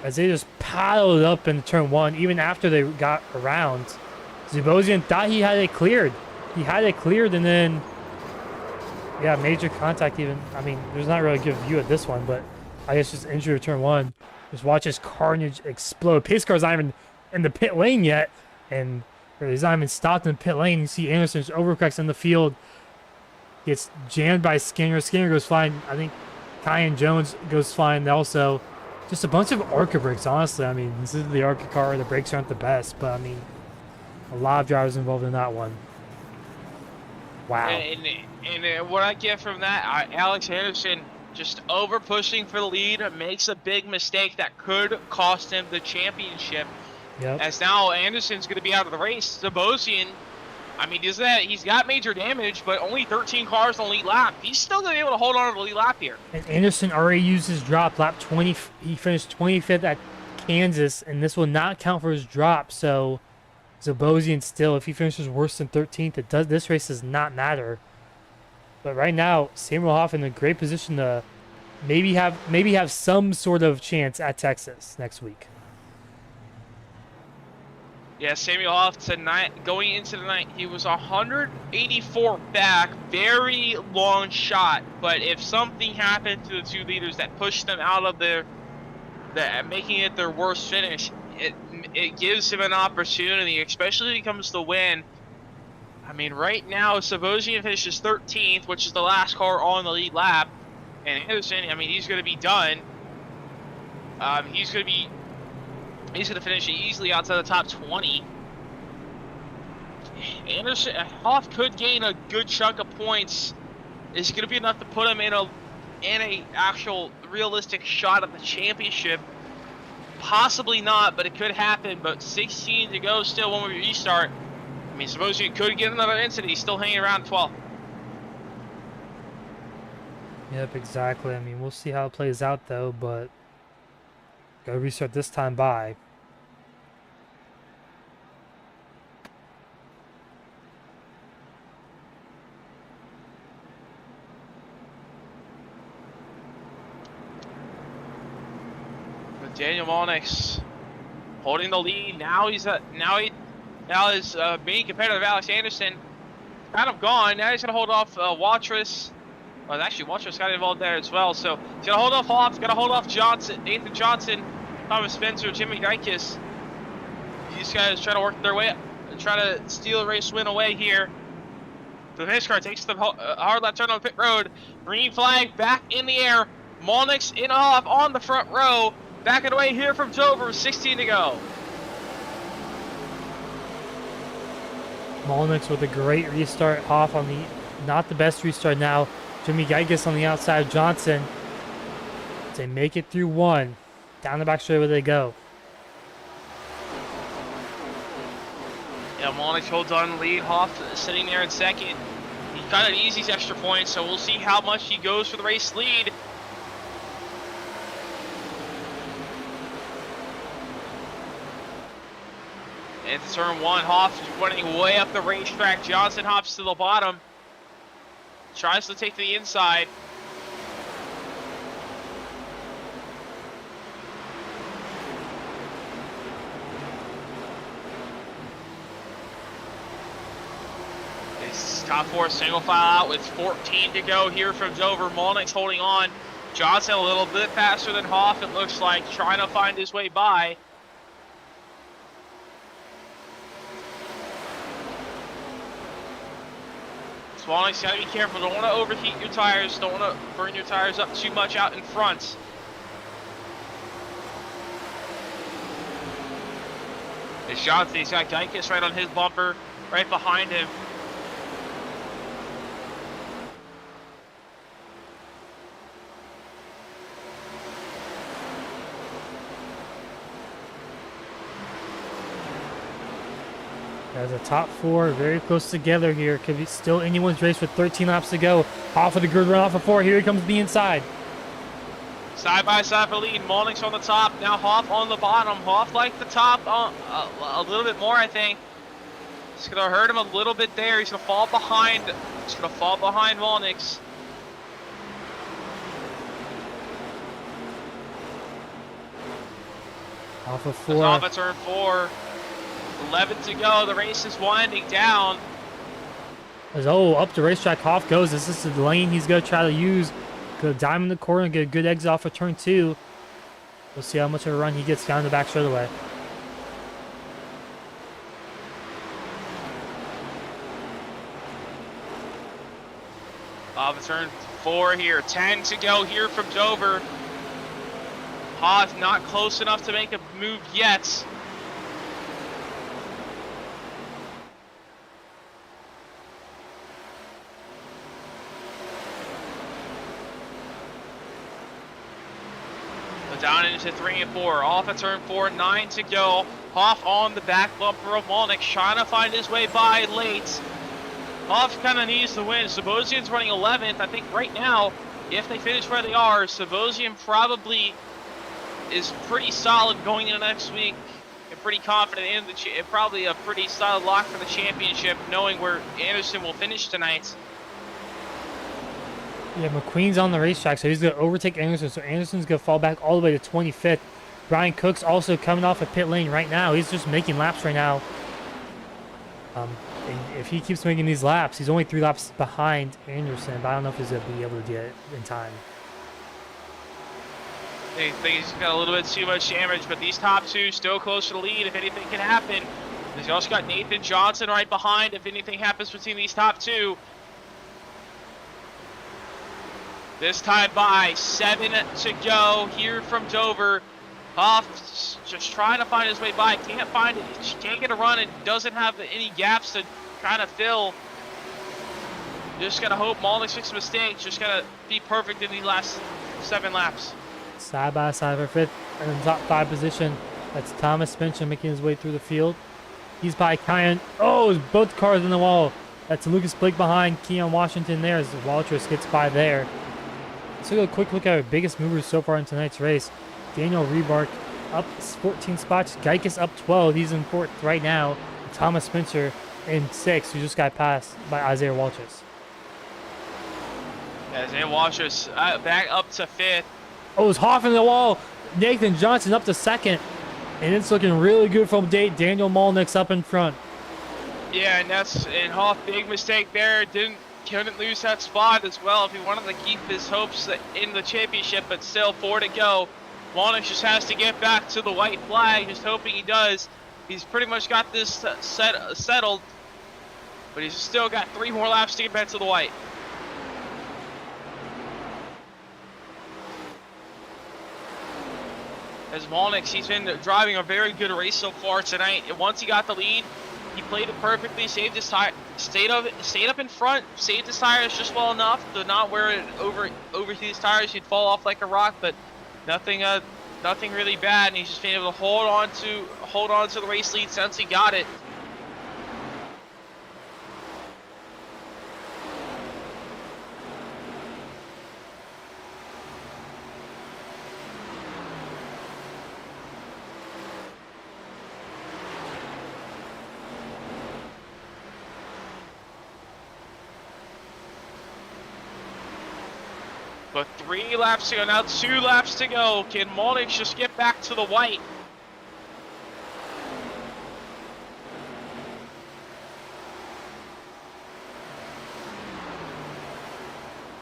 as they just piled up in turn 1 even after they got around. Zabosian thought he had it cleared. He had it cleared and then, yeah, major contact even. I mean, there's not really a good view of this one, but I guess just injury of turn 1. Just watch his carnage explode. Pace car's not even in the pit lane yet, and he's not even stopped in the pit lane. You see Anderson's overcorrects in the field. Gets jammed by Skinner. Skinner goes flying. I think Kyan Jones goes flying also. Just a bunch of ARCA brakes, honestly. I mean, this is the ARCA car. The brakes aren't the best, but I mean, a lot of drivers involved in that one. Wow. And what I get from that, Alex Anderson just over pushing for the lead makes a big mistake that could cost him the championship. Yep. As now Anderson's going to be out of the race. Sabosian, I mean, he's got major damage, but only 13 cars on the lead lap. He's still going to be able to hold on to the lead lap here. And Anderson already used his drop lap 20. He finished 25th at Kansas, and this will not count for his drop. So Zabosian still, if he finishes worse than 13th, this race does not matter. But right now, Samuel Hoff in a great position to maybe have some sort of chance at Texas next week. Yeah, Samuel Hoff tonight, going into the night, he was 184 back, very long shot. But if something happened to the 2 leaders that pushed them out of making it their worst finish, it gives him an opportunity, especially when he comes to win. I mean, right now, Sabosian finishes 13th, which is the last car on the lead lap. And Anderson, I mean, he's going to be done. He's going to finish it easily outside the top 20. Hoff could gain a good chunk of points. Is it going to be enough to put him in a actual realistic shot at the championship? Possibly not, but it could happen. But 16 to go still when we restart. I mean, suppose you could get another incident. He's still hanging around 12th. Yep, exactly. I mean, we'll see how it plays out, though, but gotta restart this time by. Onyx holding the lead. Now he's his main competitor, Alex Anderson, kind of gone. Now he's gonna hold off Watris. Well, actually, Watris got involved there as well. So he's gonna hold off Hoff. Gonna hold off Johnson, Nathan Johnson, Thomas Spencer, Jimmy Geikis. These guys trying to work their way up, try to steal a race win away here. The race car takes the hard left turn on pit road. Green flag back in the air. Molnix in off on the front row. Backing away here from Dover, 16 to go. Molnix with a great restart. Hoff on the, not the best restart now. Jimmy Geikis on the outside of Johnson. They make it through one. Down the back straightaway they go. Yeah, Molnix holds on the lead. Hoff sitting there in second. He got an easy extra point, so we'll see how much he goes for the race lead. Into turn one, Hoff running way up the racetrack. Johnson hops to the bottom. Tries to take to the inside. His top four single file out with 14 to go here from Dover. Molnix holding on. Johnson a little bit faster than Hoff, it looks like, trying to find his way by. Molnix gotta be careful, don't want to overheat your tires, don't want to burn your tires up too much out in front. It's Johnson, he's got Geikis right on his bumper, right behind him. There's a top four very close together here. Could be still anyone's race with 13 laps to go. Off of the grid run off of four. Here he comes the inside. Side by side for lead. Molnix on the top. Now Hoff on the bottom. Hoff like the top a little bit more, I think. It's gonna hurt him a little bit there. He's gonna fall behind. He's gonna fall behind Molnix. Off of four. Off at turn four. 11 to go. The race is winding down. Up the racetrack Hoff goes. This is the lane he's going to try to use. Go dive in the corner and get a good exit off of turn two. We'll see how much of a run he gets down the back straightaway. Off of turn four here. 10 to go here from Dover. Hoff not close enough to make a move yet. Down into 3 and 4, off at turn 4, 9 to go. Hoff on the back bumper of Molnix, trying to find his way by late. Hoff kind of needs the win. Sabosian's running 11th. I think right now, if they finish where they are, Sabosian probably is pretty solid going into next week and pretty confident in probably a pretty solid lock for the championship, knowing where Anderson will finish tonight. Yeah, McQueen's on the racetrack, so he's going to overtake Anderson. So Anderson's going to fall back all the way to 25th. Brian Cook's also coming off a pit lane right now. He's just making laps right now. And if he keeps making these laps, he's only 3 laps behind Anderson, but I don't know if he's going to be able to get it in time. I think he's got a little bit too much damage, but these top two still close to the lead if anything can happen. He's also got Nathan Johnson right behind if anything happens between these top two. This time by 7 to go here from Dover. Hoff just trying to find his way by. Can't find it. He can't get a run. It doesn't have any gaps to kind of fill. Just got to hope Molnix fixes mistakes. Just got to be perfect in these last 7 laps. Side by side for 5th and in top 5 position. That's Thomas Spencer making his way through the field. He's by Kyan. Oh, both cars in the wall. That's Lucas Blake behind Keon Washington there as Walters gets by there. Let's take a quick look at our biggest movers so far in tonight's race. Daniel Rebark up 14 spots. Geikis up 12. He's in 4th right now. Thomas Spencer in 6th, who just got passed by Isaiah Walters. Isaiah Walters back up to 5th. Oh, it's Hoff in the wall. Nathan Johnson up to second. And it's looking really good from Daniel Malnick's up in front. Yeah, and Hoff, big mistake there. Couldn't lose that spot as well if he wanted to keep his hopes in the championship, but still 4 to go. Malnick just has to get back to the white flag, just hoping he does. He's pretty much got this settled, but he's still got 3 more laps to get back to the white. As Malnick, he's been driving a very good race so far tonight. Once he got the lead, he played it perfectly, saved his tire, stayed up in front, saved his tires just well enough to not wear it over his tires. He'd fall off like a rock, but nothing really bad. And he's just been able to hold on to the race lead since he got it. But 3 laps to go, now 2 laps to go. Can Malnick just get back to the white?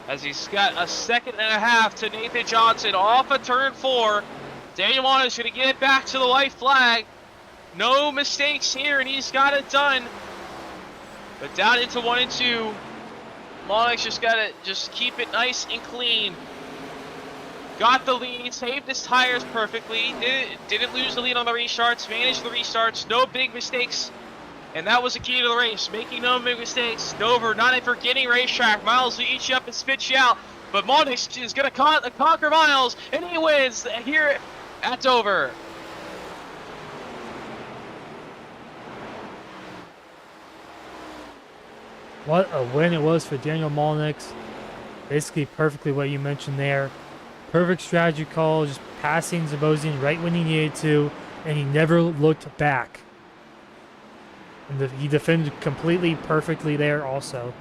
As he's got a 2.5 seconds to Nathan Johnson off of turn 4. Daniel Malnick's gonna get it back to the white flag. No mistakes here, and he's got it done. But down into 1 and 2. Malnick's just gotta keep it nice and clean. Got the lead, saved his tires perfectly, didn't lose the lead on the restarts, managed the restarts, no big mistakes. And that was the key to the race, making no big mistakes. Dover, not a forgetting racetrack. Miles will eat you up and spit you out. But Malnick is gonna conquer Miles, and he wins here at Dover. What a win it was for Daniel Malnick. Basically perfectly what you mentioned there. Perfect strategy call, just passing Zabosian right when he needed to, and he never looked back. And he defended completely perfectly there also,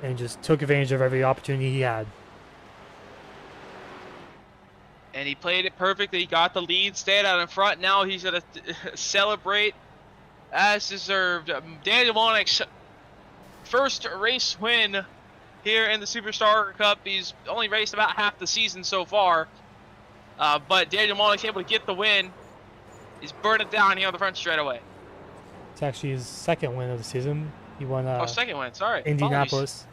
and just took advantage of every opportunity he had. And he played it perfectly. He got the lead, stayed out in front. Now he's going to celebrate as deserved. Daniel Malnick's first race win here in the SuperStar Cup. He's only raced about half the season so far. But Daniel Malnick's able to get the win. He's burning it down here on the front straightaway. It's actually his 2nd win of the season. He won 2nd win, sorry. Indianapolis. Apologies.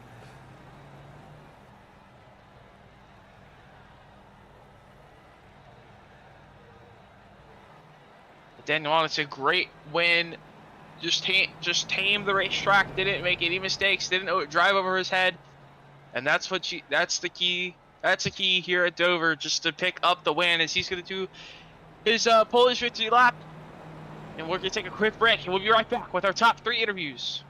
Daniel Malnick's a great win. Just tamed the racetrack, didn't make any mistakes, didn't drive over his head. And that's the key. That's the key here at Dover, just to pick up the win, as he's going to do his Polish victory lap. And we're going to take a quick break, and we'll be right back with our top 3 interviews.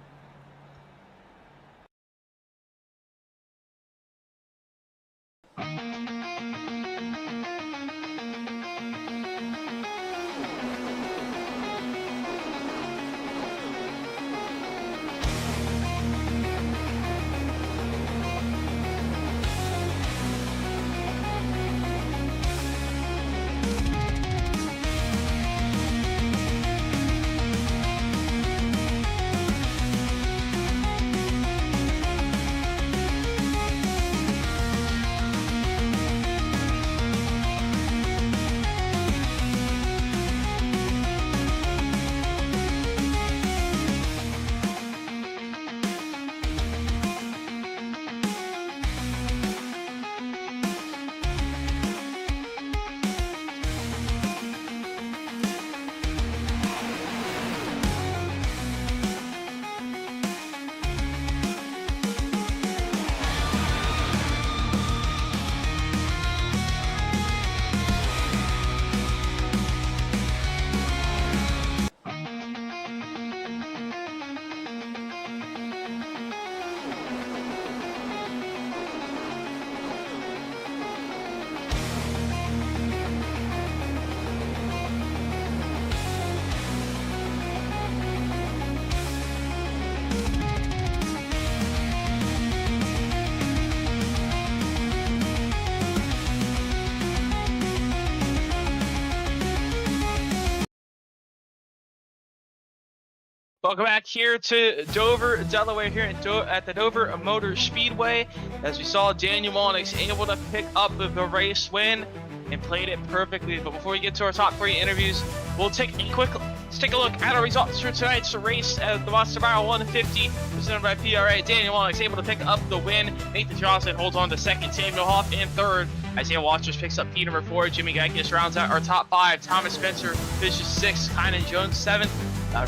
Welcome back here to Dover, Delaware, here at the Dover Motor Speedway. As we saw, Daniel Monix able to pick up the race win and played it perfectly. But before we get to our top 3 interviews, let's take a look at our results for tonight's race at the Monster Mile 150, presented by PRA. Daniel Monix able to pick up the win. Nathan Johnson holds on to second. Samuel Hoff in third. Isaiah Watchers picks up P number 4. Jimmy Geikis rounds out our top 5. Thomas Spencer finishes 6th. Kynan Jones 7th.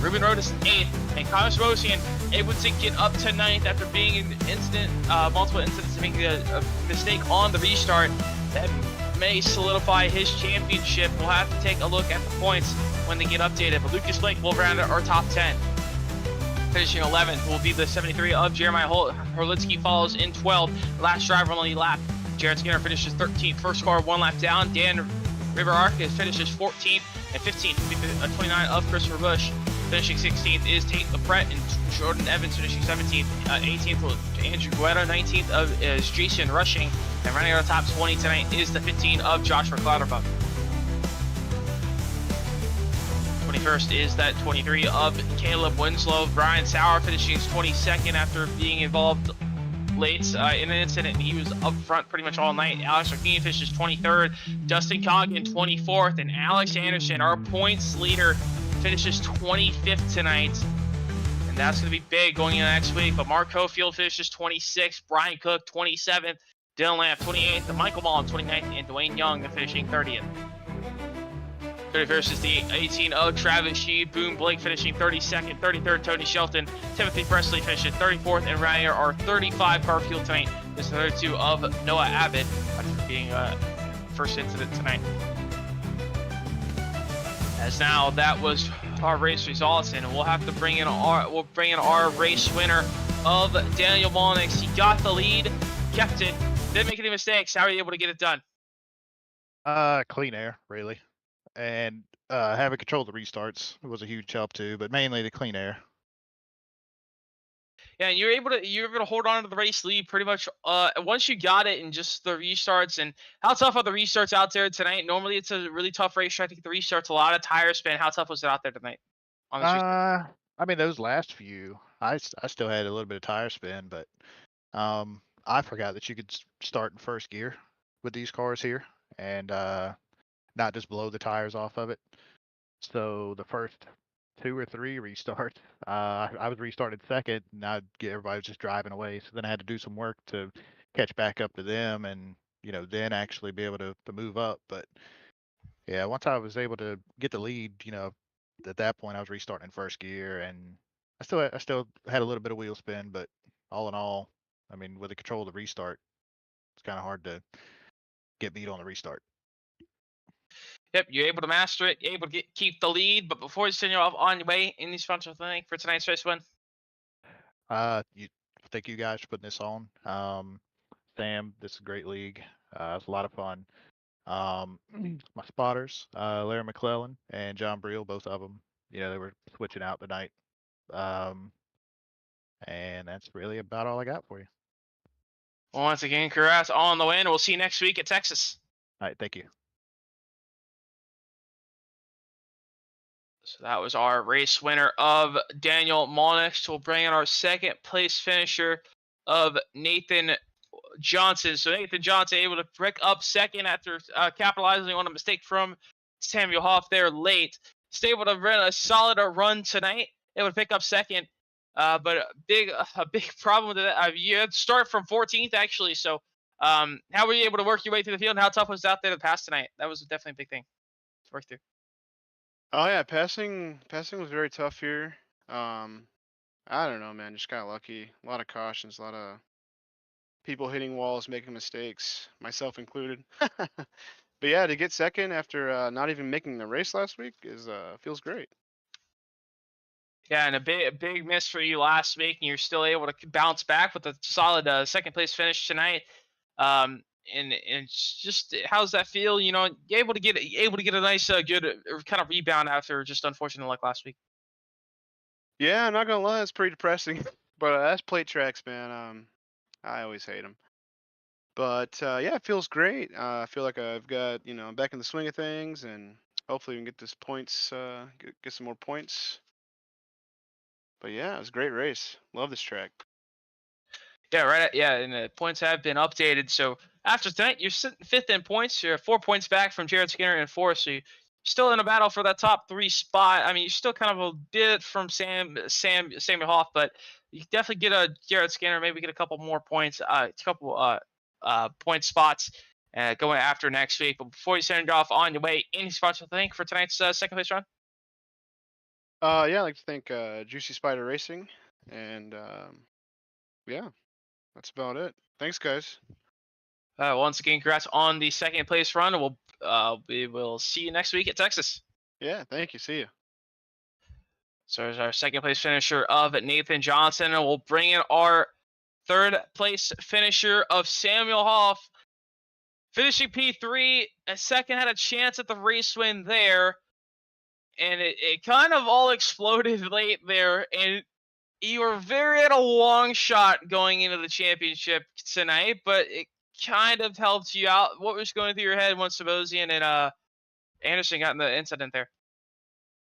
Ruben Rodas in 8th, and Connor Mosian able to get up to 9th after being in multiple incidents of making a mistake on the restart that may solidify his championship. We'll have to take a look at the points when they get updated, but Lucas Blake will round out our top 10. Finishing 11th will be the 73 of Jeremiah Horlitsky follows in 12th. Last driver on the lap. Jared Skinner finishes 13th. First car 1 lap down. Dan River ARCA finishes 14th, and 15th will be the 29 of Christopher Bush. Finishing 16th is Tate LaPrette, and Jordan Evans finishing 17th. 18th was Andrew Guerra. 19th is Jason Rushing. And running out of top 20 tonight is the 15 of Joshua Clouderbuck. 21st is that 23 of Caleb Winslow. Brian Sauer finishing 22nd after being involved late in an incident. He was up front pretty much all night. Alex McKean finishes 23rd. Dustin Coggan 24th. And Alex Anderson, our points leader, finishes 25th tonight. And that's going to be big going into next week. But Mark Cofield finishes 26th. Brian Cook 27th. Dylan Lamb 28th. And Michael Mullen 29th. And Dwayne Young finishing 30th. 31st is the 18 of Travis Shee. Boone Blake finishing 32nd. 33rd, Tony Shelton. Timothy Presley finishing 34th. And right here, our 35 car field tonight is the 32 of Noah Abbott, after being first incident tonight. As now that was our race results, and we'll have to bring in our race winner of Daniel Monix. He got the lead, kept it, didn't make any mistakes. How are you able to get it done? Clean air, really. And having control of the restarts was a huge help too, but mainly the clean air. Yeah, and you were able to hold on to the race lead pretty much once you got it, and just the restarts. And how tough are the restarts out there tonight? Normally it's a really tough race trying to get the restarts, a lot of tire spin. How tough was it out there tonight on this restart? I mean, those last few, I still had a little bit of tire spin, but I forgot that you could start in first gear with these cars here, and not just blow the tires off of it. So the first 2 or 3 restarts, I was restarted second, and everybody was just driving away. So then I had to do some work to catch back up to them, and then actually be able to move up. But yeah, once I was able to get the lead, at that point I was restarting in first gear, and I still had a little bit of wheel spin, but all in all, I mean, with the control of the restart, it's kind of hard to get beat on the restart. Yep, you're able to master it, you're able to keep the lead. But before you send you off on your way, any special thing for tonight's race win? Thank you guys for putting this on. Sam, this is a great league. It's a lot of fun. My spotters, Larry McClellan and John Briel, both of them, they were switching out tonight. And that's really about all I got for you. Well, once again, congrats on the win. We'll see you next week at Texas. All right, thank you. So that was our race winner of Daniel Monix. We'll bring in our second place finisher of Nathan Johnson. So Nathan Johnson able to pick up second after capitalizing on a mistake from Samuel Hoff there late. Stay able to run a solid run tonight. Able to pick up second. But a big problem with that. You had to start from 14th actually. So how were you able to work your way through the field? And how tough was it out there to pass tonight? That was definitely a big thing to work through. Oh yeah, passing was very tough here. I don't know, man, just got lucky. A lot of cautions, a lot of people hitting walls, making mistakes, myself included. But yeah, to get second after not even making the race last week feels great. Yeah, and a big miss for you last week, and you're still able to bounce back with a solid second place finish tonight. And just how's that feel? You're able to get a nice good kind of rebound after just unfortunate luck last week. Yeah, I'm not gonna lie, it's pretty depressing. But that's plate tracks, man. I always hate them. But yeah, it feels great. I feel like I've got I'm back in the swing of things, and hopefully we can get this points, get some more points. yeah, it was a great race. Love this track. Yeah, right. Yeah, and the points have been updated. So after tonight, you're sitting 5th in points. You're 4 points back from Jared Skinner in 4th. So you're still in a battle for that top 3 spot. I mean, you're still kind of a bit from Samuel Hoff, but you can definitely get a Jared Skinner. Maybe get a couple more points, point spots going after next week. But before you send it off on your way, any spots to thank for tonight's second place run? Yeah, I'd like to thank Juicy Spider Racing, and yeah, that's about it. Thanks, guys. Once again, congrats on the second place run. We will see you next week at Texas. Yeah, thank you. See you. So there's our second place finisher of Nathan Johnson, and we'll bring in our third place finisher of Samuel Hoff, finishing P3. A second had a chance at the race win there, and it kind of all exploded late there, and you were very at a long shot going into the championship tonight, but it kind of helped you out. What was going through your head once Sabosian and Anderson got in the incident there?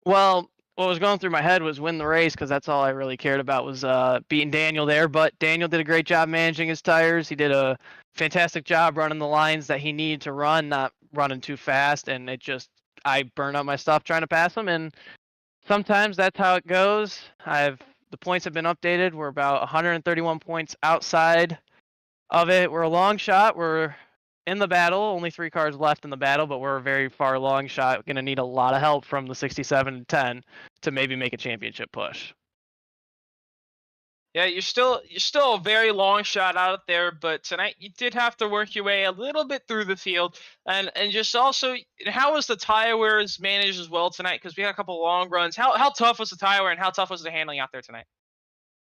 Well, what was going through my head was win the race, because that's all I really cared about was beating Daniel there. But Daniel did a great job managing his tires. He did a fantastic job running the lines that he needed to run, not running too fast. And I burned out my stuff trying to pass him. And sometimes that's how it goes. The points have been updated. We're about 131 points outside of it. We're a long shot. We're in the battle. Only 3 cars left in the battle, but we're a very far long shot. Going to need a lot of help from the 67 and 10 to maybe make a championship push. Yeah, you're still a very long shot out there, but tonight you did have to work your way a little bit through the field, and just also, how was the tire wears managed as well tonight? Because we had a couple long runs. How tough was the tire wear, and how tough was the handling out there tonight?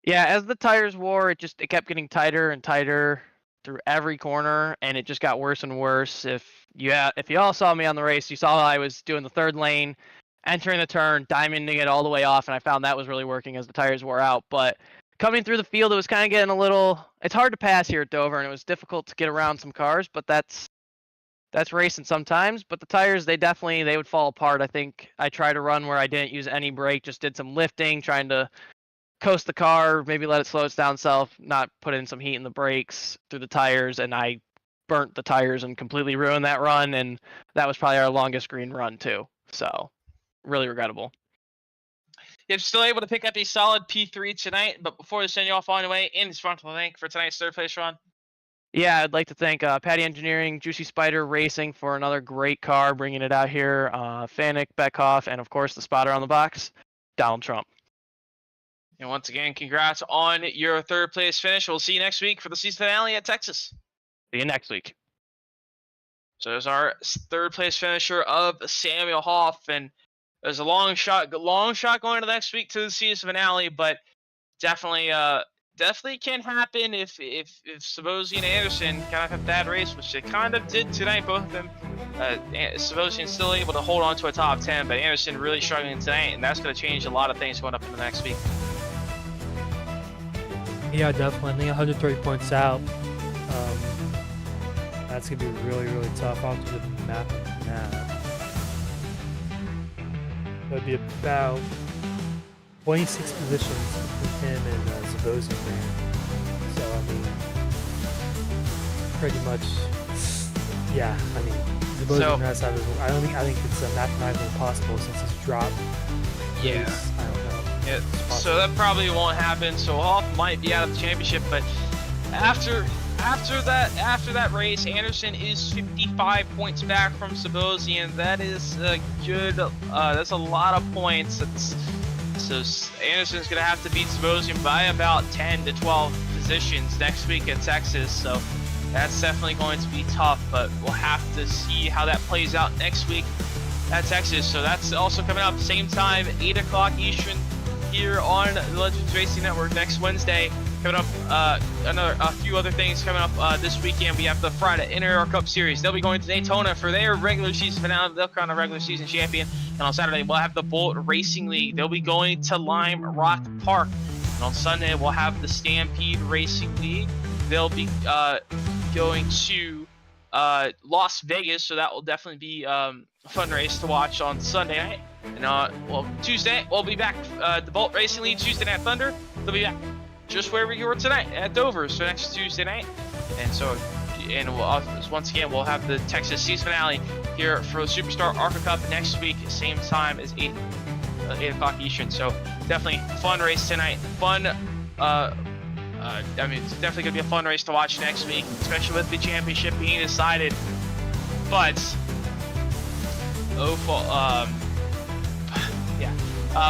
Yeah, as the tires wore, it kept getting tighter and tighter through every corner, and it just got worse and worse. If you all saw me on the race, you saw I was doing the third lane, entering the turn, diamonding it all the way off, and I found that was really working as the tires wore out. But coming through the field, it was kind of getting it's hard to pass here at Dover, and it was difficult to get around some cars, but that's racing sometimes. But the tires, they would fall apart. I think I tried to run where I didn't use any brake, just did some lifting, trying to coast the car, maybe let it slow its down self, not put in some heat in the brakes through the tires, and I burnt the tires and completely ruined that run, and that was probably our longest green run too. So really regrettable. You're still able to pick up a solid P3 tonight, but before we send you off on your way, in front of the thank for tonight's third place run. Yeah, I'd like to thank Patty Engineering, Juicy Spider Racing for another great car, bringing it out here, Fanik, Beckhoff, and of course the spotter on the box, Donald Trump. And once again, congrats on your third place finish. We'll see you next week for the season finale at Texas. See you next week. So there's our third place finisher of Samuel Hoff, and there's a long shot going to the next week to the season finale, but definitely can happen if Sabosian and Anderson kind of have a bad race, which they kind of did tonight, both of them. Sabosian still able to hold on to a top 10, but Anderson really struggling tonight, and that's going to change a lot of things going up in the next week. Yeah, definitely. I think 130 points out. That's going to be really, really tough. I'll do the math on that. That would be about 26 positions between him and Zabosian there. So, I mean, pretty much, yeah, I mean, Zabosian has to have his, I think it's mathematically impossible since he's dropped. Yeah. I don't know. Yeah, so that probably won't happen. So Hoff might be out of the championship, but after that race, Anderson is 55 points back from Sabosian. That is a good. That's a lot of points. So Anderson's gonna have to beat Sabosian by about 10 to 12 positions next week at Texas. So that's definitely going to be tough. But we'll have to see how that plays out next week at Texas. So that's also coming up same time, 8 o'clock Eastern, here on the Legends Racing Network next Wednesday. Coming up, a few other things coming up this weekend. We have the Friday Inter Cup Series. They'll be going to Daytona for their regular season finale. They'll crown a regular season champion. And on Saturday, we'll have the Bullet Racing League. They'll be going to Lime Rock Park. And on Sunday, we'll have the Stampede Racing League. They'll be going to Las Vegas, so that will definitely be fun race to watch on Sunday night. And well, Tuesday we'll be back. The Bolt Racing League Tuesday Night Thunder. They'll be back just where we were tonight at Dover. So next Tuesday night, and so once again we'll have the Texas season finale here for the SuperStar ARCA Cup next week, same time as 8 o'clock Eastern. So definitely fun race tonight. Fun. I mean, it's definitely gonna be a fun race to watch next week, especially with the championship being decided. But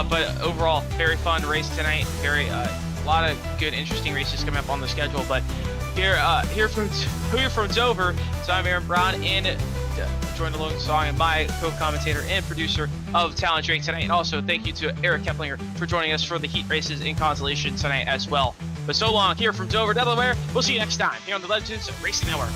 but overall, very fun race tonight. Very a lot of good, interesting races coming up on the schedule. But here from Dover, so I'm Aaron Brown, and joined alongside my co-commentator and producer of Talent Drake tonight. And also thank you to Eric Keplinger for joining us for the heat races in Consolation tonight as well. But so long here from Dover, Delaware. We'll see you next time here on the Legends Racing Network.